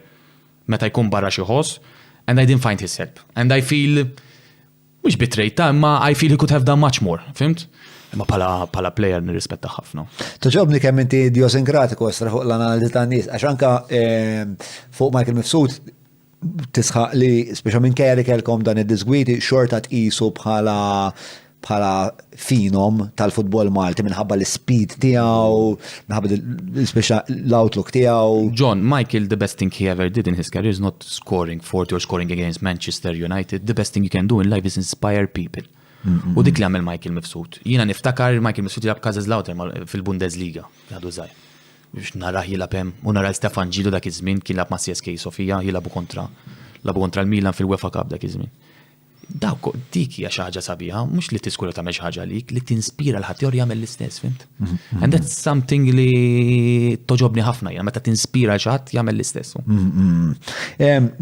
meta jkun barra xi ħoss, and I didn't find his help. And I feel mhux bitrejta, imma I feel he could have done much more, fimt? Imma pala player nirrispetta ħafna. Toġobni kemm inti idiosinkratiku ostra fuq l-analiżi tan-nies, għax anka fuq Michael Mifsud tisħaq li speċa minn kejja kelkom dan id-disgwiti xorta tqisu bħala finom tal-futbol Malti minħabba l-speed tiegħu, minħabba speċa l-outlook tiegħu. John, Michael, the best thing he ever did in his career is not scoring 40 or scoring against Manchester United. The best thing you can do in life is inspire people. U dik li għamil Michael Mifsud. Jiena niftakar Michael Mifsud jilab Kaiserslautern fil-Bundesliga. Għadu zaħ. Biex naraħ jilab hemm. U nara Stefan Ġilo dak iż-żmien kien lab ma' CSK Sofija, jilabu kontra l-Milan fil-UEFA Cup dak iż-żmien. Dawk dik hija xi ħaġa sabiħa, mhux li tiskura tagħmel xi ħaġa li tinspira l-ħadd jagħmel l-istess, fimt? And that's something li toġobni ħafna hija meta tinspira xi ħadd jagħmel l-istess.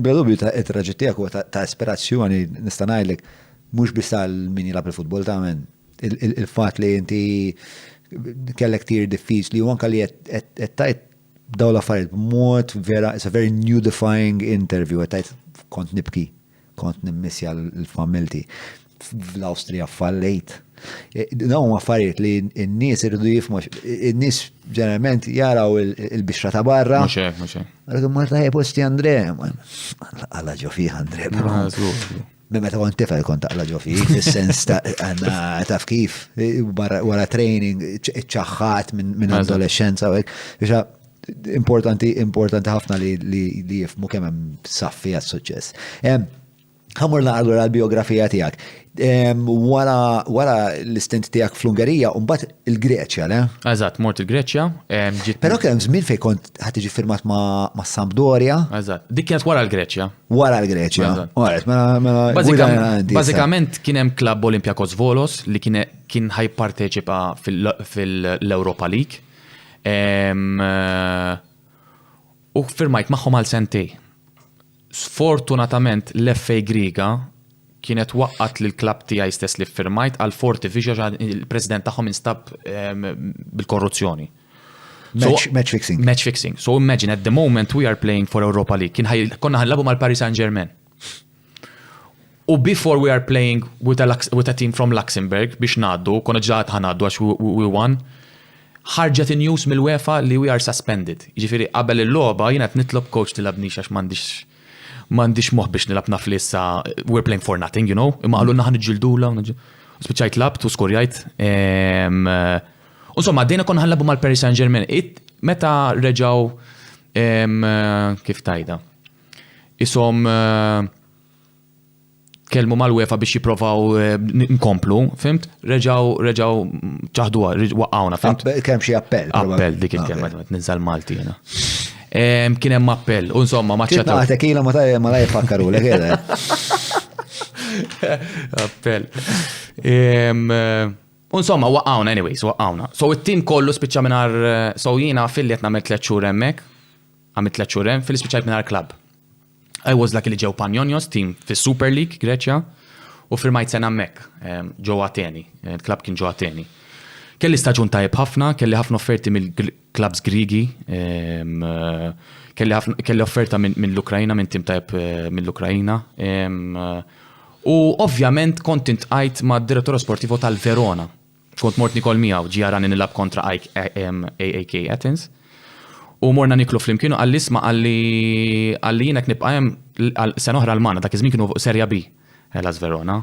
Bla-dubju it-traġett tiegħek huwa ta' ispirazzjoni nista' ngħidlek mhux biss għal min jilgħab il-futbol tagħmel. Il-fatt li inti kellek tir diffiċli u anke li qed tajt dawn l-affarijiet b'mod vera, it's a very new defying interview, qed tajt kont nibki, kont nimmissja l-familti. Fl-Awstrija fallejt. Dawn affarijiet li n-nies irridu jifhmu, in-nies ġeneralment jaraw il-bixra ta' barra. Mhux hekk. Għalek ma tajjeb posti Andre. Alla ġo fih Andre. Meta kont tifel kont taqla ġo fih, fis-sens ta' taf kif, wara training, ċaħħat minn adolescenza u hekk. Importanti ħafna li jifmu kemm hemm saffi għas-suċċess. Ħamur naqgħu għall-biografija tiegħek. Wara l-istint tiegħek fl-Ungerija u mbagħad il-Greċja, le? Eżatt, mort il-Greċja. Però kien żmien fejn kont ħadd tiġi firmat ma' Sampdoria. Eżatt, dik kienet wara l-Greċja. Wara l-Greċja. Bażikament kien hemm klabb Olympiakos Volos li kien ħajparteċipa fil-Europa League. U firmajt magħhom għal sentej. Sfortunatament l-FA Griega kienet waqqat li l-klabb tiegħi stess li firmajt għal Forti Viġa il-president tagħhom instab bil-korruzzjoni. Match fixing. Match fixing. So imagine at the moment we are playing for Europa League. Konna ħanlabu mal-Paris Saint-Germain. U before we are playing with a team from Luxembourg biex ngħaddu, konna ġaħat ħanaddu għax we won. Ħarġet in-news mill-UEFA li we are suspended. Jiġifieri qabel il-logħba jiena qed nitlob coach tilabnix għax m'għandix moħħ biex nilab naf li issa we're playing for nothing, you know. Imma qalu naħan iġġildula u spiċċajt labt u skorjajt. Insomma, għaddejna konna ħanlabu mal-Paris Saint-Germain. Meta reġgħu kif tajda. Isom kelmu mal-UEFA biex jipprovaw nkomplu, fimt? Reġgħu ċaħduha, waqqawna, fimt? Kemm xi appell. Appell dik il-kelma, ninżal Malti jiena. Kien hemm appell, u insomma maċċata. Kitna tequila ma la jfakkaru lek Appell. Insomma, waqqawna anyways, waqqawna. So it-team kollu spiċċa minar, so jiena affiliate nagħmel 3 xhur hemmhekk, għamilt 3 xhur hemm, fil-spiċċajt minar club. I was lucky li ġew Panionios, team fis-Super League Greċja, u firmajt sena hemmhekk, ġew Ateni, il-klabb kien ġew Ateni. Kelli staġun tajjeb ħafna, kelli ħafna offerti mill-klabs Grigi, kelli offerta mill-Ukrajna, minn tim tajjeb mill-Ukrajna. U ovvjament kont intqajt ma' direttura sportivo tal-Verona. Kont mort Nikol miegħu ġijarani nilab kontra AAK Athens. U morna niklu flimkienu għall-isma għalli jiena nibqajem sena oħra l-mana, dak iż-żmien kienu Serja B, Hellas Verona.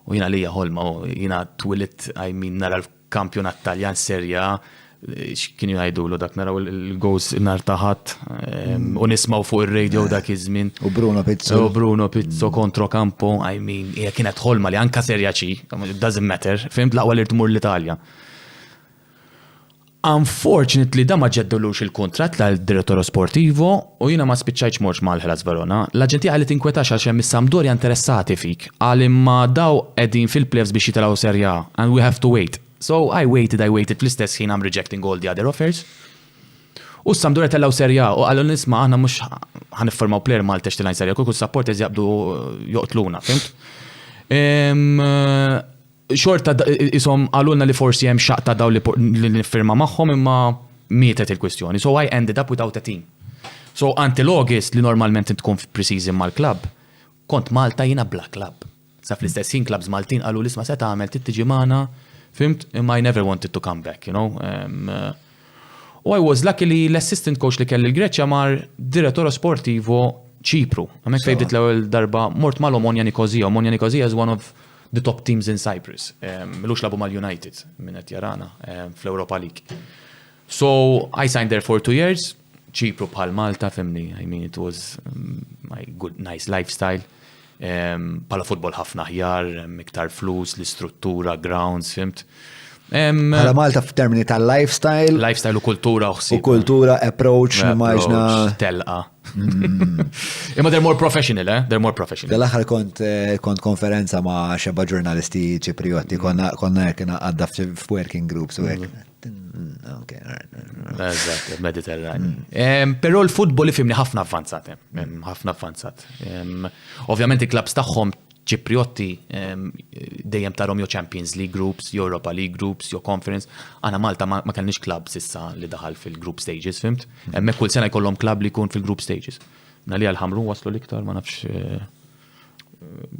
U jiena lija ħolma, u jiena twilit nara l-kampjonat Taljan Serja, kienu jgħidulu dak naraw il-gows nar taħat, u nismaw fuq ir-radio dak iż-żmien. U Bruno Pizzo kontro Campo, hija kienet ħolma li anka Serja C, it doesn't matter, fimt laqwa li tmur l-Italja. Unfortunately, da ma ġeddulux il-kontrat l-direttoru sportivo u jina ma spiċċajċ morġ mal-Hellas Verona. L-aġenti għalli tinkwetax għal xem mis-Sampdoria interessati fik, għal imma daw edin fil-plevs biex jitalaw Serja and we have to wait. So I waited, fl-istess ħin I'm rejecting all the other offers. U s-Sampdoria tellaw Serja u għallu nisma għanna mux ħanifformaw player Maltex tilajn Serja, kull supporters jabdu joqtluna, fimt? Xorta isom għalunna li forsi hemm xaqta daw li nifirma magħhom imma mietet il-kwestjoni. So I ended up without a team. So until August li normalment tkun pre-season mal-klab, kont Malta jiena bla klab. Sa fl-istess ħin klabs Maltin qalu l-isma se tagħmel tittiġi magħna, fimt, imma I never wanted to come back, you know. U I was lucky li l-assistant coach li kelli l-Greċja mar direttore sportivo Ċipru. Għamek fejbdit l-ewwel darba mort mal Omonia Nicosia. Omonia Nicosia is one of the top teams in Cyprus. Milux labu mal-United minnet jarana fl-Europa League. So I signed there for 2 years. Ċipru bħal Malta, femni. I mean, it was my good, nice lifestyle. Pala futbol ħafna ħjar, miktar flus, l-istruttura, grounds, fimt. Għala Malta f'termini tal-lifestyle. Lifestyle u kultura uħsib. U kultura, approach, nimmaġna. Telqa. Imma they're more professional, eh? They're more professional. Dal-axar kont konferenza ma' xeba ġurnalisti ċiprioti, konna jekna għadda f-working groups u għek. Eżatt, Mediterran. Però l-futbol ifimni ħafna avvanzat, ħafna avvanzat. Ovvjament il-klabs tagħhom ċipriotti dejjem tarom jo Champions League groups, Europa League groups, jo Conference. Għana Malta ma kellniex klab sissa li daħal fil-group stages, fimt? Emme kull sena jkollhom klab li jkun fil-group stages. Nali għal-ħamrun waslu liktar, ma nafx.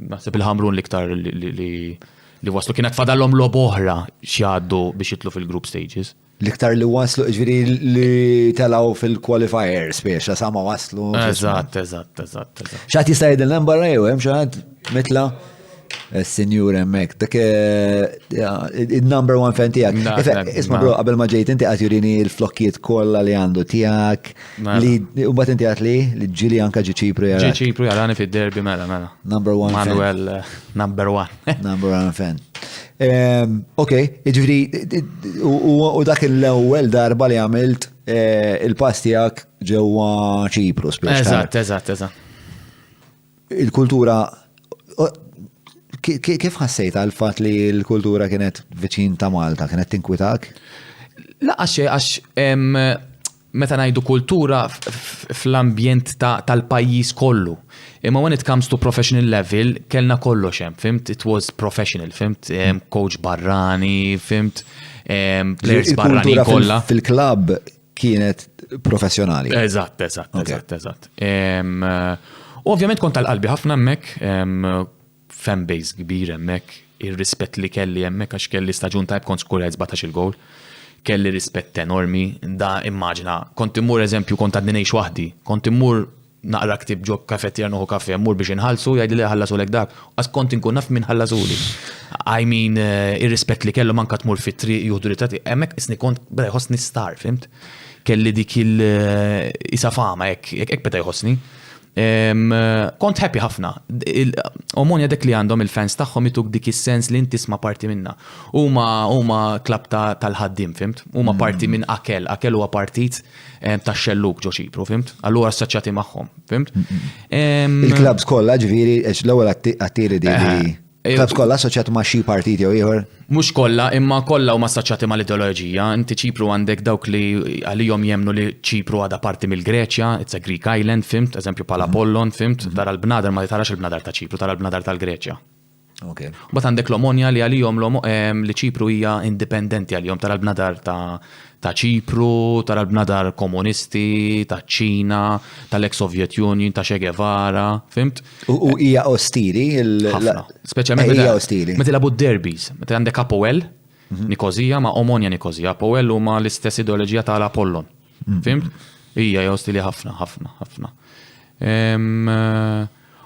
Naħseb il-ħamrun liktar li waslu kienet fadallhom lob oħra x'jgħaddu biex jitlu fil-group stages. Liktar li waslu, ġviri li telaw fil-qualifiers biex, sama waslu. Eżatt. ċaħt jista' jgħidilna barra jew hemm ċaħt mitla s-senjur hemmhekk. Dak il-number 1 fan tiegħek. Isma' bro, qabel ma ġejt inti qed jurini l-flokkijiet kollha li għandu tiegħek. Li mbagħad inti qed li ġili anke ġi Ċipru jara. Ġi Ċipru jarani fid-derbi mela. Number 1 fan. Manuel number 1. Number 1 fan. Ok, ġifri, u dak l-ewwel darba li għamilt il-pass tiegħek ġewwa Ċipru. Eżatt. Il-kultura, kif ħassejt għal-fat li l-kultura kienet viċin ta' Malta, kienet tinkwitak? La, għax meta ngħidu kultura fl-ambjent tal-pajjiż kollu. Imma when it comes to professional level, kellna kollox hemm, fimt? It was professional, fimt? Coach barrani, fimt? Players barrani kollha. Fil-klabb kienet professjonali. Eżatt. Ovvjament kont tal-qalbi ħafna hemmhekk, fanbase kbir hemmhekk, ir-rispett li kelli hemmhekk għax kelli staġun tajb kont skurajt 17 il-gowl. Kelli rispett enormi, da immaġina, kont immur eżempju kont għadninejx waħdi, kont immur naqra ktib ġo kafettier noħu kafe, immur biex inħallsu, jgħidli li ħallasu lek dak, għas kont inkun naf minn ħallasuli. I mean, ir-rispett li kellu manka tmur fit-triq juhdu ritati, hemmhekk isni kont beda jħossni star, fimt? Kelli dik il-isa fama, ek beda jħossni. Kont happy ħafna. Omonja dek li għandhom il-fans tagħhom ituk dik is-sens li inti isma' parti minna. Huma klab tal-ħaddim, fimt? Huma parti minn Akel huwa partit tax-xelluk ġo Ċipru, fimt? Allura assoċjati magħhom, fimt? Il-klabs kollha ġifieri l-ewwel għattieri di Klabs kollha assoċjati ma' xi partiti jew ieħor? Mhux kollha, imma kollha huma assoċjati mal-ideoloġija. Inti Ċipru għandek dawk li għalihom jemnu li Ċipru għadha parti mill-Greċja, it's a Greek island, fimt, eżempju bħala Apollon, fimt, tara l-bnadar ma tarax il-bnadar ta' Ċipru, tara l-bnadar tal-Greċja. Okay. Bat għandek l-Omonja li għalihom li Ċipru hija indipendenti għalihom, tara l-bnadar ta' Ċipru, tara l-bnadar komunisti, ta' Ċina, tal-ex-Soviet Union, ta' Che Guevara, fimt? U hija ostili? Ħafna. Speċjalment hija ostili. meta labu derbis, meta għandek Apoel, Nikozija ma' Omonja Nikozija. Apoel huma l-istess ideoloġija tal-Apollon. Fimt? Hija ostili ħafna, ħafna, ħafna.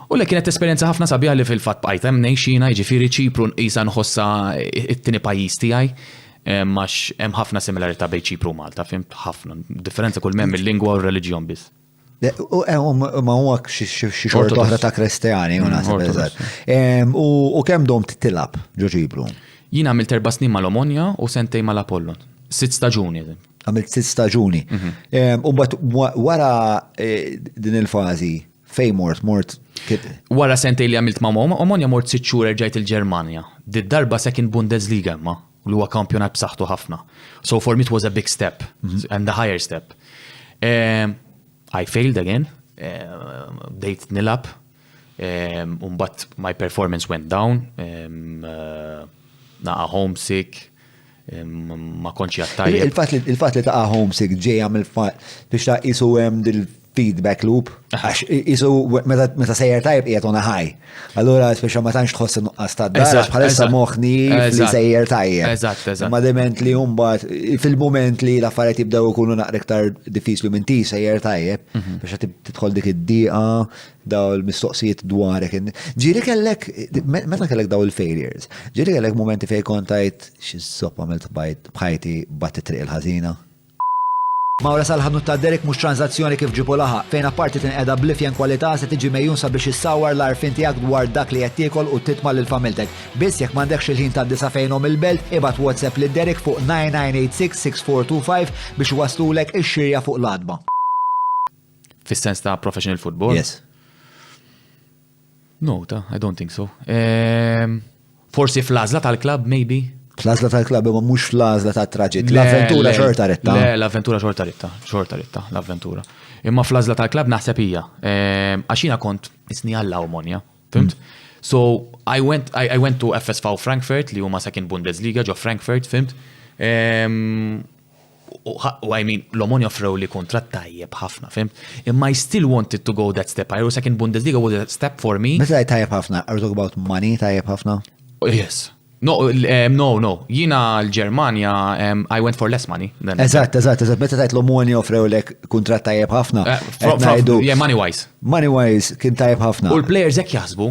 U li kienet esperienza ħafna sabiħa li fil-fatt bqajt hemm ngħixina, jiġifieri Ċipru nqisha nħossha it-tieni pajjiż tiegħi, għax hemm ħafna similarità bejn Ċipru u Malta, fimt ħafna. Differenza kull hemm il-lingwa u r-reliġjon biss. Ma huwa xi xorta oħra ta' Kristjani u naħseb eżatt. U kemm dom titilab ġo Ċipru? Jien għamilt 4 snin mal-Omonja u sentejn mal-Apollon. 6 staġuni. Għamilt 6 staġuni. U wara din il-fażi fejn mort Wara sentej li għamilt ma' Omonja mort 6 xhur rġajt il-Ġermanja. Darba second Bundesliga imma, li huwa kampjonat b'saħħtu ħafna. So for me it was a big step and a higher step. I failed again. Bdejt nilab. But my performance went down. Naqa homesick. Ma konċi għattajja. Il-fat li taqa homesick ġej għamil biex ta' isu feedback loop, għax isu meta sejjer tajb qiegħed on a high. Allura speċa ma tantx tħoss nuqqas ta' dar bħalissa moħħni li sejjer tajjeb. Eżatt. Ma dement li mbagħad fil-mument li l-affarijiet jibdew ikunu naqra iktar diffiċli minn ti sejjer tajjeb biex tidħol dik id-dieqa daw l-mistoqsijiet dwarek. Ġieli kellek meta kellek daw il-failures, ġieli kellek momenti fejn kont tajt xi żopp għamilt bħajti batti triq il-ħażina. Mawra sal-ħadnu ta' Derek mhux tranzazzjoni kif ġibu laħa, fejn apparti tinqeda blifjen kwalità se tiġi mejjun sabiex issawwar l-arfin tiegħek dwar dak li qed tiekol u titma' lil familtek. Biss jekk m'għandekx il-ħin tad-disa fejnhom il-belt, ibad WhatsApp lil Derek fuq 9986-6425 biex waslulek ix-xirja fuq l-adba. Fis-sens ta' professional football? Yes. No, I don't think so. Forsi fl-għażla tal-klabb, maybe. Fl-għażla tal-klabb imma mhux fl-għażla tat-traġit. L-avventura xorta ritta. Le, l-avventura xorta ritta, l-avventura. Imma fl-għażla tal-klabb naħseb hija. Għaxina kont isni Alla Omonja, fimt? So I went to FSV Frankfurt li huma second Bundesliga ġo Frankfurt, fimt? I mean, l-Omonja offrew li kontratt tajjeb ħafna, fimt? Imma I still wanted to go that step. Second Bundesliga was a step for me. Meta tajjeb ħafna, are you talking about money tajjeb ħafna? Yes. No. Jina l-Ġermanja, I went for less money. Eżatt. Meta tajt l-Omonja offrew lek kuntratt tajjeb ħafna. Yeah, money-wise. Money-wise kien tajjeb ħafna. U l-players hekk jaħsbu,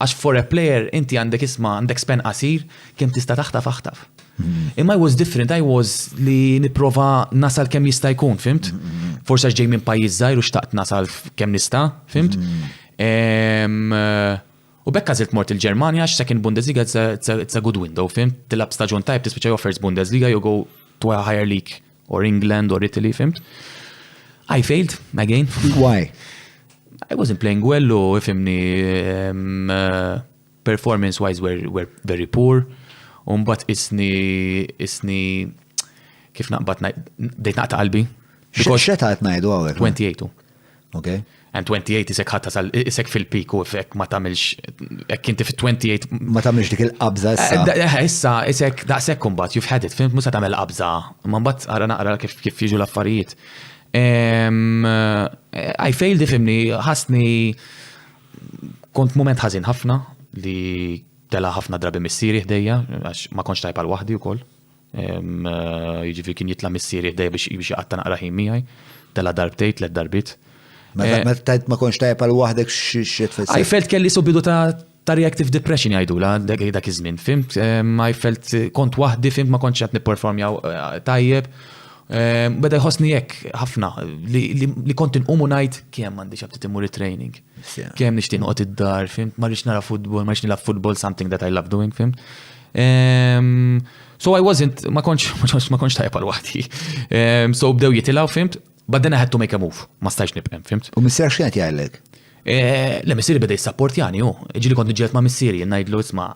għax for a player inti għandek għandek spen qasir kemm tista' taħtaf. Imma I was different, I was li nipprova nasal kemm jista' jkun, fimt? Forsi għax ġej minn pajjiż żgħir u xtaqt nasal kemm nista', fimt? U bekk għażilt mort il-Ġermanja għax second Bundesliga it's a good window, fimt? Tilab staġun tajb tispiċċa jew first Bundesliga you go to a higher league or England or Italy, fimt? I failed again. Why? I wasn't playing well u ifimni performance-wise were very poor. Umbat isni kif naqbat dejt naqta qalbi. X'qed ngħidu hawnhekk? 28. Okay. And 28 isek ħatta isek fil-pik u fek ma tagħmilx hekk inti fit-28 ma tagħmilx dik il-qabża issa. Issa isek daqshekk kumbat you've had it, fimt mhux se tagħmel qabża. Ma mbagħad ara naqra kif jiġu l-affarijiet. I failed ifimni ħasni kont moment ħażin ħafna li tela ħafna drabi missieri ħdejja għax ma kontx tajb għal waħdi wkoll. Jiġifieri kien jitla' missieri ħdejja biex jaqatta naqra ħin miegħi. Tela darbtejn 3 darbiet. Ma kontx tajb għal waħdek xi tfisser. I felt kelli subidu ta' reactive depression jgħidula dak iż-żmien, fimt? I felt kont waħdi, fimt ma kontx qed nipperformjaw tajjeb. Beda jħossni hekk ħafna li kont inqum u ngħid kemm m'għandix abtit immur training. Kemm nixtieq noqgħod id-dar, fimt? Ma rridx nara football, ma rridx nilgħab football, something that I love doing, fimt? So I wasn't ma kontx tajjeb għal waħdi. So bdew jitilgħu, fimt? But then I had to make a move. Ma stajx nibqem, fimt? U missier x'kienet jgħidlek? Le missieri beda jissapportjani, ġili kont niġġieled ma' missieri, ngħidlu isma'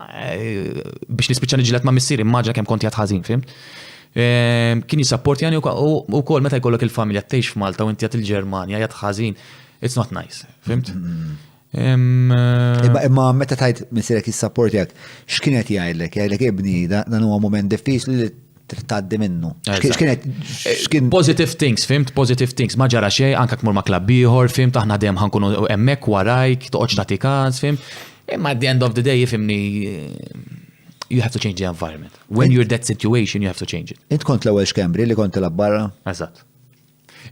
biex nispiċċa niġġieled ma' missieri immaġna kemm kont jgħid ħażin, fimt? Kien jissapportjani wkoll meta jkollok il-familja tgħix f'Malta u inti qed il-Ġermanja jgħid ħażin, it's not nice, fimt? Imma meta tajt missierek jissapportjak, x'kienet jgħidlek? Jgħidlek ibni dan huwa mument diffiċli li tgħaddi minnu. X'kien positive things, fimt, positive things. Ma ġara xejn, anke kmur ma' klabb ieħor, fimt, aħna dejjem ħankunu hemmhekk warajk, toqgħodx tagħti każ, fimt. Imma at the end of the day jifhimni you have to change the environment. When you're in that situation, you have to change it. Int kont l-ewwel x'Kembri li kont tilab barra? Eżatt.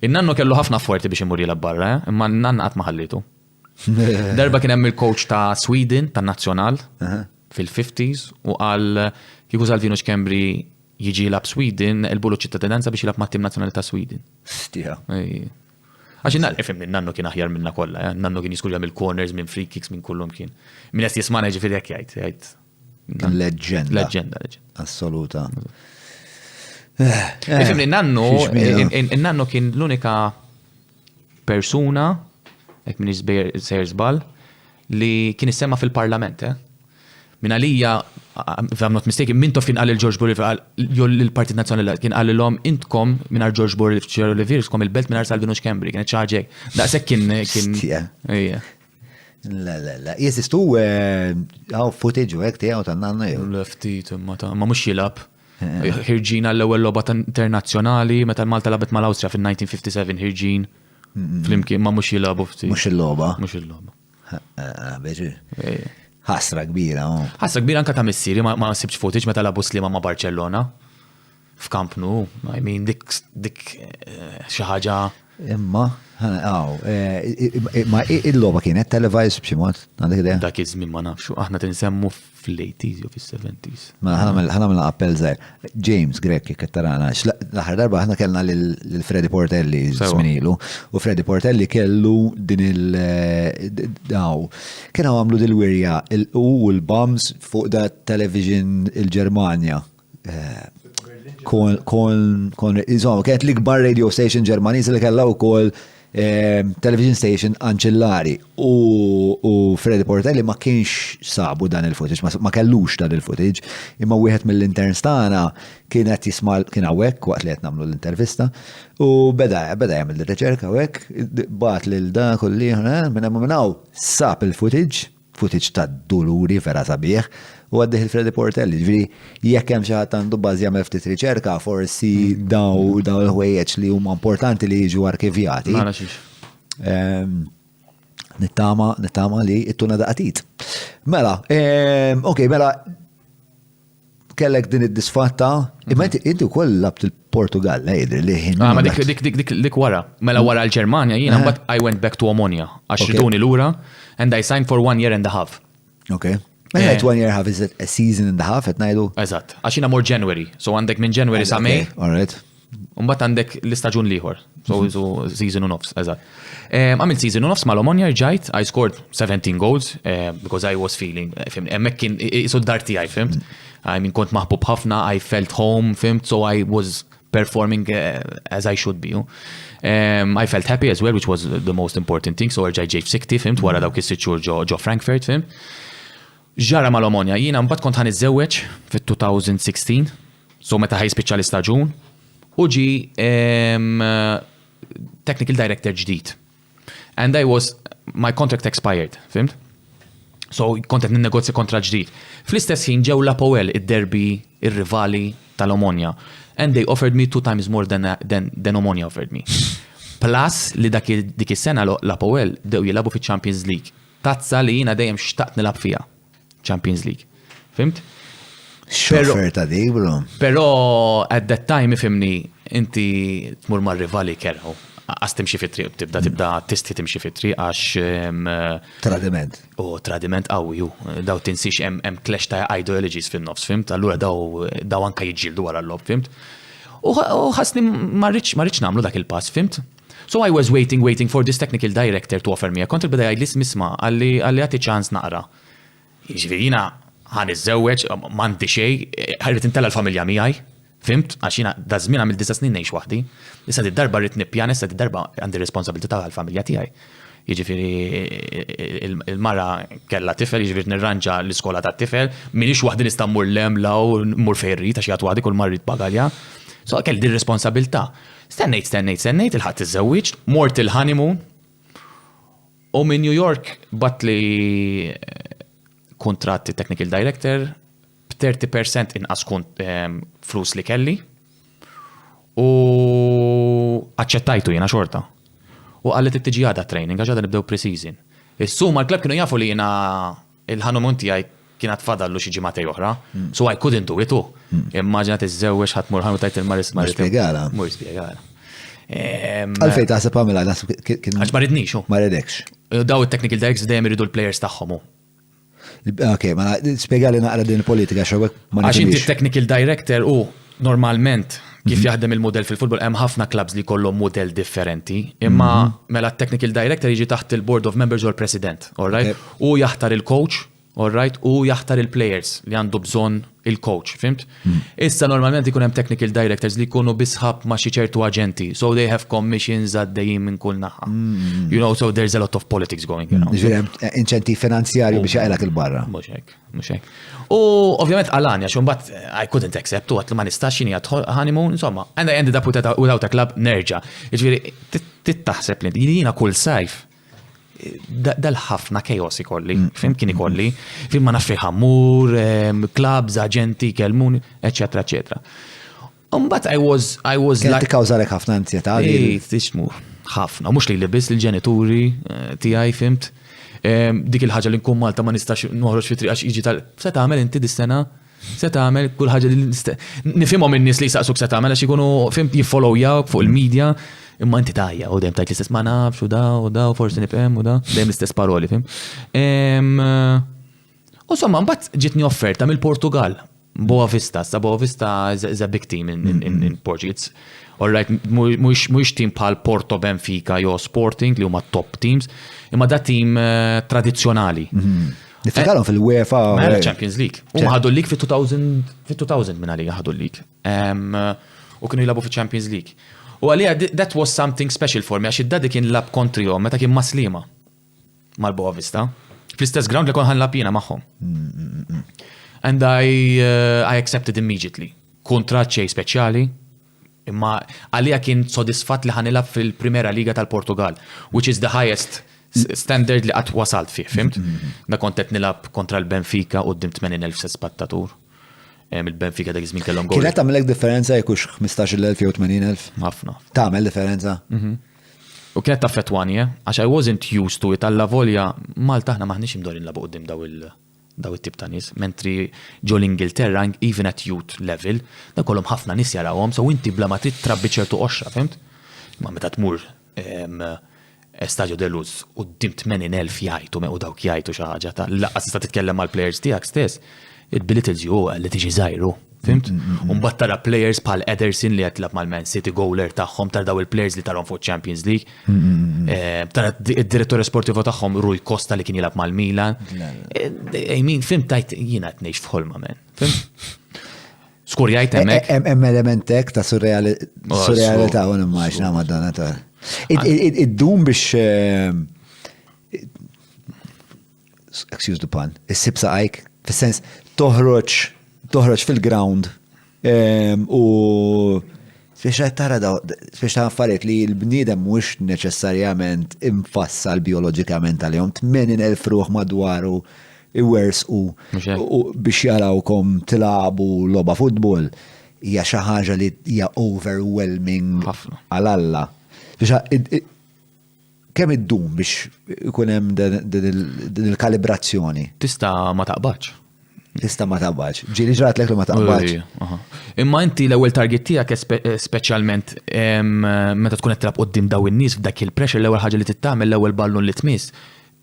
In-nannu kellu ħafna afforti biex imur jilab barra, imma n-nanna qatt ma ħallitu. Darba kien hemm il-coach ta' Sweden, tan-nazzjonal, fil-50s, u qal kieku Salvino Xkembri jiġi jilab Sweden, il-bulu ċittadinanza biex jilab mat-tim nazzjonali ta' Sweden. Stija. Għax n-nannu kien aħjar minna kollha, n-nannu kien jiskurja mill-corners, minn free kicks, minn kullum kien. Min qed jismana ġifieri jekk jgħid. Leġenda. Leġenda. Assoluta. Ifimni, n-nannu kien l-unika persuna, ek minn sejr żball, li kien issemma fil-parlament. Min għalija, if I'm not mistaken, mintof kien għal il-George Bull il-Partit Nazzjonali kien għal l-om intkom minn għal George Bull kom il-belt minn għal Salvino Xkembri, kienet ċaġek. Daqsek kien. La, jesistu għaw footage u għek tijaw ta' nanna jew. L-ftit, ma mux jilab. Hirġin għall-ewel loba internazzjonali, meta Malta labet mal-Awstrija fil-1957, hirġin. Flimkien ma mux jilabu ftit. Mux il-loba. Mux il-loba. Beġi. Ħasra kbira. Ħasra kbira anka ta' missieri, ma sibx footage meta labu Slima ma' Barcellona. F'Camp Nou, I mean, dik xi ħaġa. Imma, ma il-loba kienet televised b'xi mod, għandek idea? Dak iż-żmien ma nafxu, aħna tinsemmu fl-80s jew fis-70s. Ma ħana appell żgħir. James Grek qed tarana, l-aħħar darba aħna kellna lil Freddy Portelli żminilu, u Freddy Portelli kellu din kienu għamlu dil-wirja u l-bombs fuq da television il-Ġermanja. Kienet l-ikbar radio station Ġermaniż li kellha wkoll television station anċillari u Freddy Portelli ma kienx sabu dan il-footage, ma kellux dan il-footage, imma wieħed mill-interns tagħna kien qed jisma' kien hawnhekk waqt li qed nagħmlu l-intervista u beda jagħmel ir-riċerka hawnhekk, bagħat lil dak u minn hawn sab il-footage ta' doluri vera sabiħ u għaddih il-Freddy Portelli. Ġifieri jekk hemm xi ħadd għandu bażi jagħmel ftit riċerka, forsi daw il-ħwejjeġ li huma importanti li jiġu arkivjati. Nittama li ittuna daqatit. Mela, mela kellek din id-disfatta, imma inti wkoll labt il-Portugal jidri li ħin. Ma dik wara. Mela wara l-Ġermanja jiena mbagħad I went back to Omonia għax riduni lura and I signed for 1 year and a half. Okay. Mela 1 year and a half, is it a season and a half qed ngħidu? Eżatt. Għax jiena mor January, so għandek minn January sa May. All right. Mbagħad għandek l-istaġun liħor, so season u nofs, eżatt. Għamilt season u nofs mal-Omonia rġajt, I scored 17 goals because I was feeling, hemmhekk kien isu d-dar tiegħi, fimt? I mean, kont maħbub ħafna, I felt home, fimt, so I was performing as I should be. I felt happy as well, which was the most important thing, so rġajt ġej f-60, fimt, wara dawk is-sitxur ġo Frankfurt, fimt. Ġara mal-Omonia, jiena mbagħad kont ħaniżżewweġ fit-2016, so meta ħajspiċċa l-istaġun, u ġi technical director ġdid. And my contract expired, fimt? So kontet ninnegozja kontra ġdid. Fl-istess ħin ġew l-Apoel id-derbi ir-rivali tal-Omonia. And they offered me 2 times more than Omonia offered me. Plus li dik is-sena l-Apoel dew jilabu fi Champions League. Tazza li jiena dejjem xtaqt nilab fiha. Champions League. Fimt? Xofferta dik, bro. Però at that time ifimni inti tmur mar-rivali kerħu. Għas timxi fitri, tibda tisti timxi fitri għax. Tradiment. Tradiment għawju. Daw tinsix hemm clash ta' ideologies fin-nofs, fimt? Allura daw anka jiġġieldu wara l-lob, fimt? U ħasni ma rridx nagħmlu dak il-pass, fimt? So I was waiting for this technical director to offer me a contract, bada jgħidli misma' għalli għati ċans naqra. Jiġifieri jiena ħan iżżewweġ, m'għandi xejn, ħarrid intella l-familja miegħi. Fimt, għaxina da żmien għamil 9 snin ngħix waħdi. Issa darba rrid nippjana, issa darba għandi responsabilità għall-familja tiegħi. Jiġifieri il-mara kellha tifel, jiġifieri nirranġa l-iskola tat-tifel, minix waħda nista' mmur l-emla u mmur ferri ta' xi ħadd waħdi kull marrit bagalja. So kelli din responsabilità. Stennejt, il-ħadd iżżewwiġ, mort il-honeymoon u minn New York bat li kontratti technical director b'30% inqas flus li kelli u aċċettajtu jiena xorta. U għallet it-tiġi għada training, għax għada nibdew pre-season. Is-suma l-klab kienu jafu li jiena il-ħanumon tiegħi kienet fadallu xi ġimgħatej oħra, so I couldn't do it. Immaġina tiżżewweġ ħadd mur ħanu tajt il-maris Spjegala. Mur spjegala. Għalfej taħseb għamela, Għax ma ridnix. Ma redekx. Daw it-technical directors dejjem iridu l-players tagħhom. Ok, ma spjegali naqra din il-politika xawek ma Għax inti technical director u normalment kif jaħdem il-modell fil-futbol hemm ħafna clubs li kollhom modell differenti, imma mela technical director jiġi taħt il-board of members u l-president, all right? U jaħtar il-coach, all right? U jaħtar il-players li għandu bżonn il-coach, fimt? Issa normalment ikun hemm technical directors li jkunu bisħab ma' xi ċertu aġenti, so they have commissions għaddejjin minn kull naħa. You know, so there's a lot of politics going around. Ġifieri inċentiv finanzjarju biex jaqilek il-barra. Mhux hekk. U ovvjament għalani, għax imbagħad I couldn't accept, u għat ma nistax xini honeymoon, insomma, and I ended up without a club, nerġa'. Jiġifieri tittaħseb li jiena kull sajf dal-ħafna chaos ikolli, fim kien ikolli, fim ma nafri ħammur, clubs, aġenti, kelmuni, eccetera, eccetera. Umbat I was like... Kawżalek ħafna ansjetà. Tixmur, ħafna, mux li libis l-ġenituri tiegħi fimt. Dik il-ħaġa li nkun Malta ma nistax noħroġ fi triq għax iġi se tagħmel inti dis-sena? Se tagħmel kull ħaġa li nifhimhom in-nies li jsaqsuk se tagħmel għax ikunu fimt jiffollowjawk fuq il-medja. Imma inti tajja, u dejjem tajt l-istess ma nafx, u da, forsi nifhem, u da, dejjem l-istess paroli, fim. U somma, mbagħad ġitni offerta mill-Portugal, Boa Vista is a big team in Portugal. All right, mhux team bħal Porto, Benfica, jew Sporting li huma top teams, imma da team tradizzjonali. Nifikalhom fil-UEFA. Mela Champions League. Huma ħadu l-league fit-2000 minn għalija ħadu l-league. U kienu jilagħbu fi-Champions League. U għalija, that was something special for me, għax id-dadi kien lab kontri jom, meta kien maslima mal-Boa Vista. Fl-istess ground li kon ħan labina maħħom. And I accepted immediately. Kontrat xej speċjali, imma għalija kien sodisfat li ħanilab fil-Primera Liga tal-Portugal, which is the highest standard li għat wasalt fih, fimt? Da kontet nilab kontra l-Benfica u d-dim 80,000 spettatur. Il-Benfica dak iż-żmien kellhom gol. Kienet tagħmilek differenza jekux 15,000 jew 80,000? Ħafna. Tagħmel differenza? U kienet taffettwani, għax I wasn't used to it, alla volja Malta aħna maħniex imdorin labu qudiem daw it-tip ta' nies, mentri ġo l-Ingilterra even at youth level, da kollhom ħafna nies jarawhom, so inti bla ma trid trabbi ċertu qoxra, fimt? Ma meta tmur Estadio de Luz u qudiem 80,000 jgħidu u dawk jgħidu xi ħaġa ta' laqqas tista' titkellem mal-players tiegħek stess. It belittles you li tiġi żgħiru, fimt? Mbagħad tara players bħal Ederson li qed tilab mal-Man City goaler tagħhom, tara daw il-players li tarhom fuq Champions League. Tara id-direttore sportivo tagħhom Rui Costa li kien jilab mal-Milan. I mean, fimt tajt jiena qed ngħix f'ħolma men. Fimt? Skurjajt hemmhekk. Hemm elementek ta' surrealità u nimmaġna ma' dan ta' id-dum biex excuse the pun, issib saqajk, fis-sens toħroġ fil-ground u speċa tara speċa affarijiet li l-bniedem mhux neċessarjament infassal bioloġikament għalihom 80,000 ruħ madwaru iwersqu biex jarawkom tilagħbu logħba futbol hija xi ħaġa li hija overwhelming għal Alla. Kemm iddum biex ikun hemm din il-kalibrazzjoni? Tista' ma taqbadx. Ġieli ġratlek li ma taqbadx. Imma inti l-ewwel target tiegħek speċjalment meta tkun qed tilab quddiem daw in-nies f'dak il-pressure l-ewwel ħaġa li tittamel l-ewwel ballun li tmiss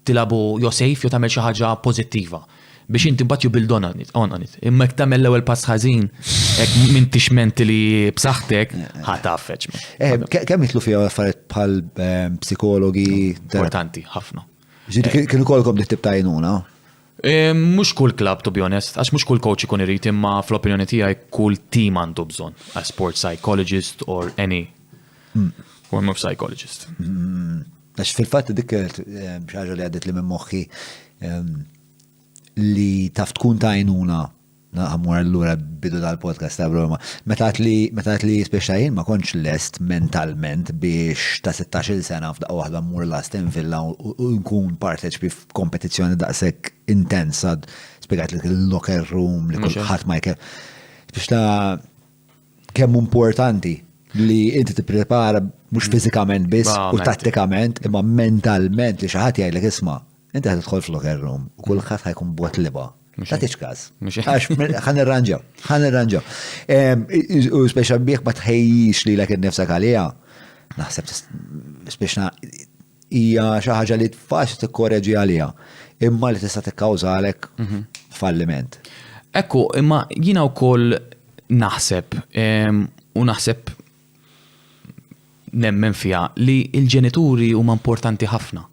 tilabu jew safe jew tagħmel xi ħaġa pożittiva biex inti mbagħad you build on it. Imma jekk tagħmel l-ewwel pass ħażin hekk m'intix mentali b'saħħtek ħataffeċ. Kemm jitlu fiha affarijiet bħal psikologi importanti ħafna. Kienu kolkom dik tip ta' għajnuna? Mhux kull club, to be honest, għax mhux kull coach ikun irid imma fl-opinjoni tiegħi kull team għandu bżonn a sports psychologist or any form of psychologist. Għax fil-fatt dik xaġa li għadet li minn moħħi li taf tkun ta' għajnuna għamur l-lura bidu dal-podcast ta' broma. Meta li speċajin ma konċ lest mentalment biex ta' 16 sena f'daqqa waħda mmur l-Aston Villa u nkun parteċipi f'kompetizzjoni daqshekk intensa, spiegat li l-locker room li kulħadd ma jkun. Biex ta' kemm importanti li inti tipprepara mhux fiżikament biss u tattikament imma mentalment li xi ħadd jgħidlek isma' inti ħad tidħol fl-locker room u kulħadd ħajkun botliba. Ta' tiċkas. Għax ħan irranġaw. U speċa bieħ ma tħejjix li l-ek nefsak għalija, naħseb speċa hija xi ħaġa li tfax tikkoreġi għalija, imma li tista' tikkawża għalek falliment. Ekku, imma jiena wkoll naħseb u naħseb nemmen fiha li l-ġenituri huma importanti ħafna.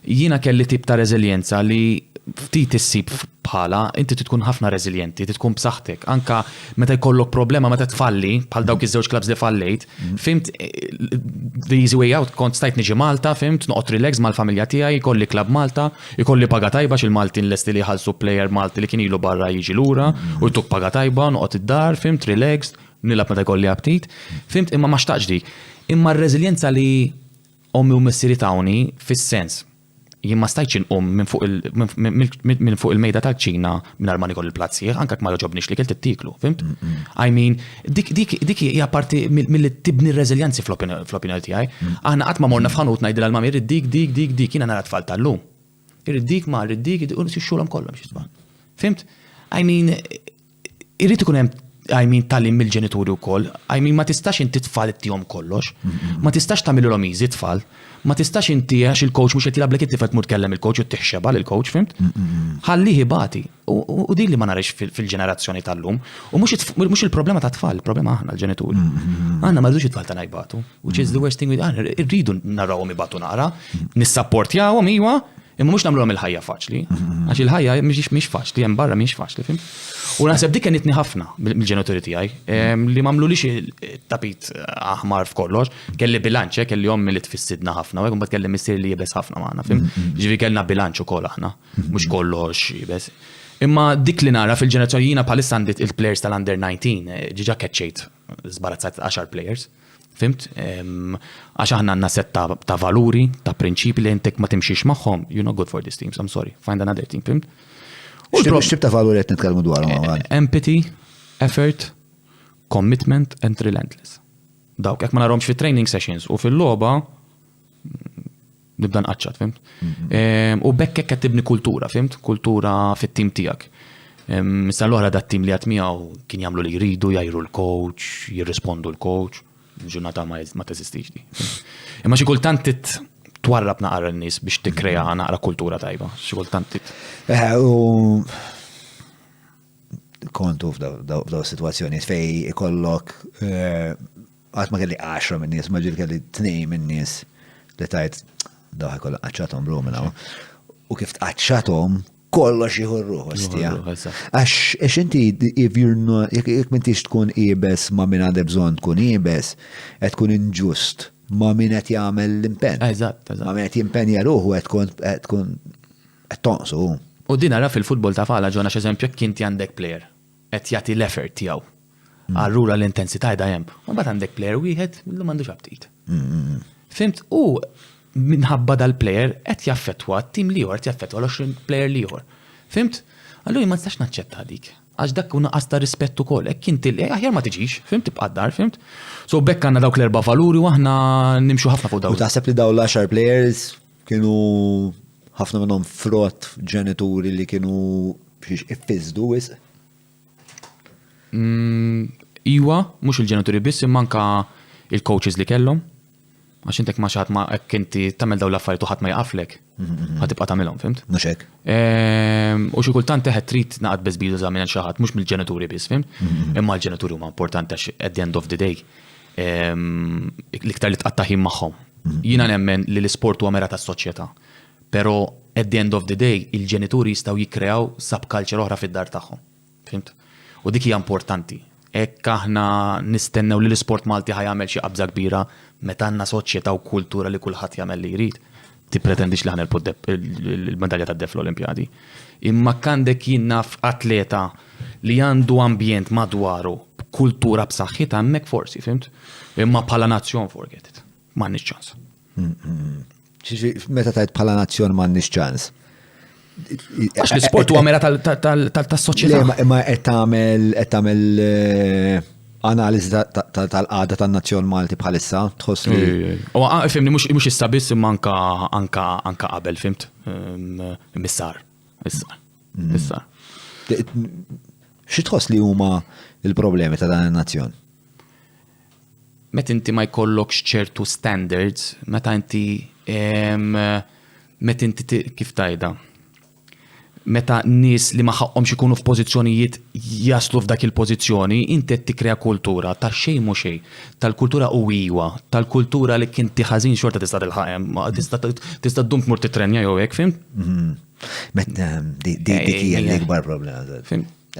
Jiena kelli tip ta' reżiljenza li ftit issib bħala, inti tkun ħafna reżiljenti, tkun b'saħħtek. Anka meta jkollok problema meta tfalli, bħal dawk iż-żewġ klabs li fallejt, fimt the easy way out, kont stajt niġi Malta, fimt noqgħod relax mal-familja tiegħi, jkolli klab Malta, jkolli paga tajba x'il-Maltin lesti li ħallsu plejer Malti li kien ilu barra jiġi lura, u jtuk paga tajba, noqgħod id-dar, fimt relax, nilab meta jkolli aptit, fimt imma ma xtaqx dik. Imma r-reżiljenza li ommi u missieri tawni fis-sens jien ma stajtx inqum minn fuq il-mejda tal-ċina mingħajr ma nikol il-plazzieħ, anke ma joġobniex li kelt ittiklu, fimt? I mean, dik hija parti milli tibni r-reżiljenzi fl-opinjoni tiegħi. Aħna qatt ma morna f'ħanut ngħidilha l-mam irid dik jiena nara tfal tal-lum. Irid dik ma irid dik u nixxulhom kollha biex jisma'. Fimt? I mean, irid ikun hemm tallim mill-ġenituri wkoll. Ma tistax inti tfal ittihom kollox, ma tistax tagħmilhom easy tfal, ma tistax inti għax il-coach mhux qed jilablek inti qed tkellem il-coach u tiħxeba lill-coach, fimt? Ħallih ibati. U din li ma narix fil-ġenerazzjoni tal-lum. U mhux il-problema ta' tfal, il-problema aħna l-ġenituri. Aħna ma rridux it-tfal tagħna jbatu, which is the worst thing with aħna irridu narawhom ibatu naqra, nissapportjawhom iwa, imma mhux nagħmluhom il-ħajja faċli. Għax il-ħajja mhix faċli, hemm barra mhix faċli, fimt? U naħseb dik kienitni ħafna mill-ġenituri tiegħi li m'għamlulix il-tapit aħmar f'kollox, kelli bilanċ, kelli ommi li tfissidna ħafna, u hekk imbagħad kelli missier li jibes ħafna magħna, fim? Ġifieri kellna bilanċ ukoll aħna, mhux kollox jibes. Imma dik li nara fil-ġenerazzjoni jiena bħalissa għandi il-plejers tal-under 19 ġiġa keċċejt żbarazzat 10 plejers. Fimt? Għax aħna għandna set ta' valuri, ta' prinċipi li intek ma timxiex magħhom, you're not good for these teams, I'm sorry, find another team, fimt? X'tib ta' valuri qed nitkellmu dwarhom għal? Empathy, effort, commitment and relentless. Dawk hekk ma narhomx fit-training sessions u fil-logħba nibda nqaċċad, fimt? U bekk hekk qed tibni kultura, fimt? Kultura fit-tim tiegħek. Issa l-oħra dat-tim li qed miegħu kien jagħmlu li jridu, jgħajru l-coach, jirrispondu l-coach, ġurnata ma teżistix di. Imma xi kultant twarrab naqra n-nies biex tikkrea naqra kultura tajba. Xi kultant kontu f'daw situazzjoni fej ikollok għat ma kelli 10 minn nies, ma ġil kelli 2 minn nies li tajt daw ħajkolla qaċċathom bru minn hawn. U kif tqaċċathom kollox jieħorru ħostija. Għax inti jekk m'intix tkun qiebes ma' min għandek bżonn tkun qiebes, qed tkun inġust ma' min qed jagħmel l-impenn. Eżatt. Ma' min qed jimpenja ruħu qed tkun qed tonqsu. U din ara fil-futbol ta' fala ġona x'eżempju jekk inti għandek plejer qed jagħti l-effort tiegħu. Allura l-intensità hemm. U mbagħad għandek plejer wieħed li m'għandux aptit. Fimt? U minħabba dal-plejer qed jaffettwa t-tim liħor, qed jaffettwa l-20 plejer liħor. Fimt? Allura ma tistax naċċetta dik. Għax dak kuna qasta rispett ukoll. Hekk inti aħjar ma tiġix, fimt tibqaddar, fimt? So bekk għandna dawk l-4 valuri u aħna nimxu ħafna fuq dawn. U taħseb li dawn l-10 players kienu ħafna minnhom frott ġenituri li kienu biex iffizdu wisq? Iwa, mhux il-ġenituri biss, imma anke il-coaches li kellhom. Għax intek ma xaħat ma ekk inti tagħmel dawn l-affarijiet u ħadd ma jaqaflek. Ħatibqa' tagħmilhom, fimt? Mhux hekk. U xi kultant teħed trid naqgħod biss bidu żagħmel xi ħadd mhux mill-ġenituri biss, fimt? Imma l-ġenituri huma importanti għax at the end of the day l-iktar li tqatta' ħin magħhom. Jiena nemmen li l-isport huwa mera tas-soċjetà. Però at the end of the day il-ġenituri jistgħu jikkreaw subculture oħra fid-dar tagħhom. Fimt? U dik hija importanti. Hekk aħna nistennew li l-isport Malti ħajamel xi qabża kbira meta għandna soċjetà u kultura li kulħadd jagħmel li jrid. tippretendix li ħanelbu il-medalja tad-deb fl-Olimpjadi. Imma kandek jinnaf atleta li għandu ambjent madwaru, kultura b'saħħitha hemmhekk forsi, fimt? Imma bħala nazzjon forget it. M'għandniex ċans. Meta tajt bħala nazzjon m'għandniex ċans. Għax l-sport huwa mera tas-soċjetà. Imma qed tagħmel analiżi tal-qagħda tan-nazzjon Malti bħalissa tħoss li. Fimni mhux issa biss imma anka qabel, fimt? Missar. Issa. Xi tħoss li huma l-problemi ta' dan in-nazzjon? Meta inti ma jkollokx ċertu standards, meta inti kif tajda, meta nies li ma ħaqhomx ikunu f'pożizzjonijiet jaslu f'dak il-pożizzjoni, inti qed tikkrea kultura ta' xejn mhu xejn, tal-kultura qawwija, tal-kultura li kien ħażin xorta tista' tilħaqhem, tista' ddum tmur titrenja jew hekk, fimt? Dik hija l-ikbar problema. U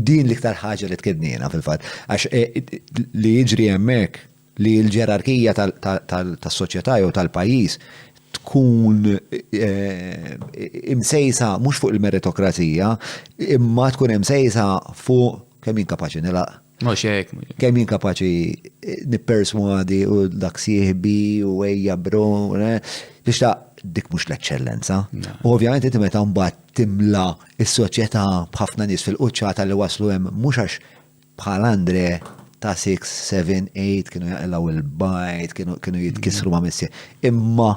din l-iktar ħaġa li tkidnina fil-fatt. Għax li jiġri hemmhekk li l-ġerarkija tas-soċjetà jew tal-pajjiż tkun imsejsa mhux fuq il-meritokrazija, imma tkun imsejsa fuq kemm inkapaċi nilaq. Mhux hekk. Kemm inkapaċi nipperswadi u dak sieħbi u ejja bro, biex ta' dik mhux l-eċċellenza. U ovvjament inti meta mbagħad timla s-soċjetà b'ħafna nies fil-quċċata li waslu hemm mhux għax bħal Andre ta' 6, 7, 8 kienu jaqilgħu il-bajt, kienu jitkisru ma' missi. Imma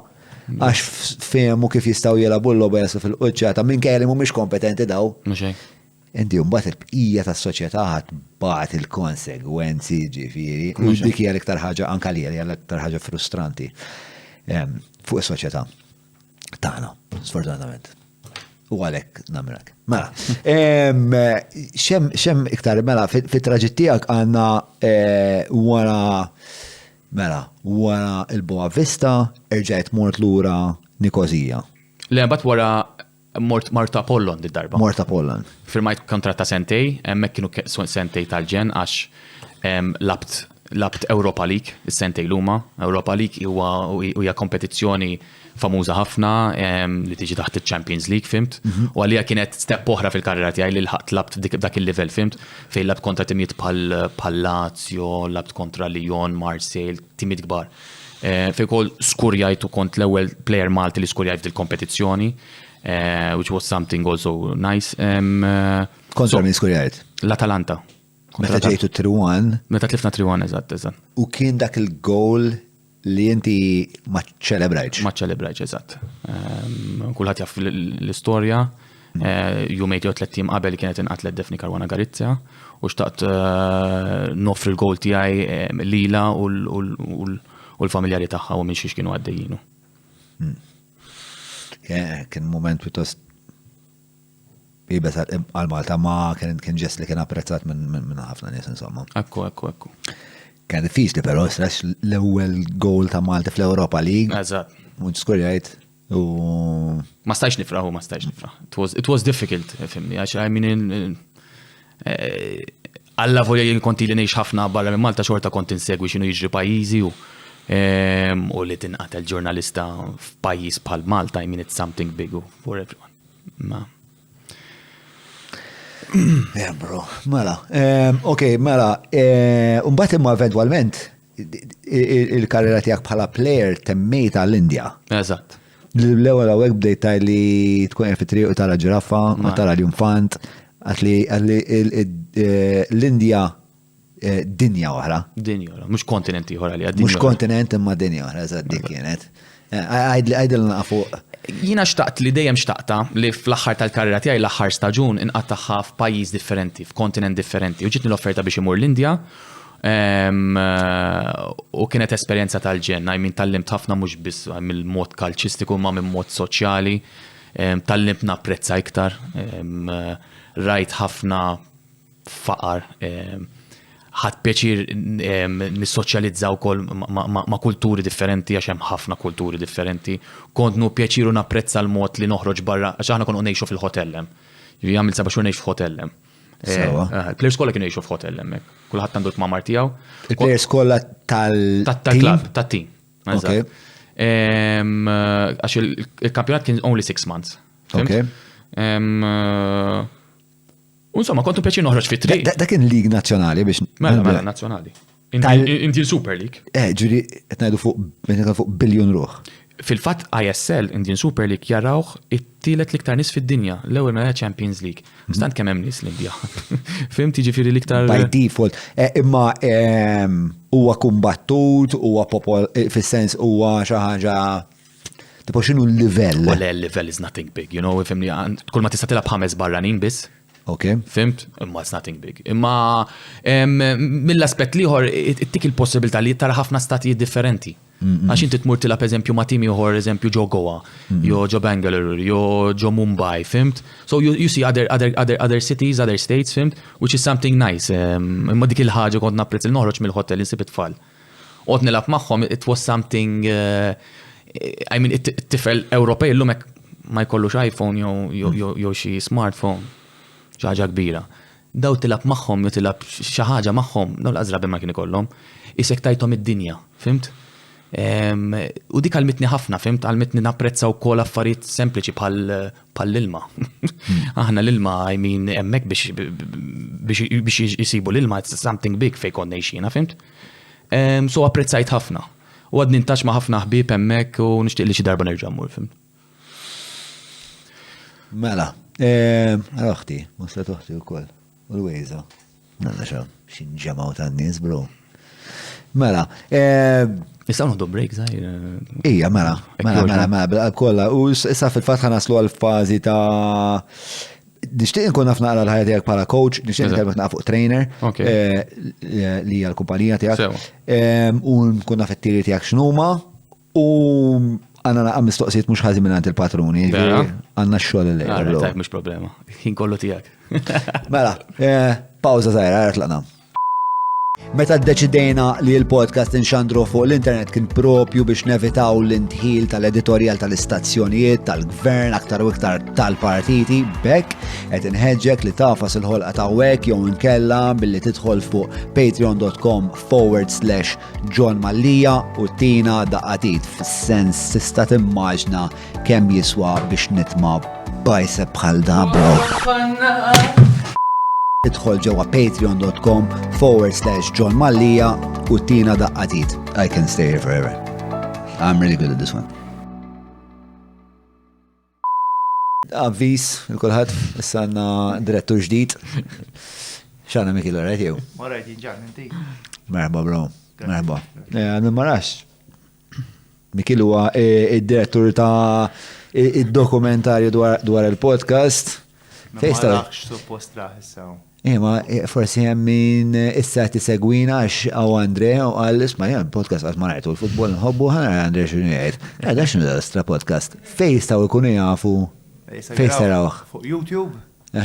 għax fehmu kif jistgħu jilagħbu l-logħba jaslu fil-quċċata minkejja li mhumiex kompetenti daw. Mhux hekk. Inti mbagħad il-bqija tas-soċjetà ħadd il-konsegwenzi ġifieri. U dik hija l-iktar ħaġa anke li hija l-iktar ħaġa frustranti fuq is-soċjetà tagħna, sfortunatament. U għalhekk nagħmlek. Mela, xem iktar mela fit-traġitt tiegħek għandna wara il-Boa Vista erġgħet mort lura Nikozija. Le mbagħad wara mort Apollon darba. Mort Apollon. Firmajt kontratt ta' sentej, hemmhekk kienu sentej tal-ġen għax labt Europa League, is-sentej luma. Europa League hija kompetizzjoni famuża ħafna li tiġi taħt il-Champions League, fimt? U għalija kienet step oħra fil-karriera tiegħi li labt dak il-level, fimt? Fejn labt kontra timijiet bħal Lazio, labt kontra Lyon, Marseille, timijiet kbar. Fejn kol skurjajtu kont l-ewwel player Malti li skurjajt fil-kompetizzjoni, which was something also nice. Kontra min skurjajt? L-Atalanta. Meta ġejtu 3-1. Meta tlifna 3-1, eżatt. U kien dak il-goal li inti ma ċelebrajċ. Ma ċelebrajċ, eżatt. Kulħadd jaf l-istorja. Jumejt jew 3 tim qabel kienet inqatlet Defni Caruana Galizia u xtaqt nofri l-goal tiegħi lila u l-familjari tagħha u minn xiex kienu għaddejjinu. Kien moment pjuttost bibes għal-Malta ma kien ġest li kien apprezzat minn ħafna nies insomma. Ekku. Kien diffiċli però strax l-ewwel goal ta' Malta fl-Europa League. Eżatt. U skurjajt u ma stajx nifraħ. It was difficult, fimni, għax I mean alla volja konti li ngħix ħafna barra minn Malta xorta kont insegwi x'inhu jiġri pajjiżi u li tinqatel ġurnalista f'pajjiż bħal Malta, I mean it's something big for everyone. Yeah, bro. Mela. Mela. Mbagħad imma eventwalment il-karriera tiegħek bħala player temmejta l-Indja. Eżatt. L-ewwel hawnhekk bdejt tajli tkun qed fit-triq u tara ġiraffa, ma tara l-infant, għatli l-Indja dinja oħra. Dinja oħra, mhux kontinent ieħor għalija. Mhux kontinent imma dinja oħra, eżatt dik kienet. Għajdilna fuq. Jina xtaqt li dejjem xtaqta li fl-aħħar tal-karriera tiegħi l-aħħar staġun inqattaħħa f'pajjiż differenti, f'kontinent differenti. U ġitni l-offerta biex imur l-Indja u kienet esperjenza tal-ġen. I mean tallimt ħafna mhux biss mill-mod kalċistiku ma minn mod soċjali. Tallimt napprezza iktar. Rajt ħafna faqar. Ħadd pjaċir nissoċjalizza wkoll ma' kulturi differenti għax hemm ħafna kulturi differenti. Kont nu pjaċiru napprezza l-mod li noħroġ barra għax aħna konu ngħixu fil-ħotellem. Jagħmel 7 xhur ngħix f'ħotellem. Il-plejers kollha kienu jgħixu f'ħotellem hekk. Kulħadd għandu l-kmamar tiegħu. Il-plejers kollha tal-klab tat-tim. Għax il-kampjonat kien only 6 months. fimt? Okay. Insomma, kontu pjaċir noħroġ fit-triq. Da kien lig nazzjonali biex. Mela nazzjonali. Indian Super League. Ġuri, etnajdu fuq biljon ruħ. Fil-fatt ISL, Indian Super League, jarawh it-tielet liktar nis fid-dinja, l-ewwel mela Champions League. Stant kemm hemm nies l-Indja. Fim tiġifieri liktar. By default. Imma huwa kumbattut, huwa fis-sens huwa xi ħaġa tipo x'inhu l-livell. Well, l-level is nothing big, you know, fimni, kull ma tista' tilab 5 barranin biss. Okay. Fimt? Imma it's nothing big. Imma mill-aspett liħor it-tik il-possibilità li tara ħafna statijiet differenti. Għax inti tmur tilab eżempju ma' timi uħor eżempju ġo Goa, jo ġo Bangalore, jo ġo Mumbai, fimt? So you see other cities, other states, fimt? Which is something nice. Imma dik il-ħaġa kont napprezz il-noħroġ mill-hotel insib it-tfal. Qod nilab magħhom, it was something I mean it-tifel Ewropej l-lum ma jkollux iPhone jew xi smartphone. Xaħġa kbira. Daw tilab magħhom, jew tilab xi ħaġa magħhom, daw l-qazrabi ma kien ikollhom, isek tajthom id-dinja, fimt? U dik għalmitni ħafna, fimt? Għalmitni napprezza wkoll affarijiet sempliċi bħall-ilma. Aħna l-ilma, I mean, hemmhekk biex jisibu l-ilma, it's something big fejn konna jxina, fimt? So apprezzajt ħafna. U għad nintax ma' ħafna ħbieb hemmhekk u nixtieq li xi darba nerġa' mmur, fimt? Mela. Għal-uħti, muslet uħti u koll. U l-wejza. Nanna xa, xinġamaw tan nies bro. Mela. Nistaw nħoddu break, zaħir. Ija, mela, kolla. U issa fil-fat naslu għal-fazi ta' nishtiq nkun naf naqra l-ħajja tiegħek bħala coach, nishtiq nkun naf fuq trainer li hija l-kumpanija tiegħek. U nkun naf it-tieri tiegħek x'numa u għanna naqqa mistoqsijiet mux ħazi minnant il-patruni, għanna x-xogħol l-lejl. Tajb, mux problema. Jien kollu tijak. Mela, pawza zaħira, għarat laqna. Meta ddeċidejna li l-podcast inxandru fuq l-internet kien propju biex nevitaw l-intħil tal-editorial tal-istazzjonijiet, tal-gvern, aktar u iktar tal-partiti, bekk qed inħeġġek li tafas il-ħolqa ta' wek jew inkella billi tidħol fuq patreon.com/John Mallija u tina daqqatit fis-sens tista' timmaġna kemm jiswa biex nitma' bajseb bħal da bro. Idħol ġewwa patreon.com/John Mallija u tina daqqatit. I can stay here forever. I'm really good at this one. Avvis, il-kolħat, s-sanna direttur ġdid. Xana Mikil, għarajt jew? Għarajt jinġan, inti. Merba, bro. Merba. Għannu marax. Mikil huwa id-direttur ta' id-dokumentarju dwar il-podcast. Fejsta. Ma suppost raħissaw. Ma forsi min issa tisegwina għax għaw Andre u għal isma jan podcast għaz marajtu l-futbol nħobbu ħana Andre xunijajt. Għada xinu l-astra podcast. Fejstaw ikunu jafu. Fejstaw. Fuq YouTube. U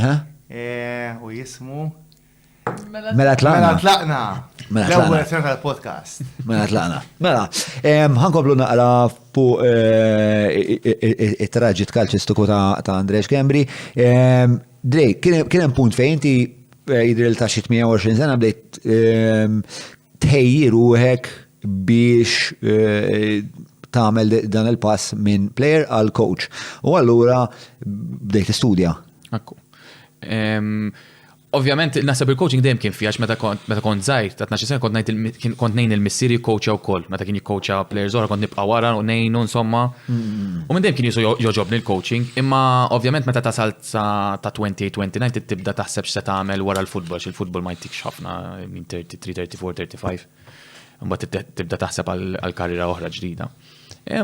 jismu. Mela tlaqna. L-ewwel sena tal-podcast. Mela tlaqna. Mela, ħankomplu naqra fuq it-traġit kalċistiku ta' Andrej Kembri. Drej, kien hemm punt fejn inti jidril ta' xi 28 sena bdejt tħejjir ruħek biex tagħmel dan il-pass minn player għal coach. U allura bdejt istudja. Akku. Ovvjament, nasab il-coaching dejjem kien fijax meta kont żgħir, ta' 12 sena kont ngħin il-missieri coachja wkoll, meta kien jikcoachja players oħra kont nibqa' wara u ngħinu insomma. U minn dejjem kien jisu joġobni l-coaching, imma ovvjament meta tasal ta' 28-29 tibda taħseb x'se tagħmel wara l-futbol, il-futbol ma jtikx ħafna minn 33, 34, 35. Imbagħad tibda taħseb għal-karriera oħra ġdida.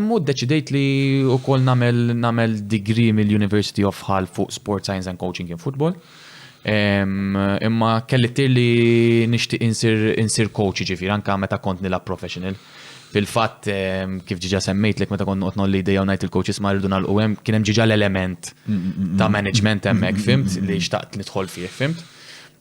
Mu ddeċidejt li wkoll nagħmel degree mill-University of Hull fuq Sport Science and Coaching in Football. Imma kelli tir li nixtieq insir coach ġifier anke meta kont nilgħab professional. Fil-fatt kif ġiġa semmejtlek meta kont noqgħod nolli idea ngħid il-coaches ma rridu nagħlqu hemm kien hemm ġiġa l-element ta' management hemmhekk fimt li xtaqt nidħol fih fimt.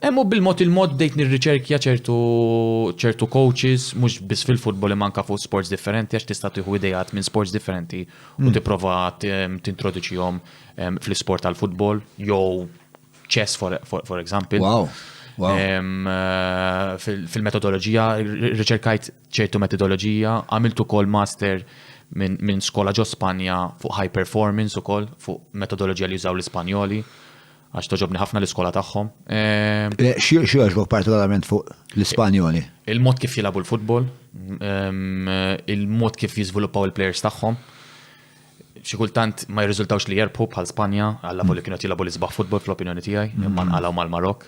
Hemm bil-mod il-mod bdejt nirriċerkja ċertu coaches mhux biss fil-futbol imma anke fuq sports differenti għax tista' tieħu idejat minn sports differenti u tipprova tintroduċihom fl-isport tal-futbol jew chess for example. Wow. Fil-metodoloġija, riċerkajt ċertu metodoloġija, għamiltu kol master minn skola ġo Spanja fuq high performance ukoll, fuq metodoloġija li jużaw l-Ispanjoli, għax toġobni ħafna l-iskola tagħhom. Xi għaġbok partikolarment fuq l-Ispanjoli? Il-mod kif jilabu l-futbol, il-mod kif jiżviluppaw il-plejers tagħhom. Xi kultant ma jirriżultawx li jerbħu bħal Spanja, għalla li kienu jilabu l-isbaħ futbol fl-opinjoni tiegħi, imma nqalgħu mal-Marok,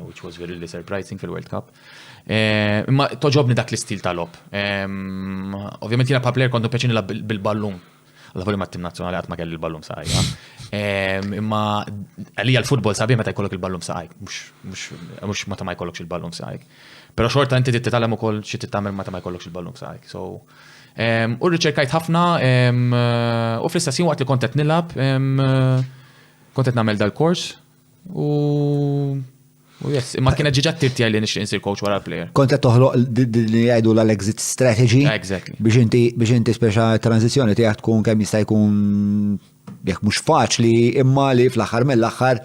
which was very surprising fil-World Cup. Imma toġobni dak l-istil tal-lob. Ovvjament jiena bħal plejer kontu peċini bil-ballum. Għalla ma t-tim nazzjonali għat ma kelli l-ballum saqaj. Imma għalija l-futbol sabi meta jkollok il-ballum saqaj, mux meta ma jkollokx il-ballum saqaj. Pero xorta inti tittalem ukoll xi tittamel meta ma jkollokx il-ballum saqaj. So, u riċerkajt ħafna u fl-istessin waqt li kontet nilab, kontet namel dal-kors u yes, imma kienet ġiġat tirtijaj li nixtieq insir coach wara l-player. Kontet toħloq li jgħidu l-exit strategy Exactly. biex inti speċa tranzizjoni tiegħek tkun kemm jista' jkun jekk mhux faċli imma li fl-aħħar mill-aħħar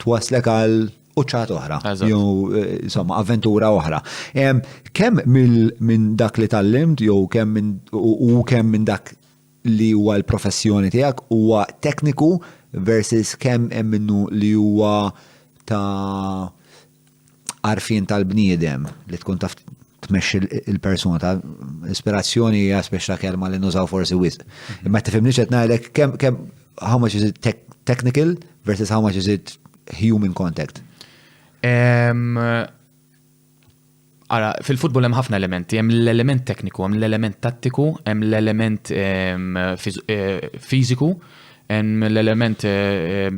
twaslek għal uċċat oħra, insomma avventura oħra. Kemm minn dak li tallimt jew kemm minn dak li huwa l-professjoni tiegħek huwa tekniku versus kemm hemm minnu li huwa ta' għarfien tal-bniedem li tkun taf tmexxi il-persuna ta' ispirazzjoni hija speċa kelma li nużaw forsi wisq. Imma tifhimniex qed ngħidlek kemm how much is it technical versus how much is it human contact? Ara, fil-futbol hemm ħafna elementi, hemm l-element tekniku, hemm l-element tattiku, hemm l-element fiżiku, hemm l-element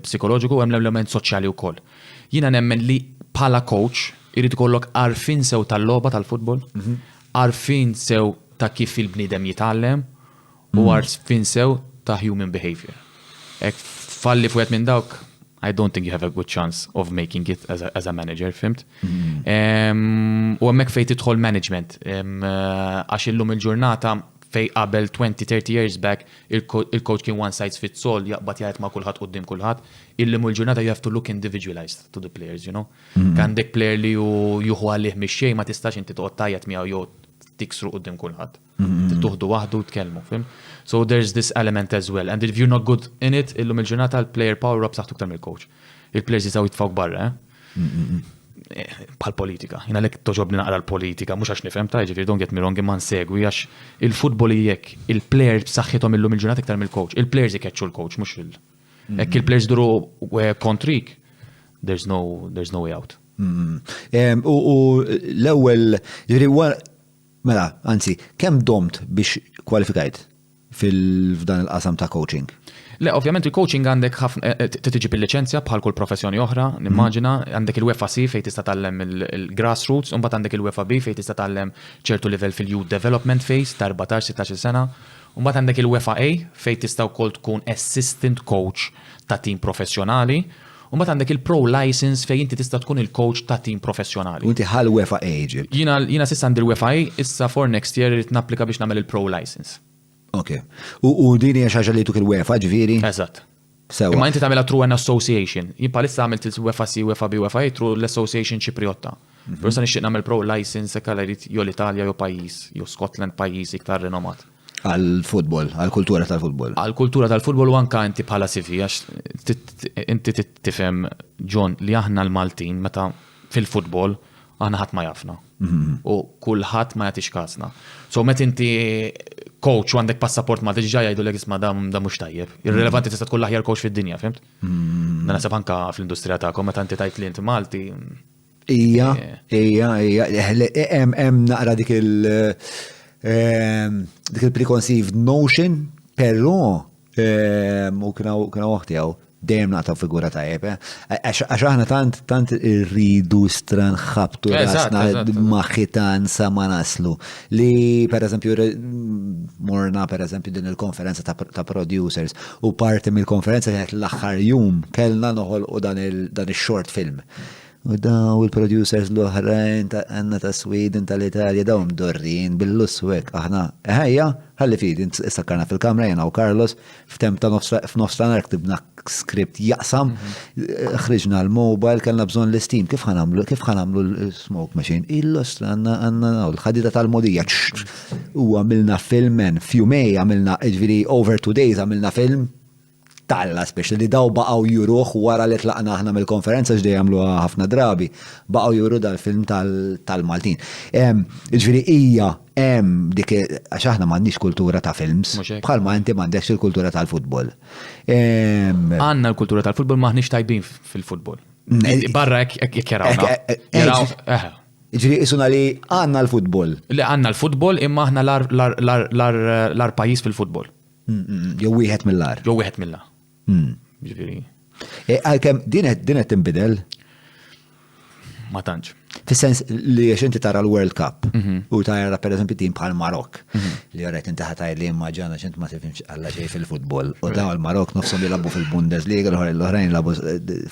psikoloġiku, hemm l-element soċjali wkoll. Jiena nemmen li bħala coach irid ikollok għarfien sew tal-logħba tal-futbol, għarfien sew ta' kif il-bniedem jitgħallem u għarfien sew ta' human behavior. Ek falli fuq minn dawk, I don't think you have a good chance of making it as a manager, fimt? U hemmhekk fejn tidħol management. Għax illum il-ġurnata fej qabel 20-30 years back il-coach kien one size fits all, jaqbad jgħid ma' kulħadd quddiem kulħadd. Illum il-ġurnata you have to look individualized to the players, you know? Għandek player li juħu għalih mix-xejn ma tistax inti toqgħod tajjed miegħu jew tiksru quddiem kulħadd. Tuħdu waħdu tkellmu, fim? So there's this element as well. And if you're not good in it, illum il-ġurnata l-player power up saħtu ktar mill-coach. Il-players jistgħu jitfawk barra, bħal politika. Jina lek toġobni naqra l-politika, mux għax nifhem ta' ġifiri, don't get me wrong, imma nsegwi għax il-futbol jekk il-players b'saħħithom illum il-ġurnata iktar mill-coach. Il-players jkeċċu l-coach, mux Ekk il-players duru kontrik, there's no way out. U l-ewwel, mela, anzi, kemm domt biex kwalifikajt f'dan il-qasam ta' coaching? Le, ovvjament il-coaching għandek tiġi bil-licenzja bħal kull professjoni oħra, nimmaġina, għandek il-UEFA C fejn tista' tagħllem il-grassroots, u mbagħad għandek il-UEFA B fejn tista' tagħllem ċertu level fil-youth development phase ta' 14-16 sena, u mbagħad għandek il-UEFA A fejn tista' wkoll tkun assistant coach ta' team professjonali, u mbagħad għandek il-pro license fejn inti tista' tkun il-coach ta' team professjonali. U inti ħal UEFA A ġib. Jiena s'issa għandi l-UEFA A, issa for next year irid napplika biex nagħmel il-pro license. Ok. U din hija xi ħaġa li tuk il-UEFA ġifieri? Eżatt. Imma inti tagħmilha through an association. Jien bħalissa għamilt il-UEFA C, UEFA B, UEFA A through l-association Ċipriotta. Però sa nixtieq nagħmel pro license hekk jrid jew l-Italja jew pajjiż, jew Scotland pajjiż iktar rinomat. Għal-futbol, għal-kultura tal-futbol. Għal-kultura tal-futbol u anka inti bħala CV għax inti tifhem John li aħna l-Maltin meta fil-futbol aħna ħadd ma jafna. U kulħadd ma jagħtix kasna. So met inti coach u għandek passaport ma diġà jgħidulek isma' da mhux tajjeb. Irrelevanti tista' tkun l-aħjar coach fid-dinja, fimt? Dan naħseb anke fl-industrija tagħkom meta inti tgħid li inti Malti. Ija, hemm naqra dik il-preconceived notion, però u kienu waħtijaw dejjem naqtaw figura tajjeb. Għax aħna tant irridu stranħabtu rasna maħitan sa ma naslu. Li per eżempju morna per eżempju din il-konferenza ta' producers u parti mill-konferenza kienet l-aħħar jum kellna noħolqu dan il-short film. U daw il-producers l-oħrajn għanna ta' Sweden tal-Italja daw mdorrin bil-luswek. Aħna, ħajja, ħalli fidi, istakkarna fil-kamra jena u Carlos, f'temp ta' f'nofs ta' ktibna skript jaqsam, ħriġna l-mobile, kellna bżon l-istim, kif ħanamlu l-smoke machine? Il-lustra għanna l-ħadida tal-modija, u għamilna filmen, fjumej għamilna, ġviri, over 2 days għamilna film, talla speċi li daw baqaw juruħ wara li tlaqna aħna mill-konferenza ġdej għamlu ħafna drabi, baqaw juru dal-film tal-Maltin. Ġviri ija dik għax aħna m'għandniex kultura ta' films, bħalma inti m'għandekx il-kultura tal-futbol. Għandna l-kultura tal-futbol maħniex tajbin fil-futbol. Barra jekk jarawna. Ġviri isuna li għandna l-futbol. Li għandna l-futbol imma aħna l-ar pajjiż fil-futbol. Jew wieħed mill-ar. Jew wieħed mill-ar. Ġifieri. Għalkemm din qed tinbidel? Ma tantx. Fis-sens li għax inti tara l-World Cup u tara pereżempju tim bħal Marok li għarajt inti ħatajt li immaġana x'int ma tifhimx alla xejn fil-futbol u daw il-Marok nofshom jilagħbu fil-Bundesliga l-oħrajn jilagħbu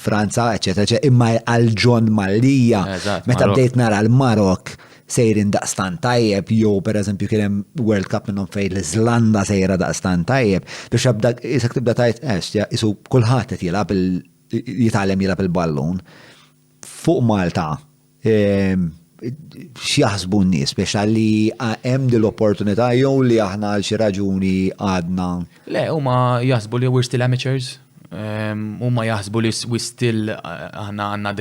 Franza, eċetera, imma għal Ġon Mallija meta bdejt nara l-Marok sejrin daqstan tajjeb, jew pereżempju kien hemm World Cup minnhom fejn l-Iżlanda sejra daqstan tajjeb, biex abdak isek tibda tajt isu kulħadd qed jitgħallem jilgħab il-ballun. Fuq Malta x'jaħsbu n-nies biex li hemm din l-opportunità jew li aħna għal xi raġuni għadna. Le, huma jaħsbu li we're still amateurs. Huma jaħsbu li we still aħna għandna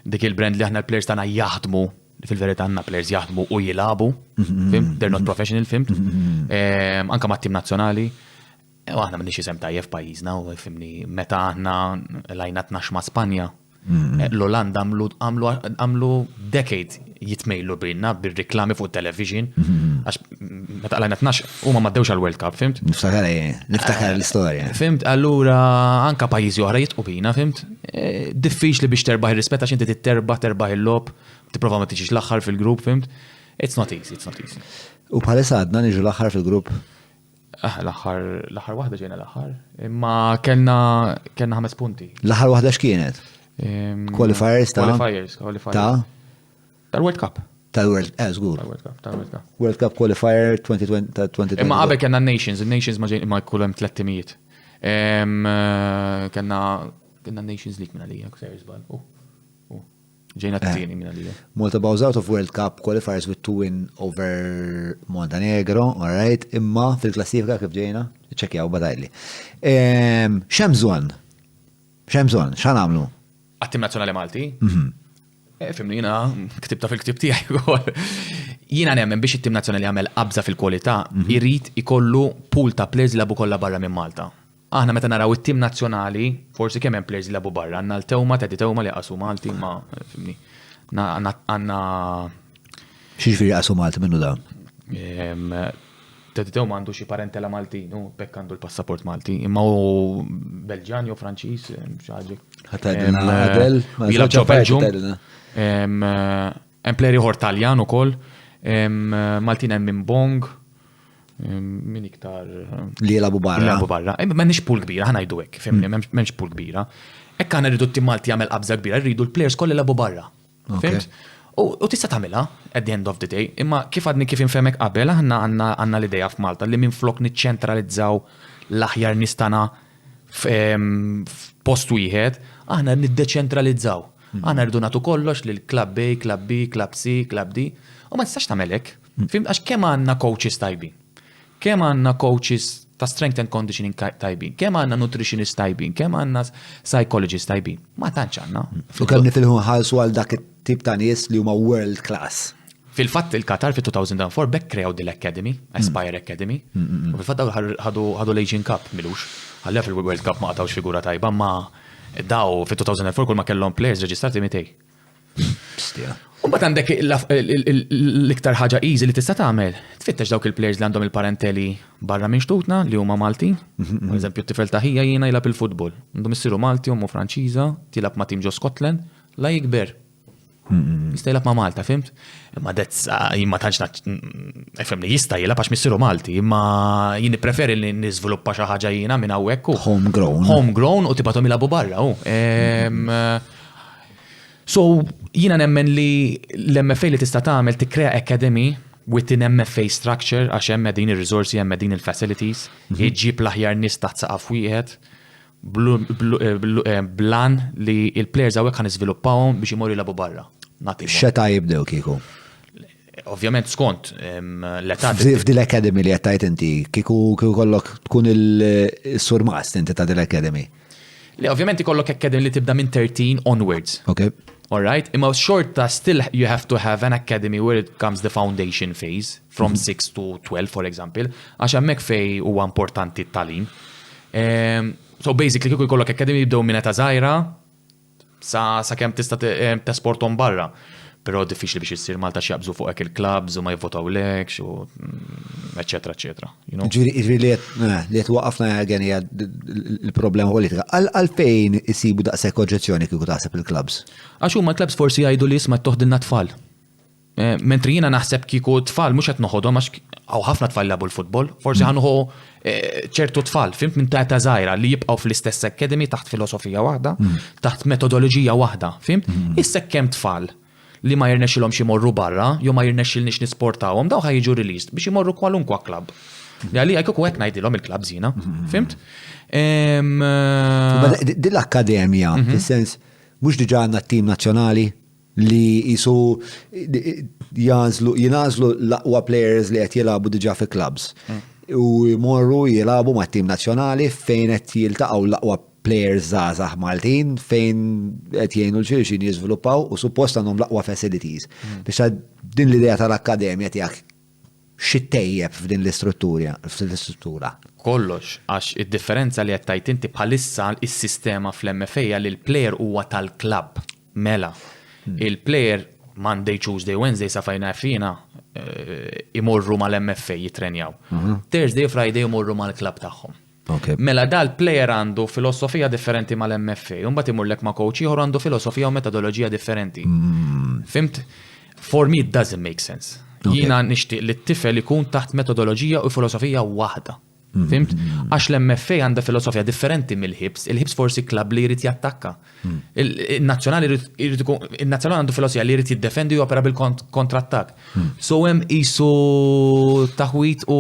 dik il-brand li aħna l-players tagħna jaħdmu, fil-verità għandna players jaħdmu u jilagħbu, they're not professional, fimt. Anke mat-tim nazzjonali. U aħna m'għandniex isem tajjeb pajjiżna u fimni meta aħna lajna 12 ma' Spanja. L-Olanda għamlu decade jitmejlu binna bir-reklami fuq television għax meta għalajna 12 huma ma ddewx għal-World Cup, fimt? Niftakar l-istorja. Fimt, allura anka pajjiżi oħra jitqu bina, fimt? Diffiċli biex terbaħ ir-rispett għax inti terbaħ il-lob, tipprova ma tiġix l-aħħar fil-grupp, fimt? It's not easy. U bħalissa għadna niġu l-aħħar fil-grupp? L-aħħar waħda ġejna l-aħħar. Imma kellna 5 punti. L-aħħar waħda x'kienet? Qualifiers ta' tal-World Cup. Tal-World, żgur. World Cup qualifier 2020. Imma qabel kellna Nations, il-Nations ma jkun hemm 3 timijiet. Kellna Nations League minn għalija, kusir żball. Ġejna t-tieni minn għalija. Malta bows out of World Cup qualifiers with 2 win over Montenegro, all right, imma fil-klassifika kif ġejna, ċekkjaw badajli. X'hemm x'għan għamlu? Għattim nazzjonali Malti? Fimni, jina ktibta fil-ktib tiegħi. Jina nemmen biex it-tim nazzjonali għamel qabża fil-kwalità, irrid ikollu pool ta' players li labu kollha barra minn Malta. Aħna meta naraw it-tim nazzjonali, forsi kemm hemm players li labu barra, għandna l-Tewma, Teddy Tewma li qasu Malti, ma fimni. Għandna X'jiġifieri qasu Malti minnu dan? Teddy Tewma għandu xi parentela Maltin, bekk għandu l-passaport Malti, imma hu Belġjan jew Franċiż, xi ħaġa. Ħatadilna Adel, ma jilab ġo Belġium. Hemm player ieħor Taljan ukoll, Maltin hemm minn Bong, min iktar li jilagħbu barra. M'għandniex pool kbira, ħanajdu hekk, fehmni, m'hemmx pool kbira. Hekk għandna rridu t-tim Malti jagħmel qabża kbira, rridu l-players kollha jilagħbu barra. Fimt? U tista' tagħmilha at the end of the day, imma kif infemek qabel aħna għandna l-idea f'Malta li minflok niċċentralizzaw l-aħjar nistana f'post wieħed, aħna niddeċentralizzaw. Aħna rridu nagħtu kollox lil Club A, Club B, Club C, Club D, u ma tistax tagħmel hekk. Fim għax kemm għandna coaches tajbin, kemm għandna coaches ta' strength and conditioning tajbin, kemm għandna nutritionist tajbin, kemm għandna psychologist tajbin, ma tantx għandna. U kemm nifilħu ħalsu għal dak tip ta' nies li huma world class. Fil-fatt il-Qatar fil-2004 bekk kreaw dil-Academy, Aspire Academy, u fil-fatt ħadu l-Asian Cup milux. Għallja fil-World Cup ma qatawx figura tajba, ma daw fil-2004 kull ma kellhom players reġistrati mitej. U bat għandek l-iktar ħaġa easy li tista' tagħmel, tfittex dawk il-players li għandhom il-parenteli barra minn xtutna li huma Malti. Per eżempju t-tifel ta' ħija jiena jilab il-futbol. Għandhom issiru Malti u Franċiża, tilab ma' tim ġo Scotland, la jikber. Jista' jilab ma' Malta, fimt? Imma dezza, jimma tantx fimni jista' jilab għax missiru Malti, imma jien preferi li niżviluppa xi ħaġa jiena minn hawnhekk. Homegrown. Homegrown u tibgħathom jilabu barra. So, jina nemmen li l-MFA li tista' tagħmel tikkrea academy within MFA structure għax hemm din ir-riżorsi hemm din il-facilities, iġġib l-aħjar nies taħt saqaf wieħed blan li il-players hawnhekk ħan iżviluppawhom biex imorru jilagħbu barra. Xeta jibdew kieku? Ovvjament skont l-età. F'dil l-academy li għattajt inti, kieku kollok tkun il-surmast inti ta' dil academy? Li ovvjament ikollok academy li tibda minn 13 onwards. Okay. All right? Imma xorta still you have to have an academy where it comes the foundation phase from 6 to 12 for example, għax hemmhekk fej huwa importanti t-talim. So basically kieku jkollok academy jibdew minn eta żgħira sa kemm tista' tesportom barra. Però diffiċli biex issir Malta x'jaqbżu fuq hekk il-clubs u ma jivvotawlekx u eċetera eċetera. Ġifieri li twaqafna għen hija il-problema politika. Għalfejn isibu daqshekk oġġezzjoni kieku taħseb il-clubs? Għax huma l-clubs forsi jgħidu li isma' toħdilna tfal. Mentri jiena naħseb kieku tfal mhux qed noħodhom għax hawn ħafna tfal jagħbu l-futbol, forsi ħanħu ċertu tfal, fimt minn ta' żgħira li jibqgħu fl-istess academy taħt filosofija waħda, taħt metodoloġija waħda, fimt? Issa kemm tfal li ma jirnexxilhom xi morru barra, jew ma jirnexxilniex nisportawhom, daw ħajġu released biex imorru kwalunkwa klabb. Li għajkoku hekk ngħidilhom il-klabb żina, fimt? Din l-akkademja, fis-sens, mhux diġà għandna t-tim nazzjonali li jisu jinażlu l-aqwa players li qed jilagħbu diġà fi clubs. U jmorru jilagħbu mat-tim nazzjonali fejn qed jiltaqgħu l-aqwa players żgħażagħ Maltin fejn qed jgħinu l-xulxin jiżviluppaw u suppost għandhom l-aqwa facilities. Biex din l-idea tal-akkademja tiegħek xittejjeb f'din l-istruttura. Kollox, għax id-differenza li qed tajt inti bħalissa is-sistema fl-MFA li l-plejer huwa tal-klabb. Mela, il-plejer Monday, Tuesday, Wednesday sa fajna fina imorru mal-MFA jitrenjaw. Thursday u Friday imorru mal-klabb tagħhom. Mela dal-plejer għandu filosofija differenti mal-MFA, un bat imurlek ma' coach ieħor għandu filosofija u metodoloġija differenti. Fimt? For me it doesn't make sense. Jiena nixtieq li t-tifel ikun taħt metodoloġija u filosofija waħda. Fimt? Għax l-MFA għandha filosofija differenti mill-Hibs, il-Hibs forsi klabb li jrid jattakka. Il-nazzjonali għandu filosofija li jrid jiddefendi u opera bil-kontrattak. So hemm isu taħwit u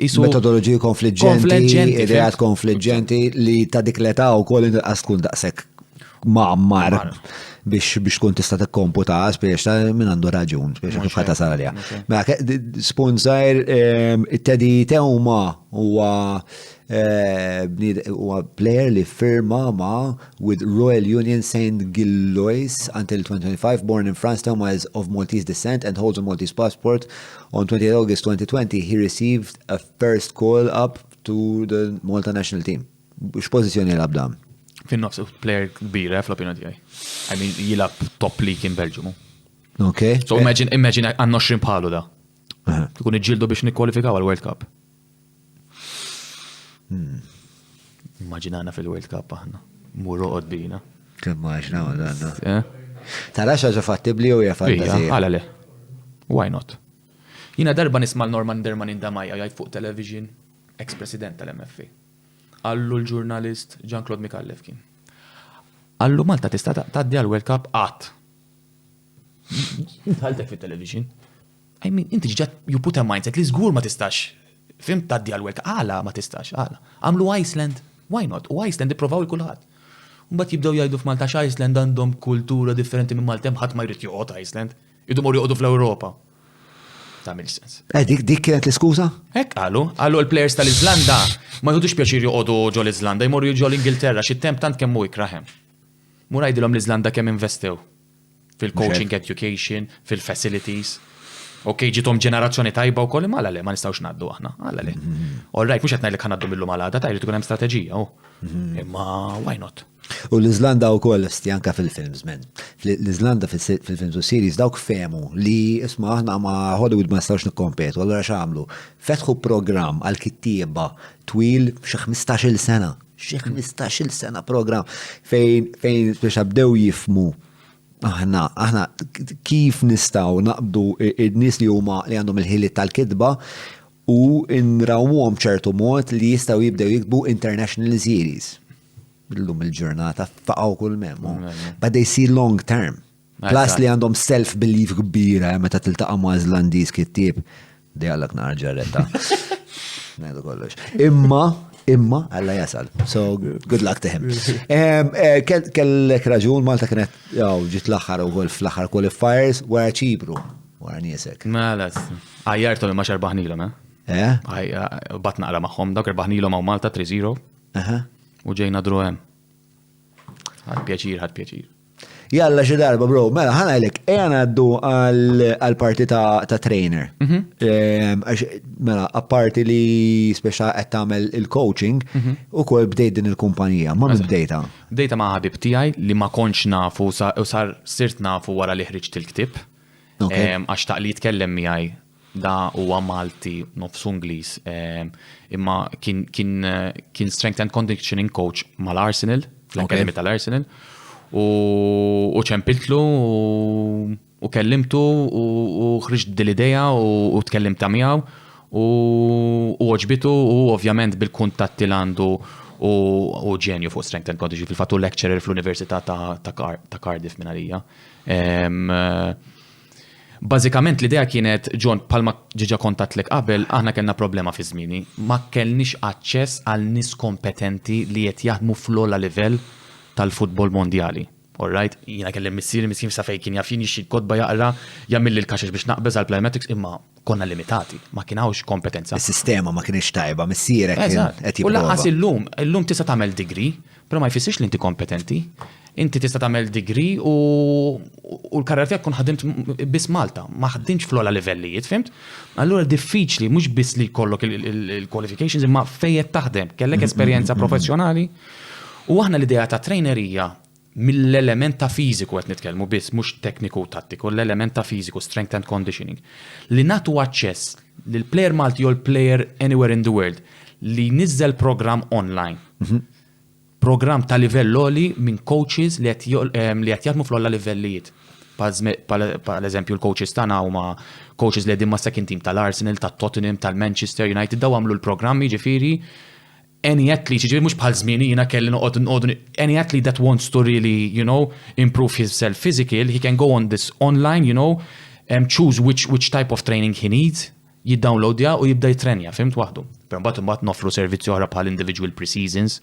metodoloġiji konfliġġenti, ideat konfliġġenti li ta' dik l-età wkoll inqas tkun daqshekk ma'ammar biex tkun tista' tikkomputa spiex ta' min għandu raġun spiex kif ħadd tasal għaliha. Mela sponsor it-tedi huma huwa player li firma ma' with Royal Union St. Gillois until 2025, born in France, Thelma is of Maltese descent and holds a Maltese passport. On 28 August 2020, he received a first call up to the Malta national team. X'pożizzjoni jilab dan? Fin-nofs player kbir fl-opinjoni tiegħi. I mean jilab top league in Belgium. Okay. So imagine għandna 20 bħalu da. Tkun iġġieldu biex nikkwalifikaw għal World Cup. Immaġinana fil-World Cup aħna. Murru qodbina. Timmaġna għadanna. Tara xaġa fattibli u hija fantazija. Għala le. Why not? Jina darba nisma' Norman Derman indamajja jgħid fuq television, ex-president tal-MFA. Għallu l-ġurnalist Jean-Claude Mikallef kien. Għallu Malta tista' tgħaddi għal World Cup qatt. Għaltek fit-television. I mean, inti ġiġat you put a mindset li żgur ma tistax. Fim tgħaddi għal World Cup. Għala ma tistax, għala. Għamlu Iceland, why not? U Iceland ipprovaw il-kulħadd. Mbagħad jibdew jgħidu f'Malta Iceland għandhom kultura differenti minn Malta, ħadd ma jrid joqgħod Iceland. Idu mor joqogħdu fl-Ewropa. Tagħmel sens. Dik kienet l-iskuża? Hekk qalu l-plejers tal-Iżlanda ma jħudux pjaċir joqogħdu ġol Iżlanda, jmorru ġol Ingilterra xi temp tant kemm hu ikrahem. Mur ngħidilhom l-Iżlanda kemm investew fil-coaching education, fil-facilities. Ok, ġitom ġenerazzjoni tajba wkoll imma għala le ma nistgħux ngħaddu aħna, għala le. All right, mhux qed ngħidlek ħanaddu mill-lum għal-għada, tajrid ikun hemm strateġija, imma why not? U l-Iżlanda wkoll anke fil-films men. L-Iżlanda fil-films u series dawk fehmu li isma' aħna ma' Hollywood ma nistgħux nikkompetu, allura x'għamlu? Fetħu programm għal kittieba twil xi 15-il sena. Xi 15-il sena programm fejn biex bdew jifmu aħna kif nistgħu naqbdu id-nies li huma li għandhom il-ħiliet tal-kitba u nrawmuhom ċertu mod li jistgħu jibdew jiktbu international series. illum il-ġurnata faqgħu kull memmu. But they see long term. Plus li għandhom self-belief kbira meta tiltaqa' ma' Żlandiż kittieb. Dejallek nar ġarretta. Ngħidu kollox. Imma, Alla jasal. So, good luck to him. Kellek raġun Malta kienet ġiet l-aħħar ukoll fl-aħħar qualifiers wara Ċipru, wara niesek. Mela, għajjartom imma xarbaħnilhom, bat naqra magħhom, dawk irbaħnilhom hawn Malta 3-0. U ġejna dru hemm. Ħadd pjaċir. Jalla xi darba bro, mela ħana għalek ngħaddu għall-parti ta' trainer. Mela apparti li speċa qed tagħmel il-coaching ukoll bdejt din il-kumpanija. Ma bdejta? Bdejta ma' ħabib tiegħi li ma kontx nafu u sirt nafu wara li ħriġt il-ktieb. Għax taqli jitkellem miegħi da huwa Malti nofs Ingliż. Imma kien strength and conditioning coach mal-Arsenal, fl-Akademija tal-Arsenal. U ċempiltlu u kellimtu u ħriġt dil-ideja u tkellimta miegħu u oġbitu u ovvjament bil-kuntatti l għandu u ġenju fuq strength and conditioning fil-fattu lecturer fl-Università ta' Cardiff minn għalija. Bażikament l-idea kienet John palma ġiġa kontatlek qabel aħna kellna problema fi żmieni, ma kellniex aċċess għal nies kompetenti li qed jaħdmu fl-ogħla livell tal-futbol mondjali. All right, jiena kellem miskin sa fejn kien jafini xi kodba jaqra jagħmel il-kaxex biex naqbeż għal plyometrics imma konna limitati, ma kienx kompetenza. Is-sistema ma kienx tajba, missierek qed jipprova. U laqas illum tista' tagħmel degree, però ma jfissirx li inti kompetenti. Inti tista' tagħmel degree u l-karriera tiegħek tkun ħadimt biss Malta, ma ħaddimx fl-ogħla livellijiet, fimt? Allura diffiċli mhux biss li jkollok il-qualifications imma fejn qed taħdem, kellek esperjenza professjonali. U aħna l-idea ta' trainerija mill-element ta' fiżiku qed nitkellmu biss mhux tekniku tattiku, l-element ta' fiżiku, strength and conditioning. Li nagħtu aċċess lil player Malti jew player anywhere in the world li niżel program online. Program ta' livell oli minn coaches li qed jaħdmu fl-ogħla livellijiet. Pal eżempju l-coaches tagħna huma coaches li qegħdin ma' second team tal-Arsenal, tat-Tottenham, tal-Manchester United, daw għamlu l-programmi ġifieri. Any athlete, ġifieri mhux bħal żmieni jiena kelli noqogħdu any athlete that wants to really, improve himself physically, he can go on this online, choose which type of training he needs, jiddownloadja u jibda jitrenja, fimt waħdu. Però mbagħad nofru servizzi oħra bħal individual preseasons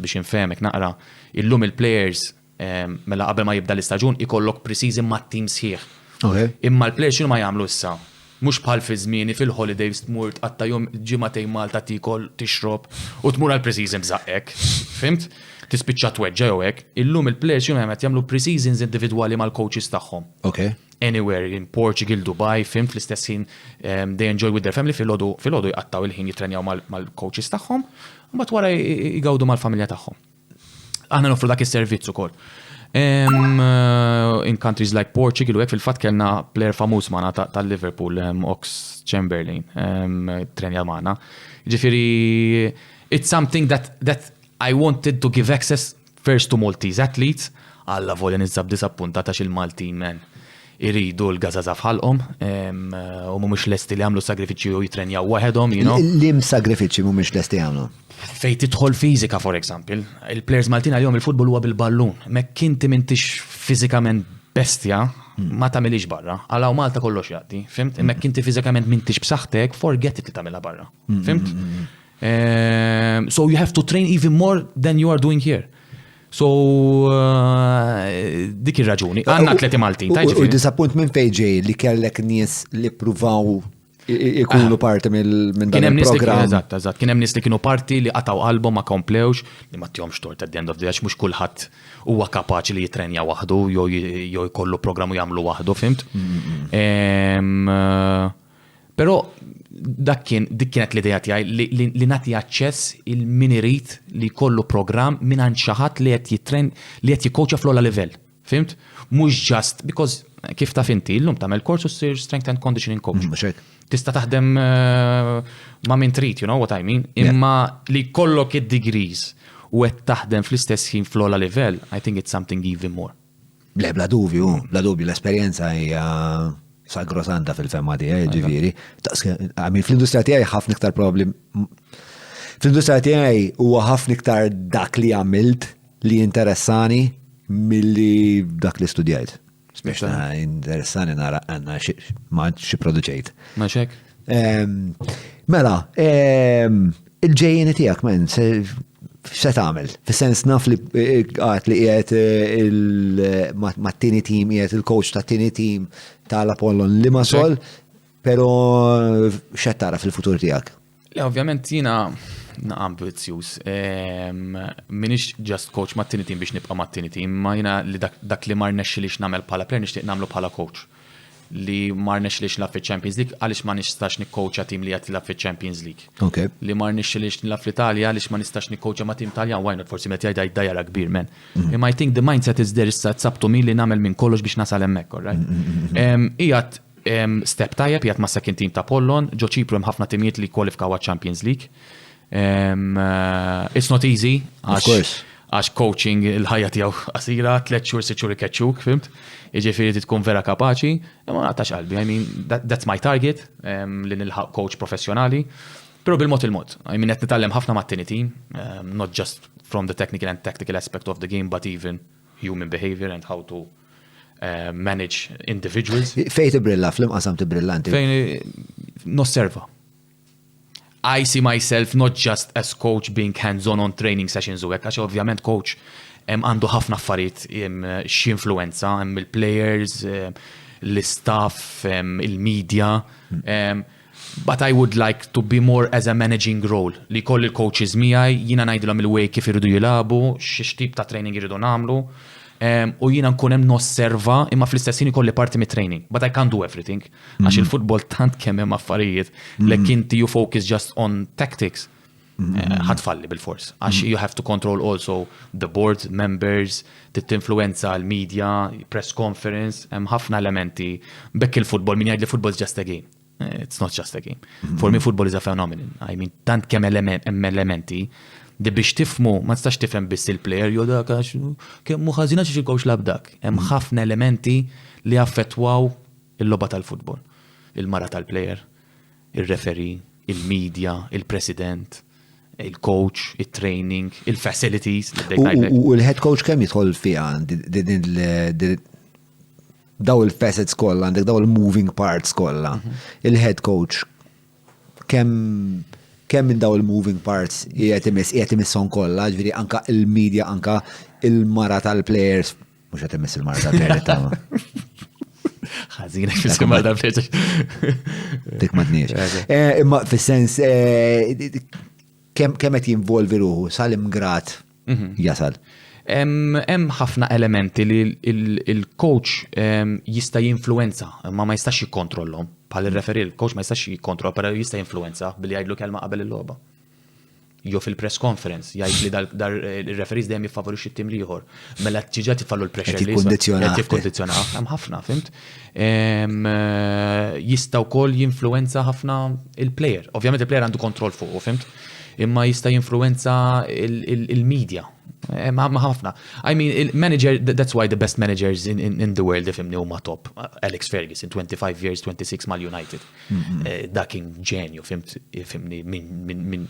biex infehmek naqra illum il-players mela qabel ma jibda l-istaġun ikollok preseason mat-team sħiħ. Imma l-players x'inhu ma jagħmlu issa? Mhux bħal fi żmieni fil-holidays tmur tqatta' jum ġimagħtejn Malta tikol tixrob u tmur għal preseason b'żaqek. Fimt? Tispiċċa tweġġa jew hekk. Illum il-players qed jagħmlu preseasons individwali mal-coaches tagħhom. Anywhere in Portugal, Dubai, fimt fl-istess ħin they enjoy with their family filgħodu jqattaw il-ħin jitrenjaw mal-coaches tagħhom, u mbagħad wara jgawdu mal-familja tagħhom. Aħna nofru dak is-servizz ukoll. In countries like Portugal u hekk fil-fatt kellna player famuż magħna tal-Liverpool, Ox Chamberlain, trenja magħna. Ġifieri it's something that I wanted to give access first to Maltese athletes. Alla volja niżab disappuntata x'il-Maltin men iridu l-gazaza fħalqhom u mhumiex lesti li jagħmlu sagrifiċċju u jitrenjaw waħedhom, Lim sagrifiċċji mhumiex lesti jagħmlu? Fej tidħol fiżika, for example, il-players Maltin għal-jom il-futbol huwa bil-ballun. Mek inti m'intix fiżikament bestja, ma tagħmilix barra. Għalaw Malta kollox jagħti, fimt? Mek inti fiżikament m'intix b'saħħtek, forget it li tagħmilha barra. Fimt? So you have to train even more than you are doing here. So dik ir-raġuni. Għandna atleti Maltin. U disappunt minn fejn ġej li kellek nies li pruvaw ikunu parti minn dan il-programm. Eżatt. Kien hemm nies li kienu parti li qataw qalbhom ma komplewx li ma tihomx tort at the end of the day mhux kulħadd huwa kapaċi li jitrenja waħdu jew jkollu programm u jagħmlu waħdu, fimt? Però dik kienet l-idea tiegħi li nagħti aċċess il-min irid li jkollu programm mingħand xi ħadd li qed jikkoċja fl-ogħla livell. Fimt? Mhux just because kif taf inti llum tagħmel kors u ssir strength and conditioning coach. Tista' taħdem ma' min trid, you know what I mean? Imma li jkollok id-degrees u qed taħdem fl-istess ħin fl-ogħla livell, I think it's something even more. Bla dubju, l-esperjenza hija sagrosanta fil-femma tiegħi, ġifieri. Fl-industrija tiegħi ħafna iktar problem Fil-industrija tiegħi huwa ħafna iktar dak li għamilt li interessani milli dak li studjajt. Interessani nara għanna ma xi produċejt. Ma xek? Mela, il-ġejjeni tiegħek men, se tagħmel? Fis-sens naf li għat li qiegħed mat-tieni tim, qiegħed il-coach tat-tieni tim tal-Apollon Limassol, pero x'qed tara fil-futur tiegħek? Le, ovvjament jina ambizjuż. Minix just coach mat-tieni tim biex nibqa' mat-tieni tim, ma jina li dak li mar nexxilix nagħmel bħala player nixtieq nagħmlu bħala coach. Li mar nexxilix nilgħab fiċ-Champions League għaliex ma nistax nikkoċja tim li qed tilgħab fiċ-Champions League. Okay. Li mar nexxilix nilgħab fl-Italja għaliex ma nistax nikkoċja ma' tim Taljan, why not? Forsi meta jgħid dajjara kbir men. Imma I think the mindset is there issa tsabtu min li nagħmel minn kollox biex nasal hemmhekk, right? Qiegħed step tajjeb qiegħed ma' second team ta' Apollon, ġo Ċipru hemm ħafna timijiet li kwalifikaw għaċ-Champions League. It's not easy għax coaching il-ħajja tiegħu qasira 3 xhur 6 xhur ikeċċuk, fimt? Jiġifieri tkun vera kapaċi, imma naqtax qalbi. I mean that's my target li nilħaq coach professjonali. Però bil-mod il-mod. I mean qed nitgħallem ħafna mat-tieni team, not just from the technical and tactical aspect of the game, but even human behavior and how to manage individuals. Fejn tibrilla, fl-imqasam tibrillanti. Fejn nosserva. I see myself not just as coach being hands-on on training sessions u għax ovvjament coach għandu ħafna affarijiet xi influenza, il-players, l-staff, il-media. But I would like to be more as a managing role. Li koll il-coaches miegħi jiena ngħidilhom il-way kif iridu jilagħbu, x'tip ta' training iridu nagħmlu. U jiena nkun hemm nosserva imma fl-istessin ikolli parti mit-training. But I can't do everything. Għax il-futbol tant kemm hemm affarijiet lek inti you focus just on tactics. Ħatfalli bil-fors. Għax you have to control also the board members, tit-influenza l-media, press conference, hemm ħafna elementi. Bekk il-futbol, min jgħid li football is just a game. It's not just a game. For me football is a phenomenon. I mean tant kemm elementi di biex tifmu, ma tistax tifhem biss il-plejer, jew dak għax kemm ħażina xi coach labdak. Hemm ħafna elementi li affettwaw il-logħba tal-futbol. Il-mara tal-plejer, il-referee, il-media, il-president, il-coach, il-training, il-facilities. U l-head coach kemm jidħol fiha daw il-facets kollha, għandek daw il-moving parts kollha. Il-head coach kemm minn daw il-moving parts qiegħed imisshom kollha, ġifieri anka il-media, anka il-mara tal-players, mhux qed imiss il-mara tal-players tagħha. Ħażina fil-mara tal-players. Dik m'għandniex. Imma fis-sens kemm qed jinvolvi ruħu sal-imgrat jasal. Hemm ħafna elementi li il-coach jista' jinfluenza, ma jistax jikkontrollhom. Bħal il-referee, il-coach ma jistax jikkontroll, però jista' jinfluenza billi jgħidlu kelma qabel il-logħba. Jo fil-press conference jgħid li dar il-referees dejjem jiffavorixxi t-tim ieħor. Mela tiġa tifallu l-pressure li jikkondizzjonaw. Hemm ħafna, fimt? Jista' wkoll jinfluenza ħafna il-plejer. Ovvjament il-plejer għandu kontroll fuq, fimt? Imma jista' jinfluenza il-media. Ma ħafna. I mean, il-manager, that's why the best managers in the world ifimni huma top. Alex Ferguson, 25 years, 26 mal-United. Dakin ġenju, fimni, minn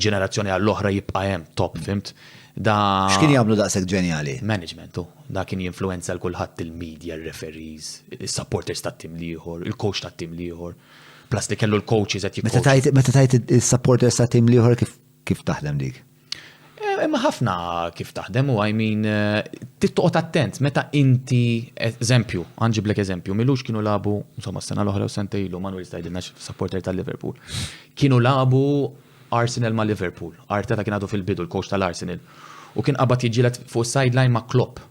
ġenerazzjoni għall-oħra jibqa' hemm top, fimt. X'kien jagħmlu daqshekk ġenjali? Management, dakin jinfluenza l-kulħadd il-media, il-referees, il-supporters tat-tim ieħor, il-coach tat-tim ieħor. Plus li kellu l-coaches qed jikkoach. Meta tajt is-supporters tat-tim ieħor kif taħdem dik? Imma ħafna kif taħdem u I mean tittoqgħod attent meta inti eżempju, ħanġiblek eżempju, milux kienu labu, insomma s-sena l-oħra u sentej ilu Manuel Stajdilna supporter tal-Liverpool. Kienu labu Arsenal ma' Liverpool. Arteta kien għadu fil-bidu l-coach tal-Arsenal. U kien qabad jiġilet fuq sideline ma' Klopp.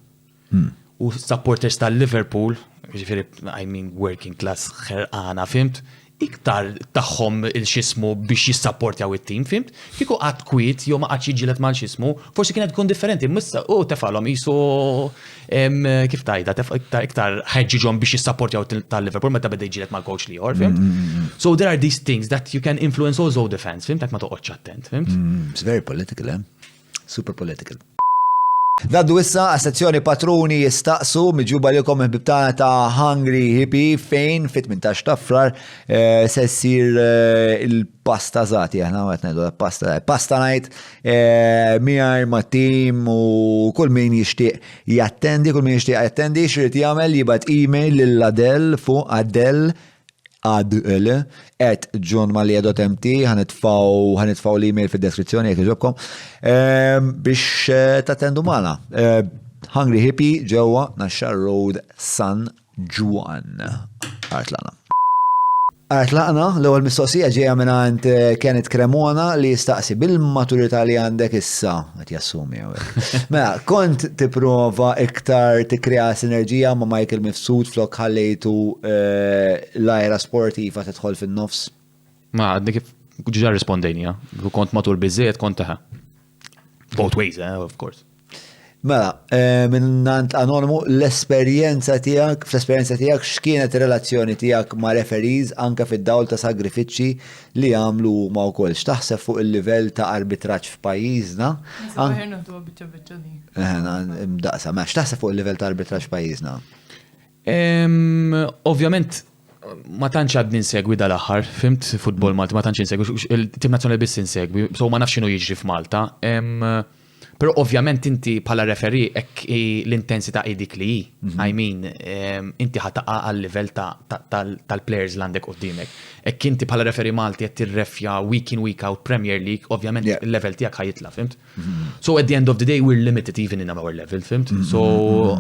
U supporters tal-Liverpool, ġifieri I mean working class ħerqana, fimt? Iktar taħħom il-xismu biex jissapportjaw it-tim, fimt? Kieku qatt kwit, jew ma qatx jiġilet mal-xismu, forsi kienet tkun differenti, missa tefalhom qisu kif tajda, iktar ħeġġiġhom biex jissapportjaw tal-Liverpool meta beda jiġilet mal-coach liħor, fimt? So there are these things that you can influence also the fans, fimt? Hekk ma toqgħodx attent, fimt? It's very political, Super political. Daddu issa għas-sezzjoni patruni jistaqsu miġuba li kom il-bibtana ta' Hungry Hippie fejn fit-18 ta' frar se ssir il-pasta zati, aħna għet ngħidu pasta night miegħi ma' tim u kull min jixtieq jattendi, xrid jagħmel jibgħat email lil-Adel fuq adel@johnmalia.mt ħanitfaw l-email fil-deskrizzjoni jekk iġobkom biex tattendu magħna. Hungry Hippie ġewwa Naxxar Road San Juan. Artlaqna l-ewwel mistoqsija ġejja mingħand Kenneth Cremona li jistaqsi bil-maturità li għandek issa qed jassumi hawnhekk. Mela, kont tipprova iktar tikkrea sinerġija ma' Michael Mifsud flok ħallejtu l-ajra sportiva tidħol fin-nofs? Ma għadni kif ġiġa rispondejni, kont matur biżejjed kont taħ. Both ways, of course. Mela, minnant anonimu fl-esperienza tijak, x'kienet relazzjoni tijak ma' referees anka fid-dawl ta' sagrifiċċji li għamlu ma' wkoll. X'taħseb fuq il-livell ta' arbitraġġ f'pajjiżna? Mdaqsa, ma x'taħseb fuq il-livell ta' arbitraġġ f'pajjiżna? Ovvjament, ma tantx għad ninsegwi dal-aħħar, fimt futbol Malti, ma tantx insegwi, il-tim nazzjonali biss insegwi, so ma nafx x'inhu jiġri f'Malta. Pero ovvjament inti pala referi ek l-intensità dik li I mean, inti ħataqa għal-level tal-players l-għandek qoddimek. Ek inti pala referi Malti qed tirrefja week in, week out Premier League, ovvjament il-level tiegħek ħajitla, fimt? So at the end of the day, we're limited even in our level, fimt? So,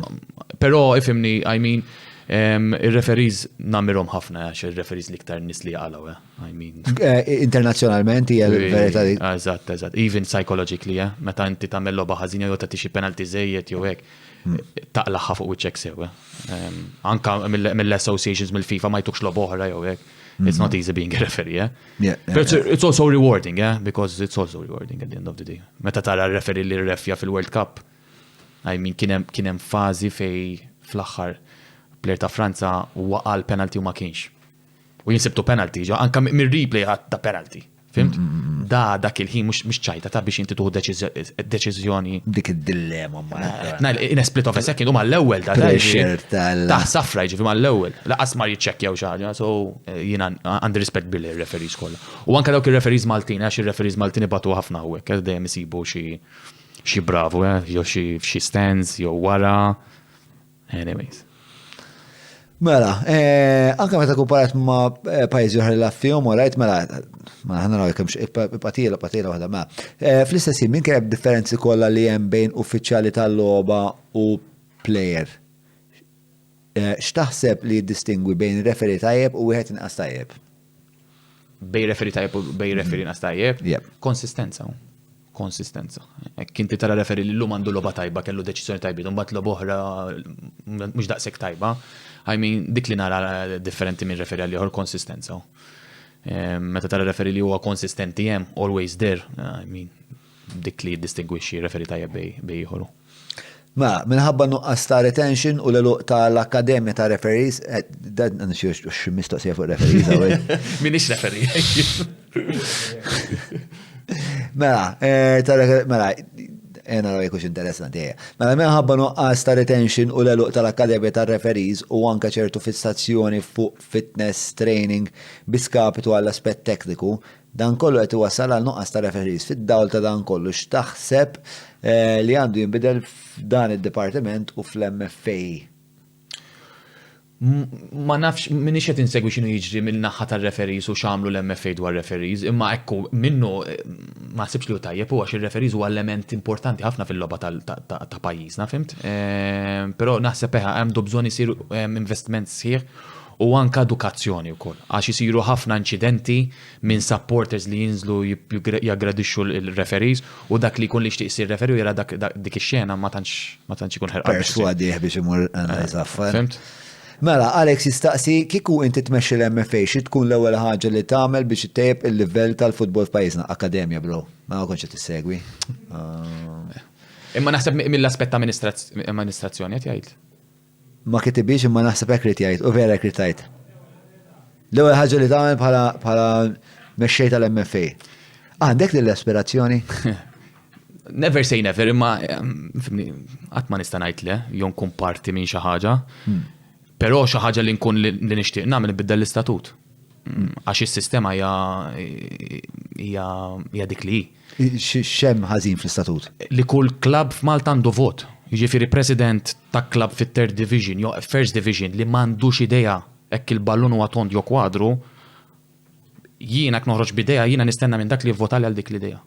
pero ifimni, I mean, il-referees namirhom ħafna għax il-referees liktar nis li għalaw, I mean. Internazzjonalment hija l-verità dik. Eżatt. Even psychologically, meta inti tagħmel logħba ħażina jew tagħti xi penalty żejjed jew hekk taqlaħħa fuq wiċċek sew. Anka mill-associations mill-FIFA ma jtukx logħba oħra jew hekk. It's not easy being a referee, But it's also rewarding, because it's also rewarding at the end of the day. Meta tara referee li rrefja fil-World Cup, I mean kien hemm fażi fej fl-aħħar player ta' Franza waqa l-penalty u ma kienx. U jinsibtu penalty, anka mir-replay ta' penalty. Fimt? Dak il-ħin mhux ċajta ta' biex inti tuħu deċiżjoni. Dik id-dilemma ma. In a split of a second, u mal-ewwel ta' safra jiġifieri mal-ewwel. Laqas ma jiċċekkjaw xi ħaġa, so jiena għandi rispett bil-referees kollha. U anke dawk ir-referees Maltin, għax ir-referees Maltin ibatu ħafna hawnhekk, dejjem isibu xi bravu, jew xi stands, jew wara. Anyways. Mela, anka meta kumparat ma' pajjiżi oħra l-affihom, rajt mela ħana naraw kemm patila waħda ma'. Fl-istess min kien hemm differenzi kollha li hemm bejn uffiċjali tal-logħba u plejer. X'taħseb li jiddistingwi bejn referi tajjeb u wieħed inqas tajjeb? Bejn referi tajjeb u bejn referi inqas tajjeb? Konsistenza. Kinti tara referi li l-lum għandu logħba tajba, kellu deċiżjoni tajba, mbagħad logħba oħra mhux daqshekk tajba. I mean, dik li nara differenti minn referi għal ieħor konsistenza. Meta tara referi li huwa konsistenti hemm always there, I mean, dik li jiddistingwixxi referi tajjeb bej ieħor. Ma, minħabba nuqqas ta' retention u l-luq tal-Akkademja ta' referees, dan xi mistoqsija fuq referees għawek. Minix referi. Mela, naraw jekux interessanti. Mela, minħabba nuqqas ta' retention u l-luq tal-Akkademja ta' referees u anka ċertu fissazzjoni fuq fitness training biskapitu għall-aspett tekniku, dan kollu qed iwassal għal nuqqas ta' referees. Fid-dawl ta' dan kollu x'taħseb li għandu jinbidel f'dan id-dipartiment u fl-MFA? Ma nafx, minix qed insegwi x'inhu jiġri mill-naħa tar-referees u x'għamlu l-MFA dwar referees, imma ekku minnu ma sibx li hu tajjeb huwa ir-referees huwa element importanti ħafna fil-logħba ta' pajjiżna, fimt? Però naħseb hemm bżonn isiru investiment sħiħ u anke edukazzjoni wkoll. Għax isiru ħafna inċidenti minn supporters li jinżlu jaggradixxu l-referees u dak li jkun li jixtieq isir referee jara dik ix-xena ma tantx ikun ħerqan. Perswadih biex imur għandha fimt? Mela, Alex jistaqsi, kieku inti tmexxi l-MFA, xi tkun l-ewwel ħaġa li tagħmel biex ittejjeb il-livell tal-futbol f'pajjiżna, Akkademja bro. Ma kontx qed tissegwi. Imma naħseb mill-aspett amministrazzjoni qed jgħid. Ma kitibix imma naħseb hekk rid jgħid, u vera hekk rid tgħid. L-ewwel ħaġa li tagħmel bħala mexxej tal-MFA. Għandek din l-aspirazzjoni? never say never, imma qatt ma nista' ngħid le, jew nkun parti minn xi ħaġa. Però xi ħaġa li nkun li nixtieq nagħmel nbiddel l-istatut. Għax is-sistema hija dik li X'hemm ħażin fl-istatut? li kull klabb f'Malta għandu vot. Jiġifieri president ta' klabb fit-third division jew first division li m'għandux idea hekk il-ballun huwa tond jew kwadru, jiena noħroġ b'idea jiena nistenna minn dak li jivvotali għal dik l-idea.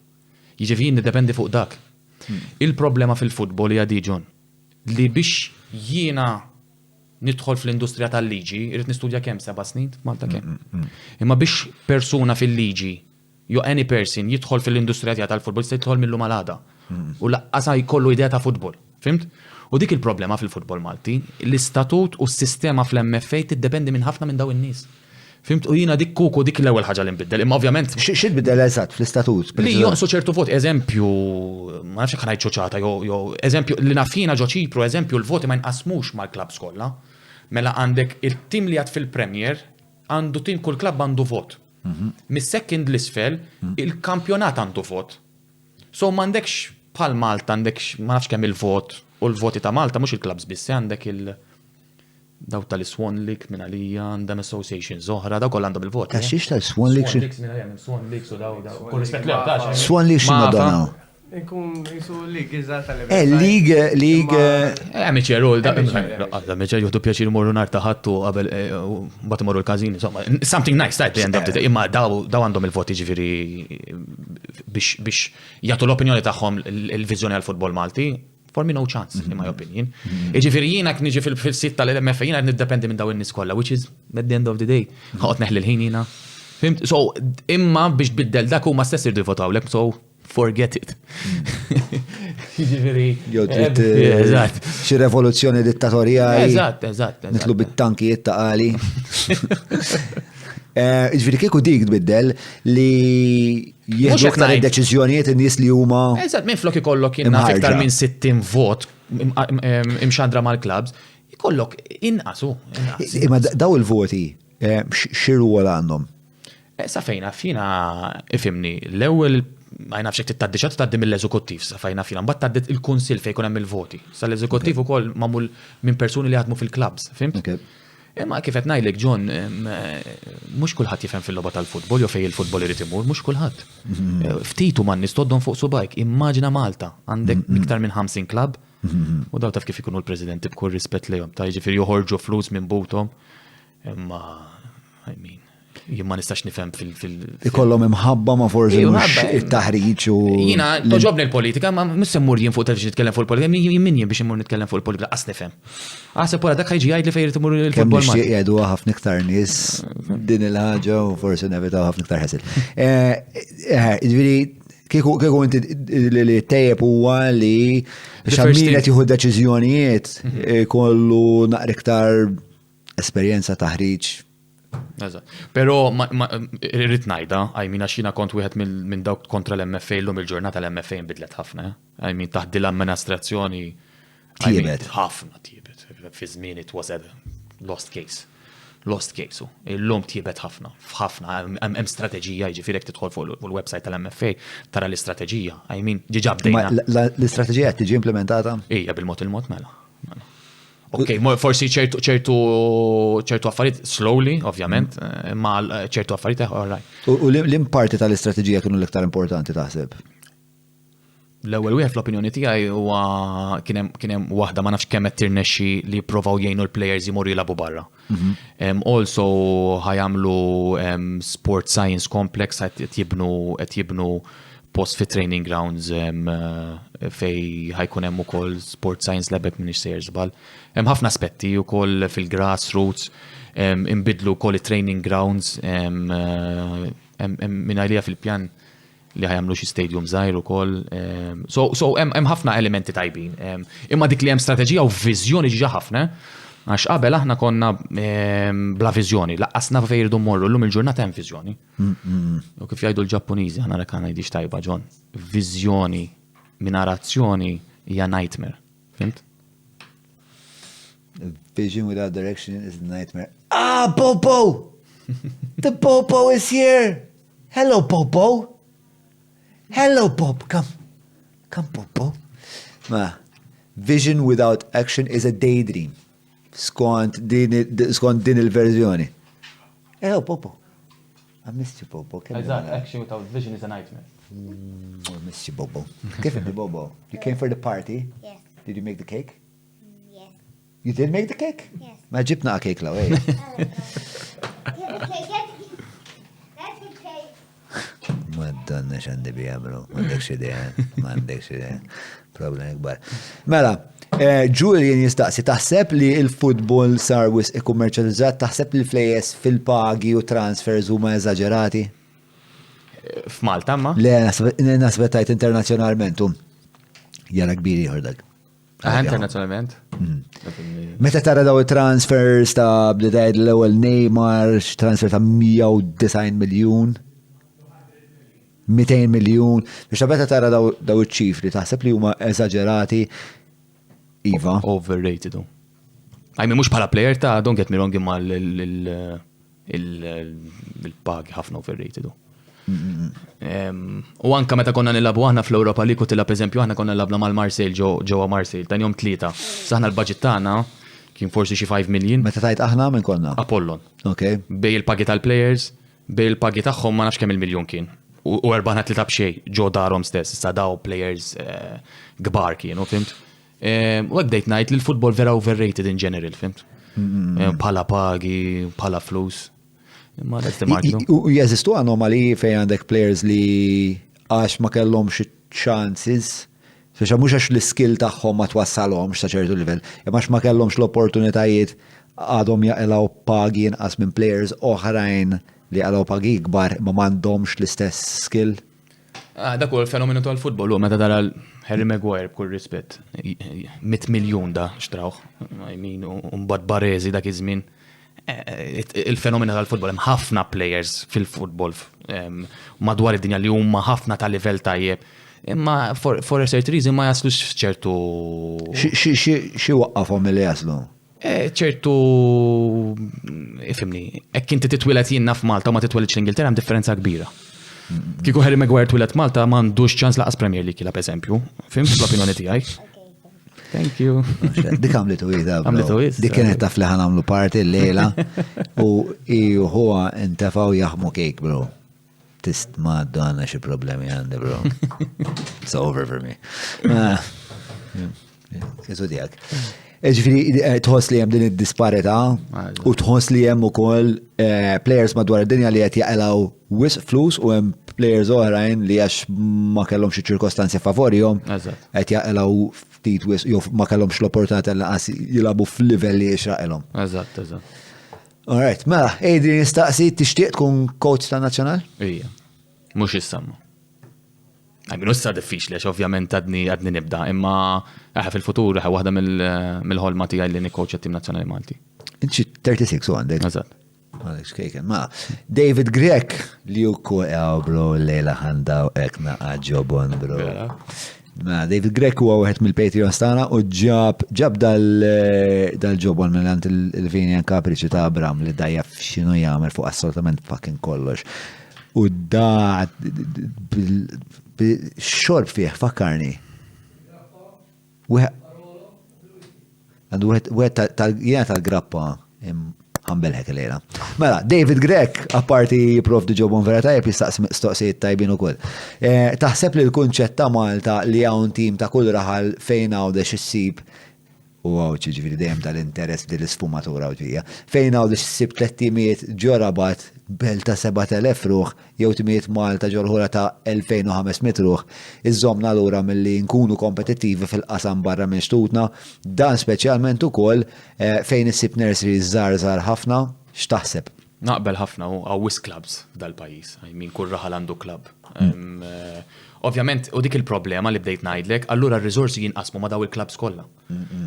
Jiġifieri niddependi fuq dak. Il-problema fil-futbol hija diġun li biex jiena nidħol fl-industrija tal-liġi, irrid nistudja kemm 7 snin f'Malta kemm. Imma biex persuna fil-liġi, jew any person jidħol fil-industrija tal-futbol se jidħol millu malada. U laqqas jkollu idea ta' futbol. Fimt? U dik il-problema fil-futbol Malti, l-istatut u s-sistema fl-MFA tiddependi minn ħafna minn daw in-nies. Fimt? U jiena dik kuku dik l-ewwel ħaġa li nbiddel. Imma ovvjament X'inbiddel eżatt fl-istatut? li jonqsu ċertu vot, eżempju, ma nafx hekk ngħid ċoċata, jew eżempju li nafina ġo Ċipru, eżempju l-voti ma jinqasmux mal-klabbs kollha. Mela għandek il-tim li għad fil-Premier għandu tim kull klabb għandu vot. Mis-second l-isfel il-kampjonat għandu vot. So m'għandekx bħal Malta għandekx ma nafx kemm il-vot u l-voti ta' Malta mhux il-klabbs biss għandek daw tal-Swan League minn għalija għandhom associations oħra daw kollha għandhom il-vot. Għaxiex tal-Swan League? Swan League Swan League u daw kull rispett li Swan League x'Madonna? Nkun jisu lig iżgħar League. Meċeru, da meċeru juhdu pjaċir morru nar taħattu qabel bat morru l-kazini, insomma, something nice, tajt li għandhom imma daw għandhom il-voti ġifiri biex jagħtu l-opinjoni tagħhom il-viżjoni għal-futbol Malti, for me no chance, in my opinion. Ġifiri jiena niġi fil-sit tal-MFA, jiena niddependi minn daw in-nies kollha, which is at the end of the day, ħaqgħod neħli l-ħin jiena. Fimt? So, imma biex biddel dak huma stess irdu jvotawlek, so forget it. Jew trid xi revoluzzjoni dittatorjali. Eżatt. Nitlu bit-tankijiet ta' qali. Ġifieri kieku dik tbiddel li jieħdu aktar id-deċiżjonijiet in-nies li huma. Eżatt, minn flok ikollok jiena aktar minn 60 vot imxandra mal-klabs, ikollok inqasu. Imma daw il-voti xi rwol għandhom? Sa fejna fina ifimni l-ewwel ma nafx jekk tittaddiċ tgħaddi mill-eżekuttiv sa fejna fina mbagħad tgħaddi il-kunsill fejn jkun hemm il-voti. Sal-eżekuttiv ukoll magħmul minn persuni li jaħdmu fil-klabs, fimt? Imma kif qed ngħidlek John, mhux kulħadd jifhem fil-logħba tal-futbol jew fejn il-futbol irid imur, mhux kulħadd. Ftitu man nistoddhom fuq subajk, immaġina Malta għandek iktar minn 50 klabb u daw taf kif ikunu l-presidenti b'kull rispett lejhom, ta' jiġifieri joħorġu flus minn butom. Imma jien ma nistax nifhem ikollhom imħabba ma forsi mhux it-taħriġ u jiena toġobni l-politika ma mhux semmur jien fuq televixin nitkellem fuq il-politika, min jien biex immur nitkellem fuq il-politika qas nifhem. Aħseb wara dak ħajġi jgħid li fejn irid imur il-futbol ma. Kemm jgħidu ħafna iktar nies din il-ħaġa u forsi nevitaw ħafna iktar ħasil. Jiġifieri kieku inti li tejjeb huwa li x'ammin qed jieħu deċiżjonijiet kollu naqra iktar esperjenza taħriġ. Pero irrid ngħidha, għajmin għax jiena kont wieħed minn dawk kontra l-MFA llum il-ġurnata l-MFA nbidlet ħafna. Għajmin taħt l-amministrazzjoni tiebet. Ħafna tiebet. Fi żmien it was a lost case. Illum tiebet ħafna. Hemm strateġija jiġifieri jekk tidħol fuq il-website tal-MFA tara l-istrateġija. Għajmin ġiġa bdejna. L-istrateġija qed tiġi implementata? Ija bil-mod mela. Ok, forsi ċertu affarijiet slowly, ovvjament, ma ċertu affarijiet all-right. U l-imparti tal-istrateġija kienu l-iktar importanti taħseb? L-ewwel wieħed fl-opinjoni tiegħi huwa kien hemm waħda ma nafx kemm qed tirnexxi li jippruvaw jgħinu l-plejers jmorru jilagħbu barra. Also ħajamlu sport science complex qed jibnu post fi training grounds fej ħajkun hemm ukoll sport science lab minn ixsejjer żball. Hemm ħafna aspetti wkoll fil-grassroots, inbidlu wkoll it-training grounds, minn għalija fil-pjan li ħajamlu xi stadium żgħir ukoll. So hemm ħafna elementi tajbin. Imma dik li hemm strateġija u viżjoni ġiġa ħafna. Għax qabel aħna konna bla viżjoni, laqqasna fejn irdu mmorru, llum il-ġurnata hemm viżjoni. U kif jgħidu l-Ġappuniżi, aħna rek ngħidix tajba John, viżjoni mingħajr azzjoni hija nightmare. Fimt? Vision without direction is a nightmare. Popo! The Popo is here! Hello, Popo! Hello, Popo, come. Kam Popo? Ma, vision without action is a daydream. Skont din il-verżjoni. Popo. I missed you, Popo. Action without vision is a nightmare. I missed you, Bobo. Kif inti, Bobo? You came for the party? Yes. Did you make the cake? Yes. You did make the cake? Yes. Ma ġibna cake law, eh? Get the cake. That's the cake. Madonna xandi bija, bro. Mandekx idea. Problem ikbar. Mela, Julian jistaqsi, taħseb li il-futbol sar wis ikkummerċjalizzat, taħseb li flejes fil-pagi u transfers huma eżaġerati? F'Malta, ma? Le, nasbetajt internazzjonalment, jara kbiri ħordak. Internazzjonalment? Meta tara daw transfers ta' bdejt l-ewwel Neymar, transfer ta' 190 miljun, 200 miljun, biex ta' meta tara daw iċ-ċifri, taħseb li huma eżaġerati, Iva. Overrated. Għajmi mux bħala player ta' don't get me wrong imma il-pagi ħafna overrated. U anka meta konna nilabu aħna fl-Europa li kutila per eżempju aħna konna nilabna mal-Marseille ġewwa Marseille tan jom 3. Saħna l-budget tagħna kien forsi xi 5 million. Meta tajt aħna minn konna? Apollon. Okay. Bej il-pagi tal-players, bej il-pagi tagħhom ma nafx kemm il-miljon kien. U erbaħna tlita b'xej ġo darhom stess, issa daw players kbar kienu, fimt? U għek najt li l-futbol vera overrated in general, fimt? Pala pagi, pala flus. Ma that's the market. U jeżistu anomali fej għandek players li għax ma kellhom chances, speċa mhux għax l-skill tagħhom ma twassalhomx ta' ċertu livell, imma għax ma kellhomx l-opportunitajiet għadhom jaqilgħu pagi inqas minn players oħrajn li għalaw pagi kbar ma m'għandhomx l-istess skill. Dak huwa l-fenomenu tal-futbol, u meta tara Harry Maguire b'kull rispett, 100 miljun da xtrawh, I mean, mbagħad Baresi dak iż-żmien. Il-fenomenu tal-futbol hemm ħafna players fil-futbol madwar id-dinja li huma ħafna ta' livell tajjeb. Imma for a certain reason ma jaslux ċertu. Xi waqqafhom milli jaslu? ċertu, ifimni, ekk inti titwilet jinna f'Malta u ma titwilet l-Ingilterra hemm differenza kbira. Kieku Harry Maguire twilet Malta m'għandux ċans laqas Premier League la eżempju. Fimt l-opinjoni tiegħek? Thank you. Dik għamlitu ida. Għamlitu id. Dik kienet taf li ħanamlu party l-lejla u huwa intefaw jaħmu cake, bro. Tist ma donna xi problemi għandi, bro. It's over for me. Kisu tijak. Ġifiri, tħoss li jem din id-disparita u tħoss li jem u koll players madwar id-dinja li għet jaqelaw wis flus u jem players oħrajn li għax ma kellhom xi ċirkostanzi favorihom qed jaqelaw ftit wis jew ma kellhomx l-opportunità li qas jilabu f'livell li jixraqilhom. Eżatt. All right, mela, Adrian nistaqsi tixtieq tkun coach ta' nazzjonal? Ija, mhux issamma. Għajmin ussa diffiċli, ovvjament għadni nibda, imma fil-futur waħda mill-ħolma tiegħi li nikkoċja tim nazzjonali Malti. Inċi 36 u għandek. Eżatt. Għalek xkejken, ma David Grek li u għaw bro lejla ħandaw ekna għadġobon bro. Ma David Grek huwa wieħed mill-Patreons tagħna u ġab dal-ġobon mill-għand il-Vinian Capricci ta' Abram li dajja f'xinu jagħmel fuq assolutament fucking kollox. U da xorb fih, fakkarni. Għandu tal-grappa ħambelħek lejla. Mela, David Grek, apparti prof di ġobon vera tajb, jistaqsi mistoqsijiet tajbin ukoll. Taħseb li l-kunċett ta' Malta li hawn tim ta' kull raħal fejn għawdex issib u għaw ċiġifiri dejjem tal-interess di l-sfumatura u ġvija. Fejn għawdex issib 3 timiet ġorabat bel ta' 7,000 ruħ, jew timiet Malta ġorħura ta' 2,500 ruħ, iżomna l-ura mill-li nkunu kompetittivi fil-qasam barra minn xtutna, dan speċjalment ukoll fejn issib nurseries żgħar ħafna, x'taħseb? Naqbel ħafna u għawis clubs dal-pajis, min kull raħal għandu club. Ovvjament, u dik il-problema li bdejt ngħidlek, allura r-riżorsi jinqasmu ma daw il-clubs kollha.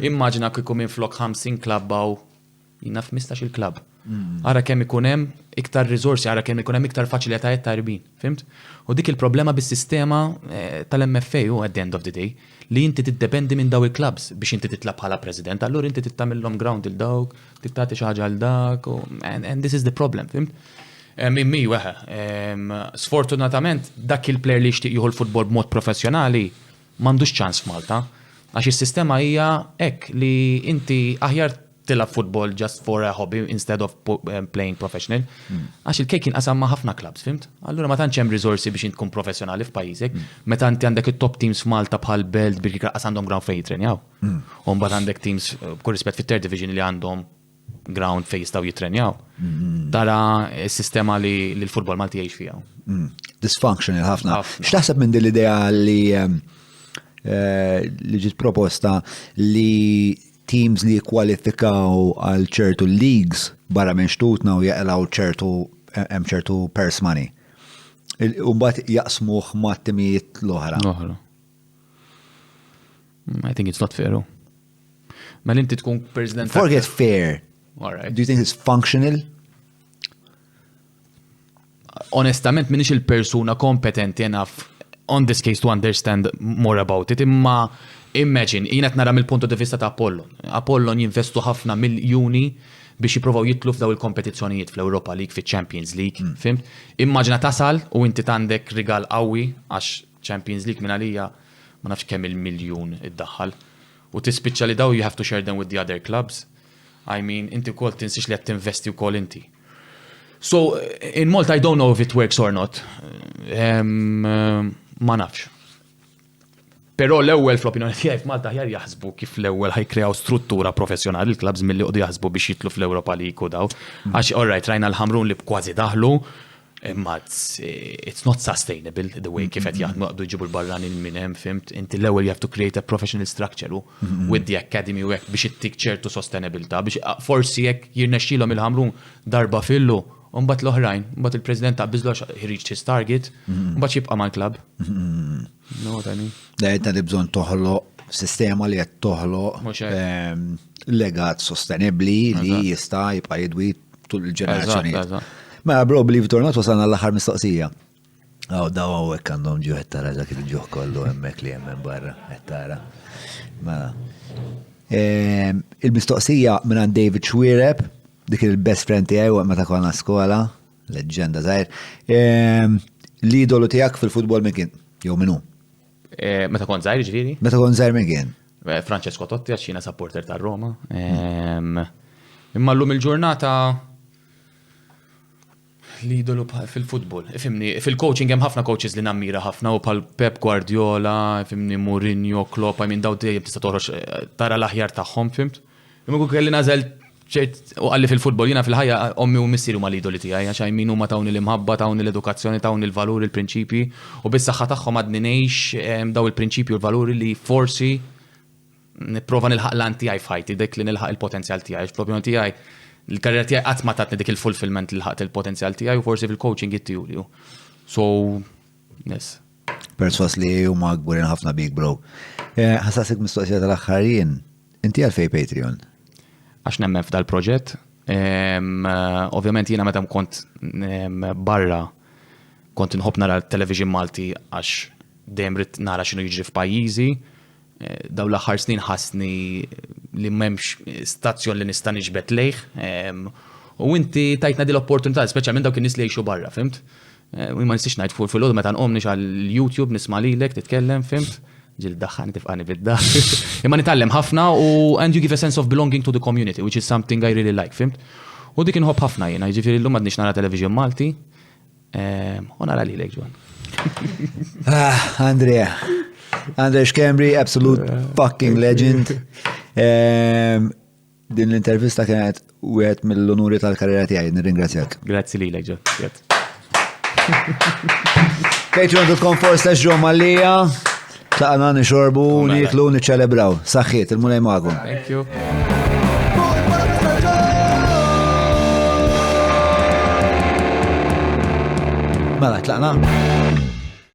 Immaġina kieku minn flok 50 club għaw jina 15 il-club. Ara kemm ikun hemm iktar riżorsi, ara kemm ikun hemm iktar faċilitajiet tarbin, fimt? U dik il-problema bis-sistema tal-MFA u at the end of the day li inti tiddependi minn daw il-clubs biex inti titlab bħala president, allura inti tittamillhom ground il-dawk, tittati xi ħaġa għal dak, and this is the problem, fimt? Mimmi weħe, sfortunatament dak il-player li jixtieq jieħu l-futbol b'mod professjonali m'għandux ċans f'Malta. Għax is-sistema hija hekk li inti aħjar tilab football just for a hobby instead of playing professional. Għax il-kejk inqasam ma' ħafna clubs, fimt? Allura ma tantx hemm riżorsi biex tkun professjonali f'pajjiżek. Meta inti għandek it-top teams f'Malta bħal Belt Birkirkar qas għandhom ground fejn jitrenjaw. U mbagħad għandek teams b'kull rispett fit-third division li għandhom ground fejn jistgħu jitrenjaw. Tara s-sistema li l-futbol Malti jgħix fiha. Dysfunctional ħafna. X'taħseb minn din l-idea li ġiet proposta li teams li kwalifikaw għal ċertu leagues barra minn xtutna u jaqlaw ċertu purse money. U mbagħad jaqsmuh ma' timijiet l-oħra. I think it's not fair. Ma inti tkun president. Forget fair. All right. Do you think it's functional? Onestament, minix il-persuna kompetenti enough on this case to understand more about it. Imma imagine, jina nara mill-punto di vista ta' Apollon. Apollon jinvestu ħafna miljuni biex jiprofaw jitlu f'daw il-kompetizzjonijiet fl-Europa League, fil-Champions League, fimt? Immaġina tasal u inti tandek rigal qawwi għax Champions League minn għalija ma nafx kemm il-miljun id-daħħal. U tispiċċa li daw you have to share them with the other clubs. I mean, inti wkoll tinsix li qed tinvesti wkoll inti. So, in Malta, I don't know if it works or not. Ma nafx. Però l-ewwel fl-opinjoni tiegħi f'Malta ħjar jaħsbu kif l-ewwel ħajkreaw struttura professjonali il-klabs milli qogħdu jaħsbu biex jitlu fl-Ewropa League u daw. Għax alright rajna l-Ħamrun li kważi daħlu, imma it's not sustainable the way kif qed jaħdmu qogħdu jġibu l-barranin minn hemm fimt. Inti l-ewwel you have to create a professional structure with the academy u hekk biex ittik ċertu sostenibilità biex forsi hekk jirnexxielhom il-Ħamrun darba fillu. Umbat l-oħrajn, umbat il-President ta' bizlox he reached his target, umbat jibqa' mal-klab. No, tani. Da li bżon toħloq sistema li qed toħloq legat sostenibbli li jista' jibqa' jidwi tul il-ġenerazzjonijiet. Mela bro, believe it or not, wasalna l-aħħar mistoqsija. Daw hawnhekk għandhom ġieħ qed tara dak il-ġuħ kollu hemmhekk li hemm barra qed tara. Mela. Il-mistoqsija minn David Schwireb, dik il-best friend tiegħi meta konna skola, leġġenda żgħir. L-idolu tiegħek fil-futbol minn kien? Jew minnu? Meta kont żgħir ġifieri? Meta kont żgħir minn kien? Francesco Totti għax jiena supporter tar-Roma. Imma llum il-ġurnata l-idolu fil-futbol. Ifimni, fil-coaching hemm ħafna coaches li nammira ħafna u bħal Pep Guardiola, ifimni Mourinho, Klopp, I mean daw dejjem tista' toħroġ tara l-aħjar tagħhom, fimt? Imma kelli nażel u għalli fil-futbol jina fil-ħajja ommi u missiru ma l-idoli tijaj, għax min huma tawni l-imħabba, tawni l-edukazzjoni, tawni l-valuri, l-prinċipi, u bis-saħħa tagħhom għadni ngħix daw il-prinċipi u l-valuri li forsi nipprova nilħaq l-an tiegħi f'ħajti, dik li nilħaq il-potenzjal tiegħi, x-propjoni tiegħi, il-karriera tiegħi qatt ma tatni dik il-fulfillment li ħaqt il-potenzjal tiegħi u forsi fil-coaching jittiju. So, yes. Perswas li huma gburin ħafna big bro. Ħassasik mistoqsija tal-aħħarin, inti għalfej Patreon? Għax nemmen f'dal proġett. Ovvjament jiena meta kont barra kont inħobb nara l-television Malti għax dejjem rid nara x'inhu jiġri f'pajjiżi. Daw l-aħħar snin ħassni li m'hemmx stazzjon li nista' niġbed lejh. U inti tajtna din l-opportunità, speċjalment dawk in-nies li jgħixu barra, fimt? U ma nistix ngħid fuq fil-għodu meta nqom nix għall-YouTube nisma' lilek titkellem, fimt? Ġil daħħani tifqani bid-daħ. Imma nitgħallem ħafna u and you give a sense of belonging to the community, which is something I really like, fimt? U dik inħobb ħafna jiena, jiġifieri llum m'għadniex nara television Malti. U nara lilek ġwan. Andrea Schembri, absolute fucking legend. Din l-intervista kienet wieħed mill-onuri tal-karriera tiegħi, nirringrazzjak. Grazzi lilek ġwan. Patreon.com/ġomallija. Tlaqna nixorbu, niklu, niċċelebraw. Saħħiet, il-mulej magħkom. Thank you. Mela, tlaqna.